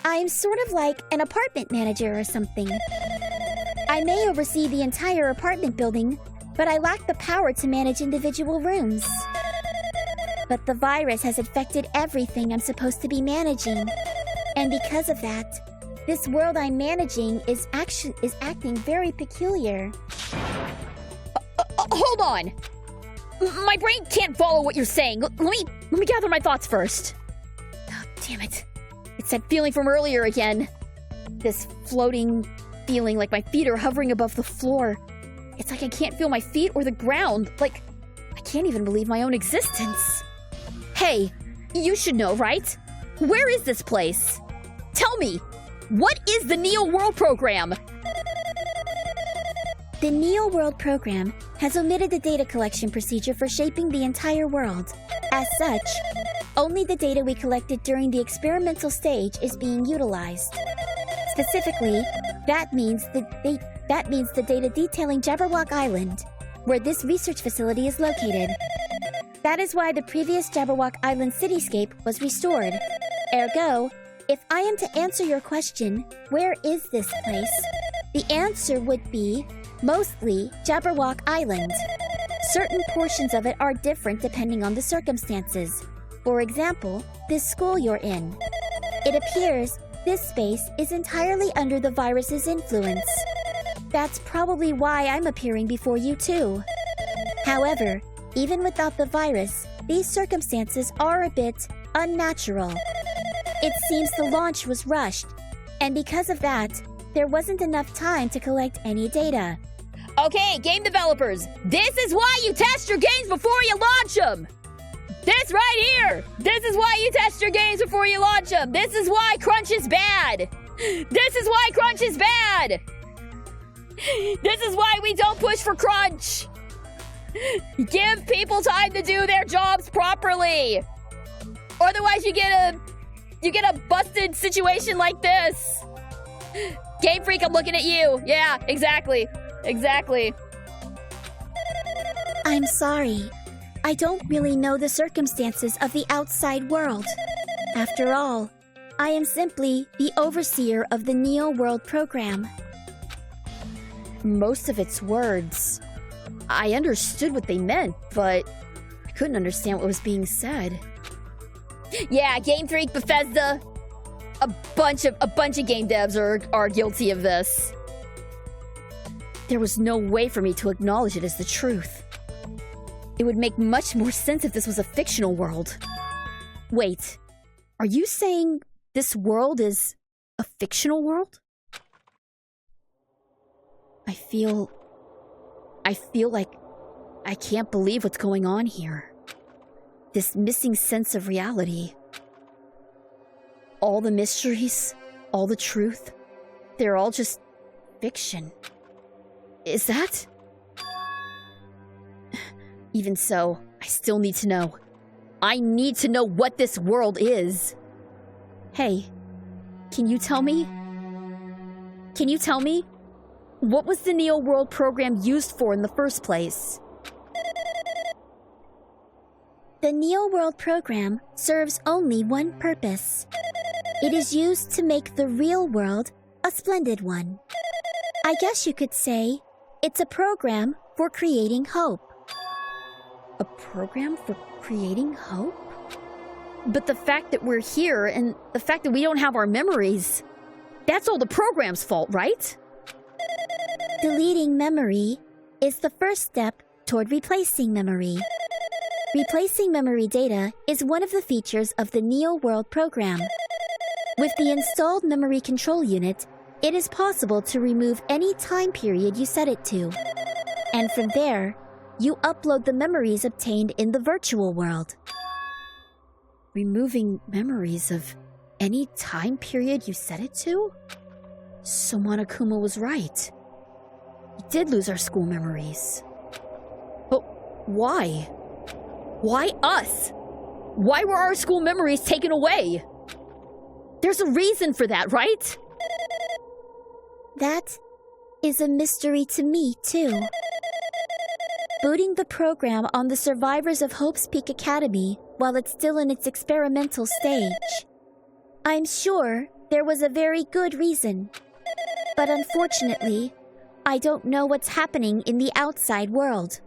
I am sort of like an apartment manager or something. I may oversee the entire apartment building, but I lack the power to manage individual rooms. But the virus has infected everything I'm supposed to be managing. And because of that, this world I'm managing is acting very peculiar. Hold on. My brain can't follow what you're saying. Let me gather my thoughts first. Oh, damn it. It's that feeling from earlier again. This floating feeling like my feet are hovering above the floor. It's like I can't feel my feet or the ground. Like, I can't even believe my own existence. Hey, you should know, right? Where is this place? Tell me, what is the Neo World Program? The Neo World Program has omitted the data collection procedure for shaping the entire world. As such, only the data we collected during the experimental stage is being utilized. Specifically, that means the data detailing Jabberwock Island, where this research facility is located. That is why the previous Jabberwock Island cityscape was restored. Ergo, if I am to answer your question, where is this place? The answer would be mostly Jabberwock Island. Certain portions of it are different depending on the circumstances. For example, this school you're in. It appears this space is entirely under the virus's influence. That's probably why I'm appearing before you too. However, even without the virus, these circumstances are a bit unnatural. It seems the launch was rushed, and because of that, there wasn't enough time to collect any data. Okay, game developers, this is why you test your games before you launch them! This right here! This is why you test your games before you launch them! This is why crunch is bad! This is why crunch is bad! This is why we don't push for crunch! Give people time to do their jobs properly! Otherwise you get a busted situation like this! Game Freak, I'm looking at you! Yeah, exactly. Exactly. I'm sorry. I don't really know the circumstances of the outside world. After all, I am simply the overseer of the Neo World Program. Most of its words, I understood what they meant, but I couldn't understand what was being said. Yeah, Game Freak, Bethesda, a bunch of game devs are guilty of this. There was no way for me to acknowledge it as the truth. It would make much more sense if this was a fictional world. Wait, are you saying this world is a fictional world? I feel like I can't believe what's going on here. This missing sense of reality. All the mysteries, all the truth, they're all just fiction. Is that? Even so, I still need to know. I need to know what this world is. Hey, can you tell me? Can you tell me? What was the Neo World Program used for in the first place? The Neo World Program serves only one purpose. It is used to make the real world a splendid one. I guess you could say it's a program for creating hope. A program for creating hope? But the fact that we're here and the fact that we don't have our memories, that's all the program's fault, right? Deleting memory is the first step toward replacing memory. Replacing memory data is one of the features of the Neo World Program. With the installed memory control unit, it is possible to remove any time period you set it to. And from there, you upload the memories obtained in the virtual world. Removing memories of any time period you set it to? So Monokuma was right. We did lose our school memories. But why? Why us? Why were our school memories taken away? There's a reason for that, right? That is a mystery to me, too. Booting the program on the survivors of Hope's Peak Academy while it's still in its experimental stage. I'm sure there was a very good reason. But unfortunately, I don't know what's happening in the outside world.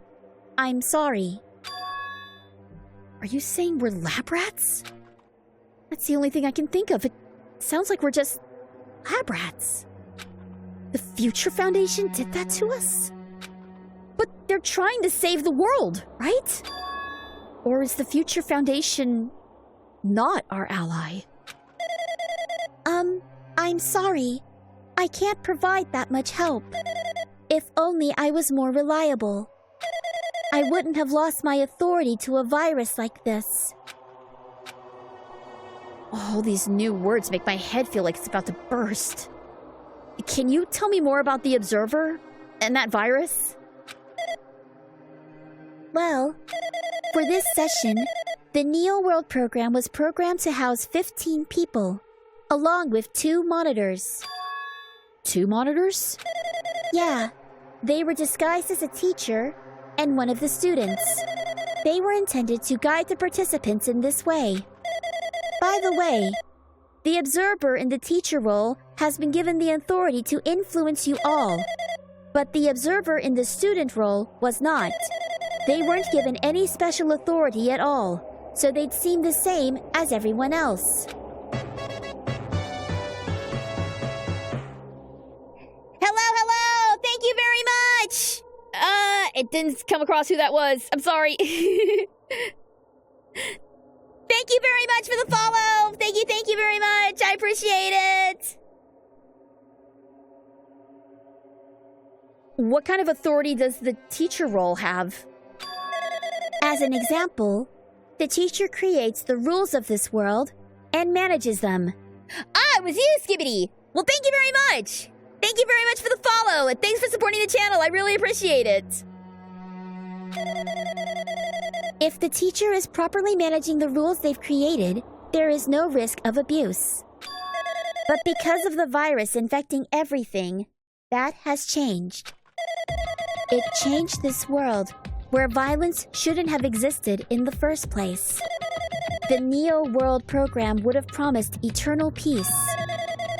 I'm sorry. Are you saying we're lab rats? That's the only thing I can think of. It sounds like we're just lab rats. The Future Foundation did that to us? But they're trying to save the world, right? Or is the Future Foundation not our ally? I'm sorry. I can't provide that much help. If only I was more reliable. I wouldn't have lost my authority to a virus like this. All these new words make my head feel like it's about to burst. Can you tell me more about the Observer and that virus? Well, for this session, the Neo World program was programmed to house 15 people, along with 2 monitors. 2 monitors? Yeah, they were disguised as a teacher and one of the students. They were intended to guide the participants in this way. By the way, the observer in the teacher role has been given the authority to influence you all, but the observer in the student role was not. They weren't given any special authority at all, so they'd seem the same as everyone else. Hello! Thank you very much! It didn't come across who that was. I'm sorry. Thank you very much for the follow! Thank you very much! I appreciate it! What kind of authority does the teacher role have? As an example, the teacher creates the rules of this world and manages them. Ah, it was you, Skibbity! Well, thank you very much! Thank you very much for the follow, and thanks for supporting the channel. I really appreciate it. If the teacher is properly managing the rules they've created, there is no risk of abuse. But because of the virus infecting everything, that has changed. It changed this world, where violence shouldn't have existed in the first place. The Neo World program would have promised eternal peace.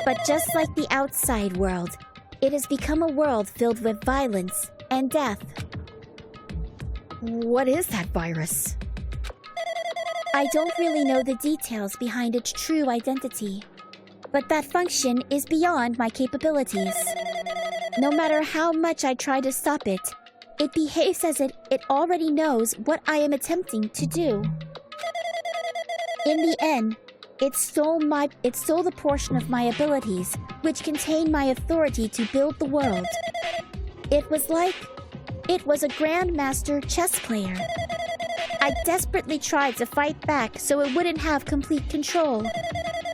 But just like the outside world, it has become a world filled with violence and death. What is that virus? I don't really know the details behind its true identity, but that function is beyond my capabilities. No matter how much I try to stop it, it behaves as if it already knows what I am attempting to do. In the end, it stole the portion of my abilities, which contained my authority to build the world. It was a grandmaster chess player. I desperately tried to fight back so it wouldn't have complete control.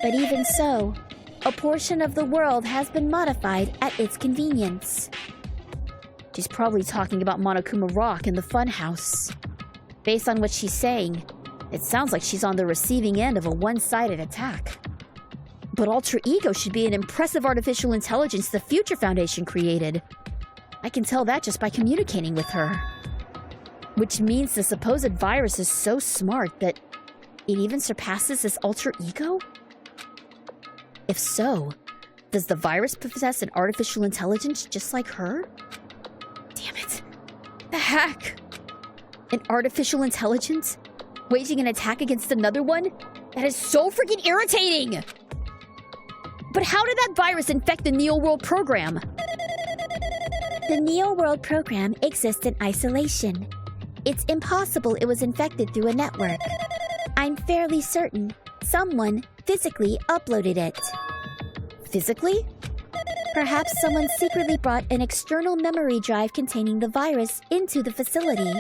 But even so, a portion of the world has been modified at its convenience. She's probably talking about Monokuma Rock in the funhouse. Based on what she's saying, it sounds like she's on the receiving end of a one-sided attack. But Alter Ego should be an impressive artificial intelligence the Future Foundation created. I can tell that just by communicating with her. Which means the supposed virus is so smart that it even surpasses this Alter Ego? If so, does the virus possess an artificial intelligence just like her? Damn it. The hack! An artificial intelligence? Waging an attack against another one? That is so freaking irritating! But how did that virus infect the Neo World program? The Neo World program exists in isolation. It's impossible it was infected through a network. I'm fairly certain someone physically uploaded it. Physically? Perhaps someone secretly brought an external memory drive containing the virus into the facility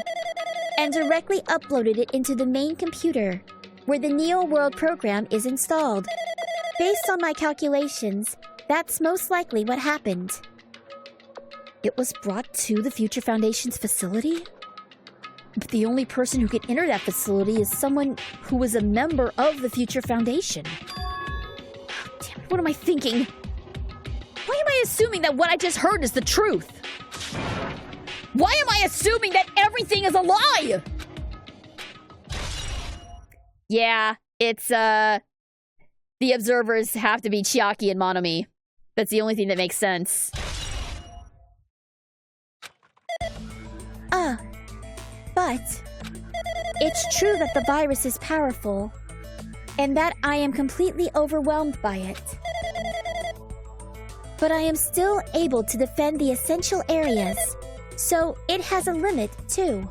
and directly uploaded it into the main computer, where the Neo World program is installed. Based on my calculations, that's most likely what happened. It was brought to the Future Foundation's facility? But the only person who could enter that facility is someone who was a member of the Future Foundation. Oh, damn it, what am I thinking? Why am I assuming that what I just heard is the truth? Why am I assuming that everything is a lie? Yeah, it's, the observers have to be Chiaki and Monomi. That's the only thing that makes sense. But it's true that the virus is powerful, and that I am completely overwhelmed by it. But I am still able to defend the essential areas, So it has a limit, too.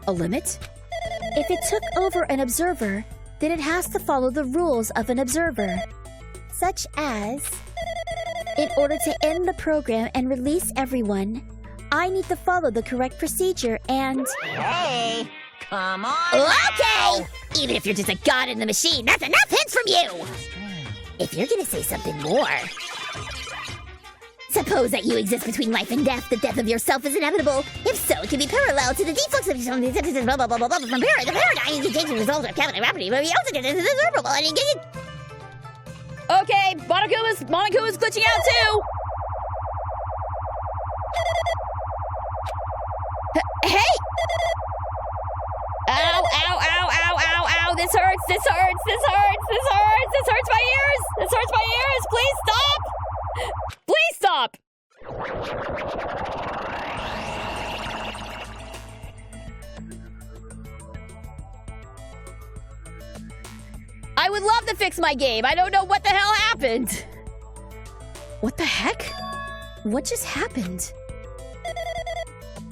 A limit? If it took over an observer, then it has to follow the rules of an observer. Such as, in order to end the program and release everyone, I need to follow the correct procedure and... Hey, come on Okay! now. Even if you're just a god in the machine, that's enough hints from you! If you're gonna say something more... Suppose that you exist between life and death. The death of yourself is inevitable. If so, it can be parallel to the deflux of blah blah blah blah blah from the paradigm. You change the result of cabinet rapidly, but we also get this observable and you get it. Okay, Monaco is glitching out too. Hey! Ow, ow, ow, ow, ow, ow. This hurts, this hurts, this hurts, this hurts, this hurts my ears. This hurts my ears. Please stop. Please stop. I would love to fix my game. I don't know what the hell happened. What the heck? What just happened?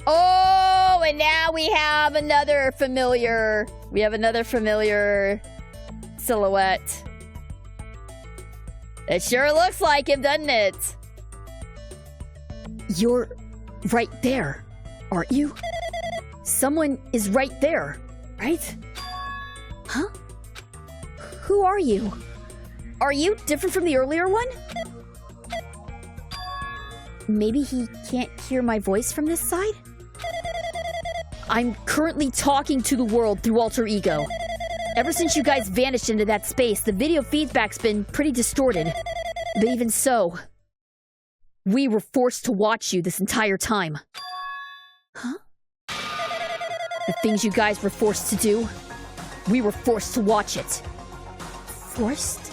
Oh, and now we have another familiar. We have another familiar silhouette. It sure looks like him, doesn't it? You're right there, aren't you? Someone is right there, right? Huh? Who are you? Are you different from the earlier one? Maybe he can't hear my voice from this side? I'm currently talking to the world through alter ego. Ever since you guys vanished into that space, the video feedback's been pretty distorted. But even so, we were forced to watch you this entire time. Huh? The things you guys were forced to do, we were forced to watch it. Forced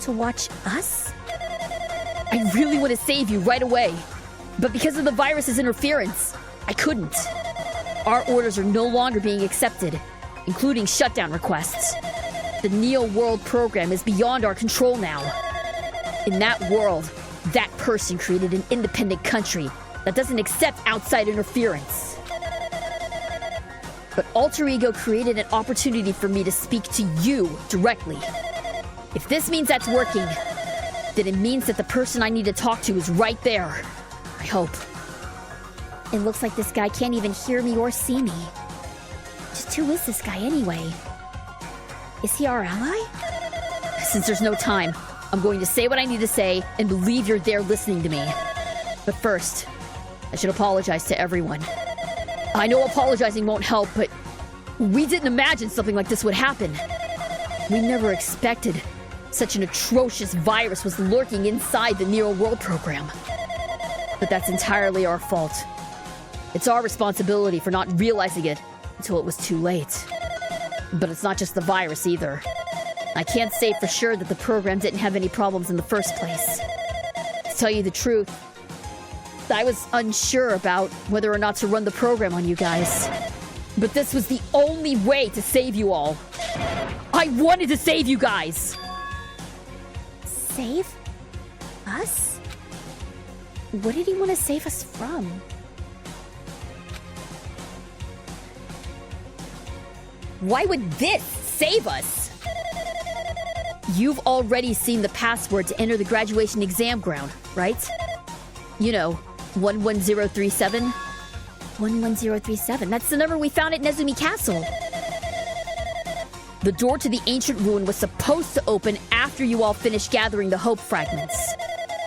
to watch us? I really want to save you right away, but because of the virus's interference, I couldn't. Our orders are no longer being accepted, including shutdown requests. The Neo World program is beyond our control now. In that world, that person created an independent country that doesn't accept outside interference. But Alter Ego created an opportunity for me to speak to you directly. If this means that's working, then it means that the person I need to talk to is right there. I hope. It looks like this guy can't even hear me or see me. Just who is this guy anyway? Is he our ally? Since there's no time, I'm going to say what I need to say and believe you're there listening to me. But first, I should apologize to everyone. I know apologizing won't help, but we didn't imagine something like this would happen. We never expected such an atrocious virus was lurking inside the Neo World program. But that's entirely our fault. It's our responsibility for not realizing it until it was too late. But it's not just the virus either. I can't say for sure that the program didn't have any problems in the first place. To tell you the truth, I was unsure about whether or not to run the program on you guys. But this was the only way to save you all. I wanted to save you guys! Save us? What did he want to save us from? Why would this save us? You've already seen the password to enter the graduation exam ground, right? You know, 11037. 11037. That's the number we found at Nezumi Castle. The door to the ancient ruin was supposed to open after you all finished gathering the hope fragments.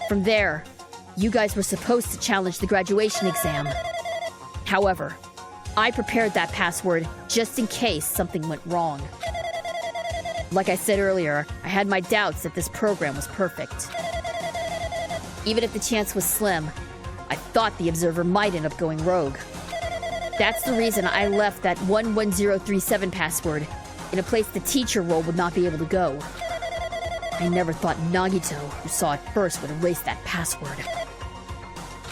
From there, you guys were supposed to challenge the graduation exam. However, I prepared that password just in case something went wrong. Like I said earlier, I had my doubts that this program was perfect. Even if the chance was slim, I thought the observer might end up going rogue. That's the reason I left that 11037 password in a place the teacher role would not be able to go. I never thought Nagito, who saw it first, would erase that password.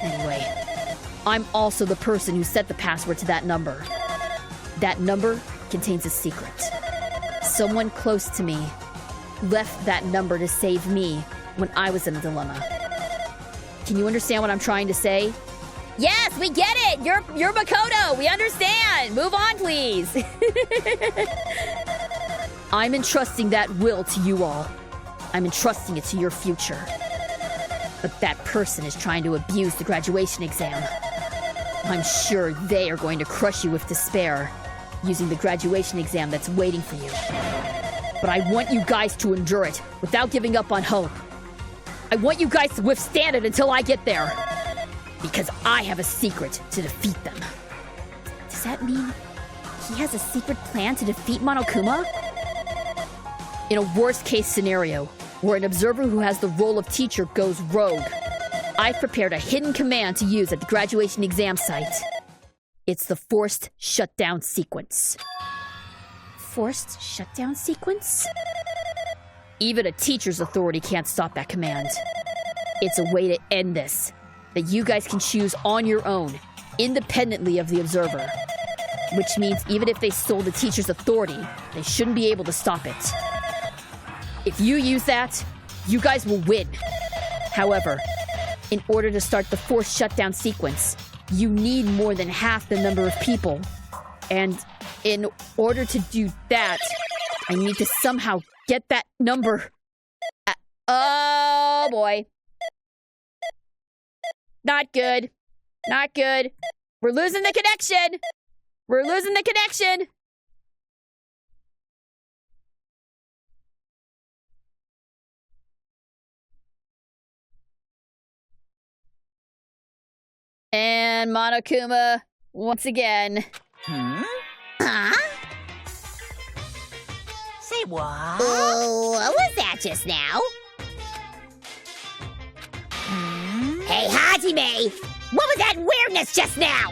Anyway, I'm also the person who set the password to that number. That number contains a secret. Someone close to me left that number to save me when I was in a dilemma. Can you understand what I'm trying to say? Yes, we get it! You're Makoto! We understand! Move on, please! I'm entrusting that will to you all. I'm entrusting it to your future. But that person is trying to abuse the graduation exam. I'm sure they are going to crush you with despair, using the graduation exam that's waiting for you. But I want you guys to endure it without giving up on hope. I want you guys to withstand it until I get there. Because I have a secret to defeat them. Does that mean he has a secret plan to defeat Monokuma? In a worst-case scenario, where an observer who has the role of teacher goes rogue, I've prepared a hidden command to use at the graduation exam site. It's the forced shutdown sequence. Forced shutdown sequence? Even a teacher's authority can't stop that command. It's a way to end this, that you guys can choose on your own, independently of the observer. Which means even if they stole the teacher's authority, they shouldn't be able to stop it. If you use that, you guys will win. However, in order to start the forced shutdown sequence, you need more than half the number of people. And in order to do that, I need to somehow get that number. Oh boy. Not good. Not good. We're losing the connection. We're losing the connection. And Monokuma, once again. Huh? Say what? Oh, what was that just now? Hey, Hajime! What was that weirdness just now?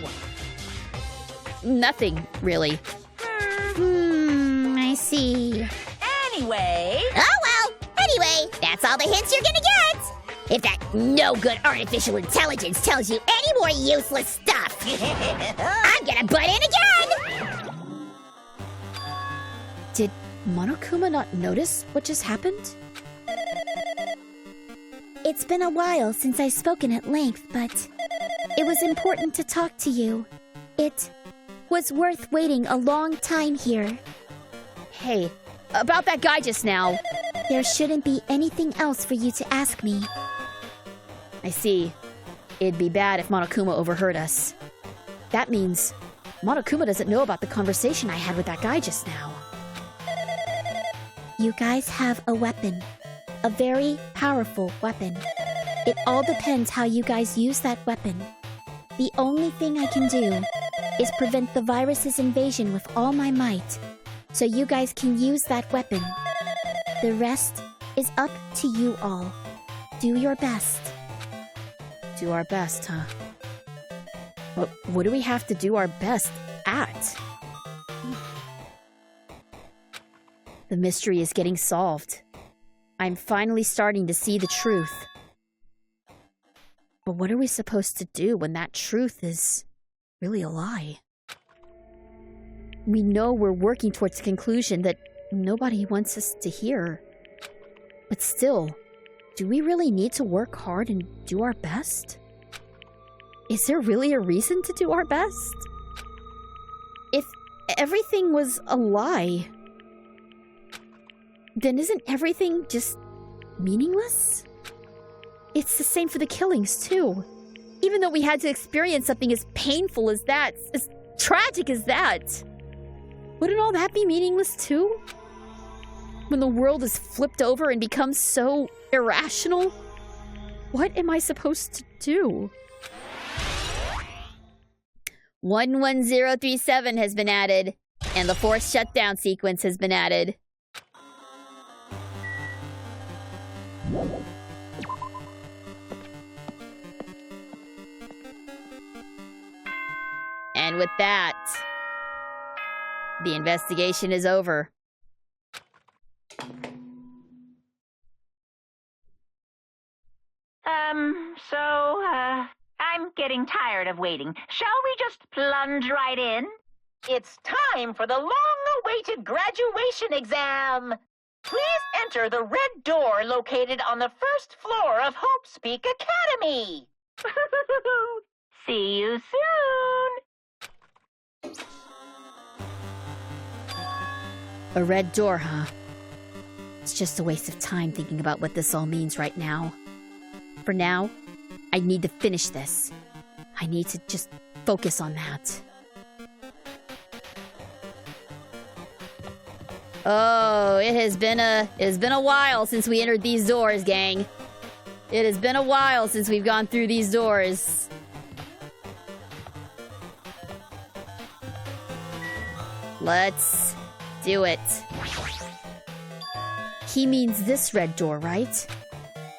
Nothing, really. I see. Anyway. Oh well, anyway, that's all the hints you're gonna get. If that no-good artificial intelligence tells you any more useless stuff, I'm gonna butt in again! Did Monokuma not notice what just happened? It's been a while since I've spoken at length, but it was important to talk to you. It was worth waiting a long time here. Hey, about that guy just now. There shouldn't be anything else for you to ask me. I see. It'd be bad if Monokuma overheard us. That means Monokuma doesn't know about the conversation I had with that guy just now. You guys have a weapon. A very powerful weapon. It all depends how you guys use that weapon. The only thing I can do is prevent the virus's invasion with all my might, so you guys can use that weapon. The rest is up to you all. Do your best. Do our best, huh? But what do we have to do our best at? The mystery is getting solved. I'm finally starting to see the truth. But what are we supposed to do when that truth is really a lie? We know we're working towards a conclusion that nobody wants us to hear. But still, do we really need to work hard and do our best? Is there really a reason to do our best? If everything was a lie, then isn't everything just meaningless? It's the same for the killings, too. Even though we had to experience something as painful as that, as tragic as that, wouldn't all that be meaningless, too? When the world is flipped over and becomes so irrational? What am I supposed to do? 11037 has been added, and the forced shutdown sequence has been added. And with that, the investigation is over. I'm getting tired of waiting. Shall we just plunge right in? It's time for the long-awaited graduation exam. Please enter the red door located on the first floor of Hope's Peak Academy. See you soon. A red door, huh? It's just a waste of time thinking about what this all means right now. For now, I need to finish this. I need to just focus on that. Oh, it has been a while since we entered these doors, gang. It has been a while since we've gone through these doors. Let's do it. He means this red door, right?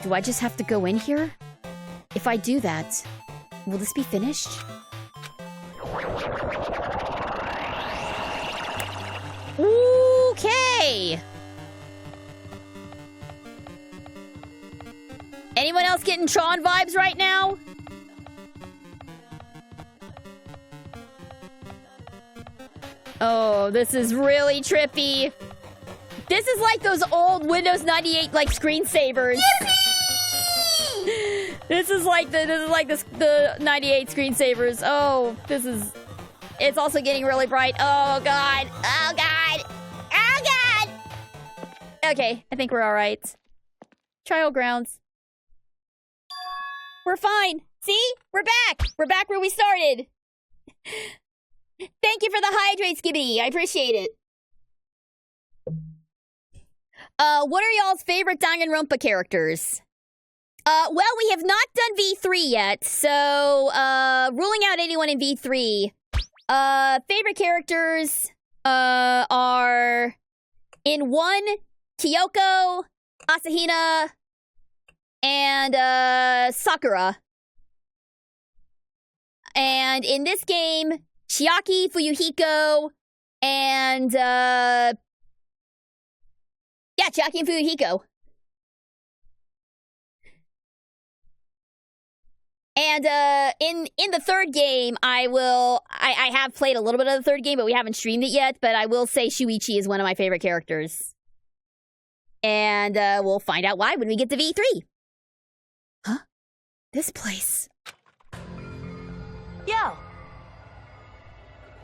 Do I just have to go in here? If I do that, will this be finished? Okay! Anyone else getting Tron vibes right now? Oh, this is really trippy. This is like those old Windows 98 like screensavers. Yippee! This is like the 98 screensavers. Oh, it's also getting really bright. Oh god. Oh god. Oh god. Okay, I think we're all right. Trial grounds. We're fine. See? We're back. We're back where we started. Thank you for the hydrate, Skibby. I appreciate it. What are y'all's favorite Danganronpa characters? Well, we have not done V3 yet, so, ruling out anyone in V3. Favorite characters, are... In 1, Kyoko, Asahina, and, Sakura. And in this game, Chiaki, Fuyuhiko, and, yeah, Chiaki and Fuyuhiko. And, in the third game, I have played a little bit of the third game, but we haven't streamed it yet, but I will say Shuichi is one of my favorite characters. And, we'll find out why when we get to V3. Huh? This place. Yo!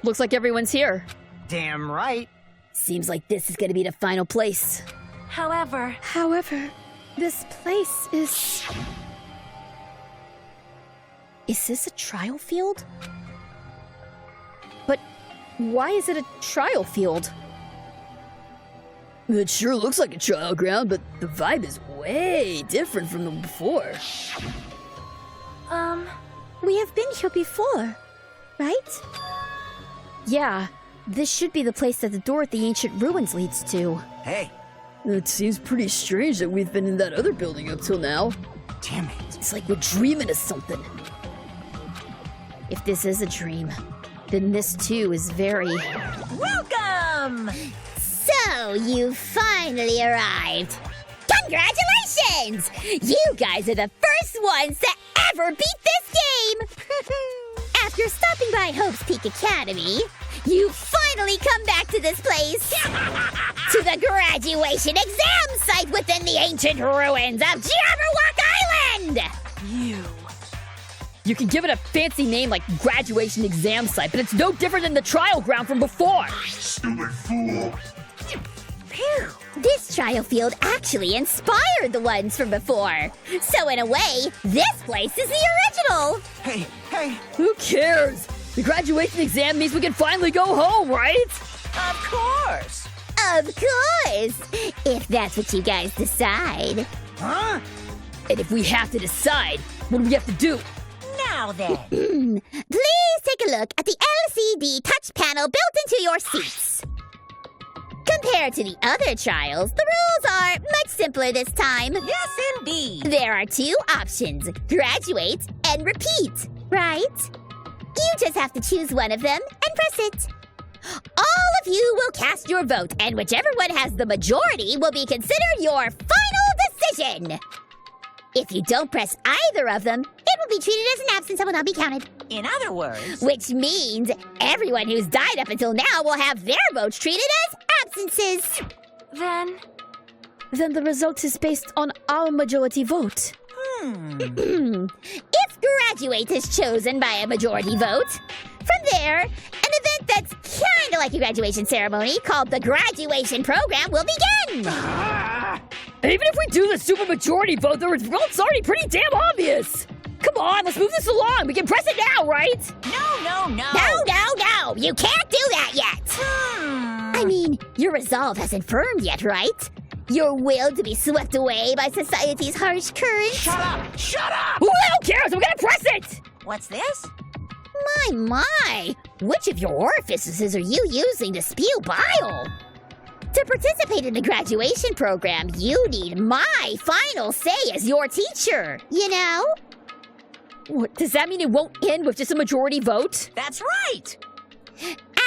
Looks like everyone's here. Damn right. Seems like this is gonna be the final place. However, This place is... Is this a trial field? But why is it a trial field? It sure looks like a trial ground, but the vibe is way different from the before. We have been here before, right? Yeah, this should be the place that the door at the ancient ruins leads to. Hey, It seems pretty strange that we've been in that other building up till now. damn it. It's like we're dreaming of something. If this is a dream, then this too is very... welcome! So, you finally arrived. Congratulations! You guys are the first ones to ever beat this game! After stopping by Hope's Peak Academy, you finally come back to this place! To the graduation exam site within the ancient ruins of Jabberwock Island! You can give it a fancy name like graduation exam site, but it's no different than the trial ground from before! Stupid fool! This trial field actually inspired the ones from before. So in a way, this place is the original. Hey, Who cares? The graduation exam means we can finally go home, right? Of course! Of course, if that's what you guys decide. huh? And if we have to decide, what do we have to do? Now then, Please take a look at the LCD touch panel built into your seats. Compared to the other trials, the rules are much simpler this time. yes indeed! There are 2 options, graduate and repeat, right? You just have to choose one of them and press it. All of you will cast your vote, and whichever one has the majority will be considered your final decision. If you don't press either of them, it will be treated as an absence and will not be counted. In other words, Which means everyone who's died up until now will have their votes treated as absences. then... Then the result is based on our majority vote. If graduate is chosen by a majority vote, from there, an event that's kind of like a graduation ceremony called the graduation program will begin. Even if we do the super majority vote, the result's already pretty damn obvious. Come on, let's move this along. We can press it now, right? No. No, you can't do that yet. I mean, your resolve hasn't firmed yet, right? Your will to be swept away by society's harsh current? Shut up! Who the hell cares? I'm gonna press it! What's this? My, which of your orifices are you using to spew bile? To participate in the graduation program, you need my final say as your teacher, you know? What, does that mean it won't end with just a majority vote? That's right!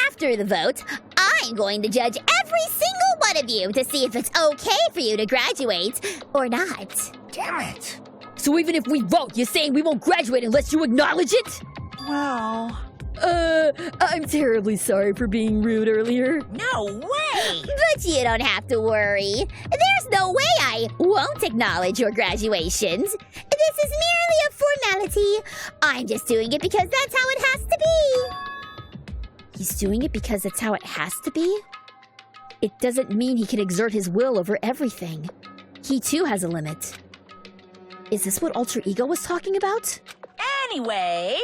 After the vote, I'm going to judge every single one of you to see if it's okay for you to graduate or not. Damn it. So even if we vote, you're saying we won't graduate unless you acknowledge it? Well... I'm terribly sorry for being rude earlier. No way! But you don't have to worry. There's no way I won't acknowledge your graduations. This is merely a formality. I'm just doing it because that's how it has to be. He's doing it because that's how it has to be? It doesn't mean he can exert his will over everything. He too has a limit. Is this what Alter Ego was talking about? Anyway...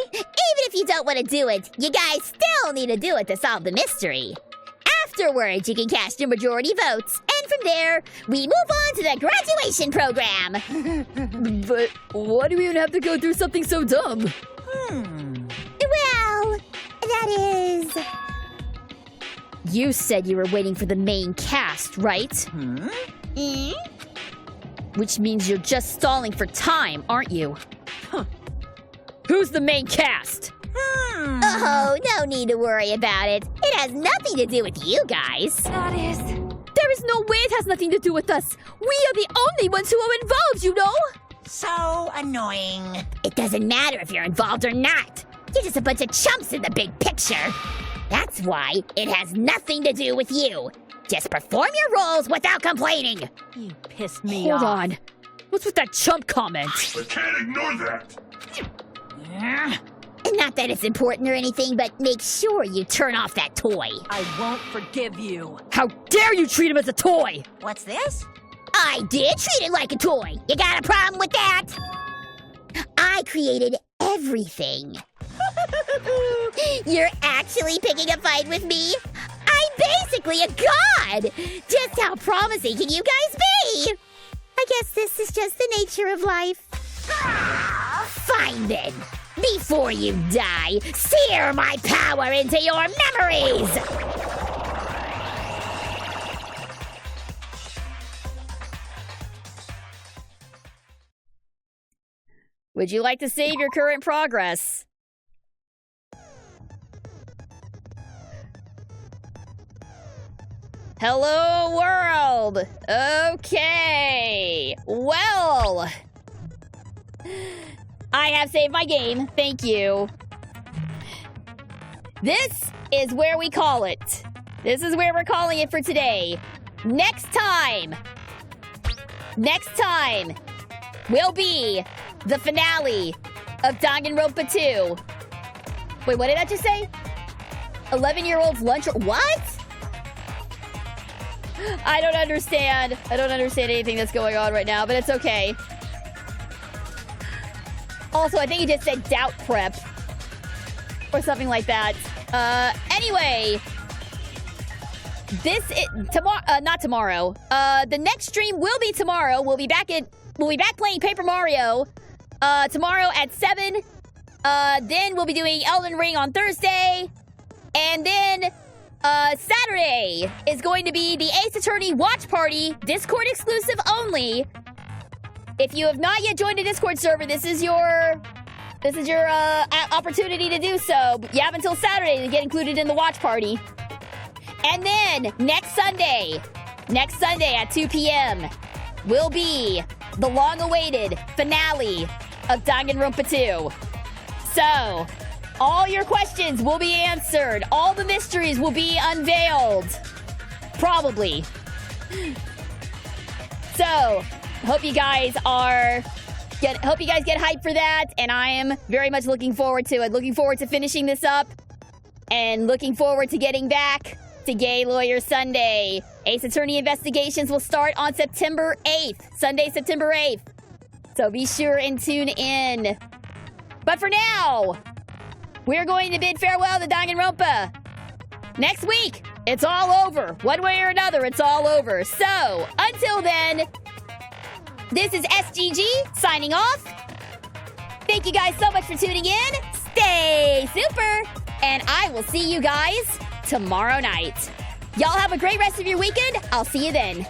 Even if you don't want to do it, you guys still need to do it to solve the mystery. Afterwards, you can cast your majority votes, and from there, we move on to the graduation program. But why do we even have to go through something so dumb? Well, that is... You said you were waiting for the main cast, right? Which means you're just stalling for time, aren't you? Who's the main cast? Oh, no need to worry about it. It has nothing to do with you guys. There is no way it has nothing to do with us. We are the only ones who are involved, you know? So annoying. It doesn't matter if you're involved or not. You're just a bunch of chumps in the big picture. That's why it has nothing to do with you. Just perform your roles without complaining. You pissed me Hold off. on. What's with that chump comment? I can't ignore that. Not that it's important or anything, but make sure you turn off that toy. I won't forgive you. How dare you treat him as a toy? What's this? I did treat it like a toy. You got a problem with that? I created everything. You're actually picking a fight with me? I'm basically a god! Just how promising can you guys be? I guess this is just the nature of life. Fine then. Before you die, sear my power into your memories! Would you like to save your current progress? Hello, world! Okay! Well... I have saved my game, thank you. This is where we call it. This is where we're calling it for today. Next time will be the finale of Danganronpa 2. Wait, what did I just say? 11-year-old's lunch or what? I don't understand. I don't understand anything that's going on right now, but it's okay. Also, I think he just said doubt prep. Or something like that. Anyway. Not tomorrow. The next stream will be tomorrow. We'll be back playing Paper Mario. Tomorrow at 7. Then we'll be doing Elden Ring on Thursday. And then, Saturday is going to be the Ace Attorney Watch Party. Discord exclusive only. If you have not yet joined a Discord server, this is your opportunity to do so. You have until Saturday to get included in the watch party. And then next Sunday at 2 p.m. will be the long-awaited finale of Danganronpa 2. So, all your questions will be answered. All the mysteries will be unveiled. Probably. So, hope you guys are get hyped for that, and I am very much looking forward to it. Looking forward to finishing this up, and looking forward to getting back to Gay Lawyer Sunday. Ace Attorney Investigations will start on September 8th, Sunday, September 8th. So be sure and tune in. But for now, we're going to bid farewell to Danganronpa. Next week, it's all over. One way or another, it's all over. So, until then, this is SGG signing off. Thank you guys so much for tuning in. Stay super. And I will see you guys tomorrow night. Y'all have a great rest of your weekend. I'll see you then.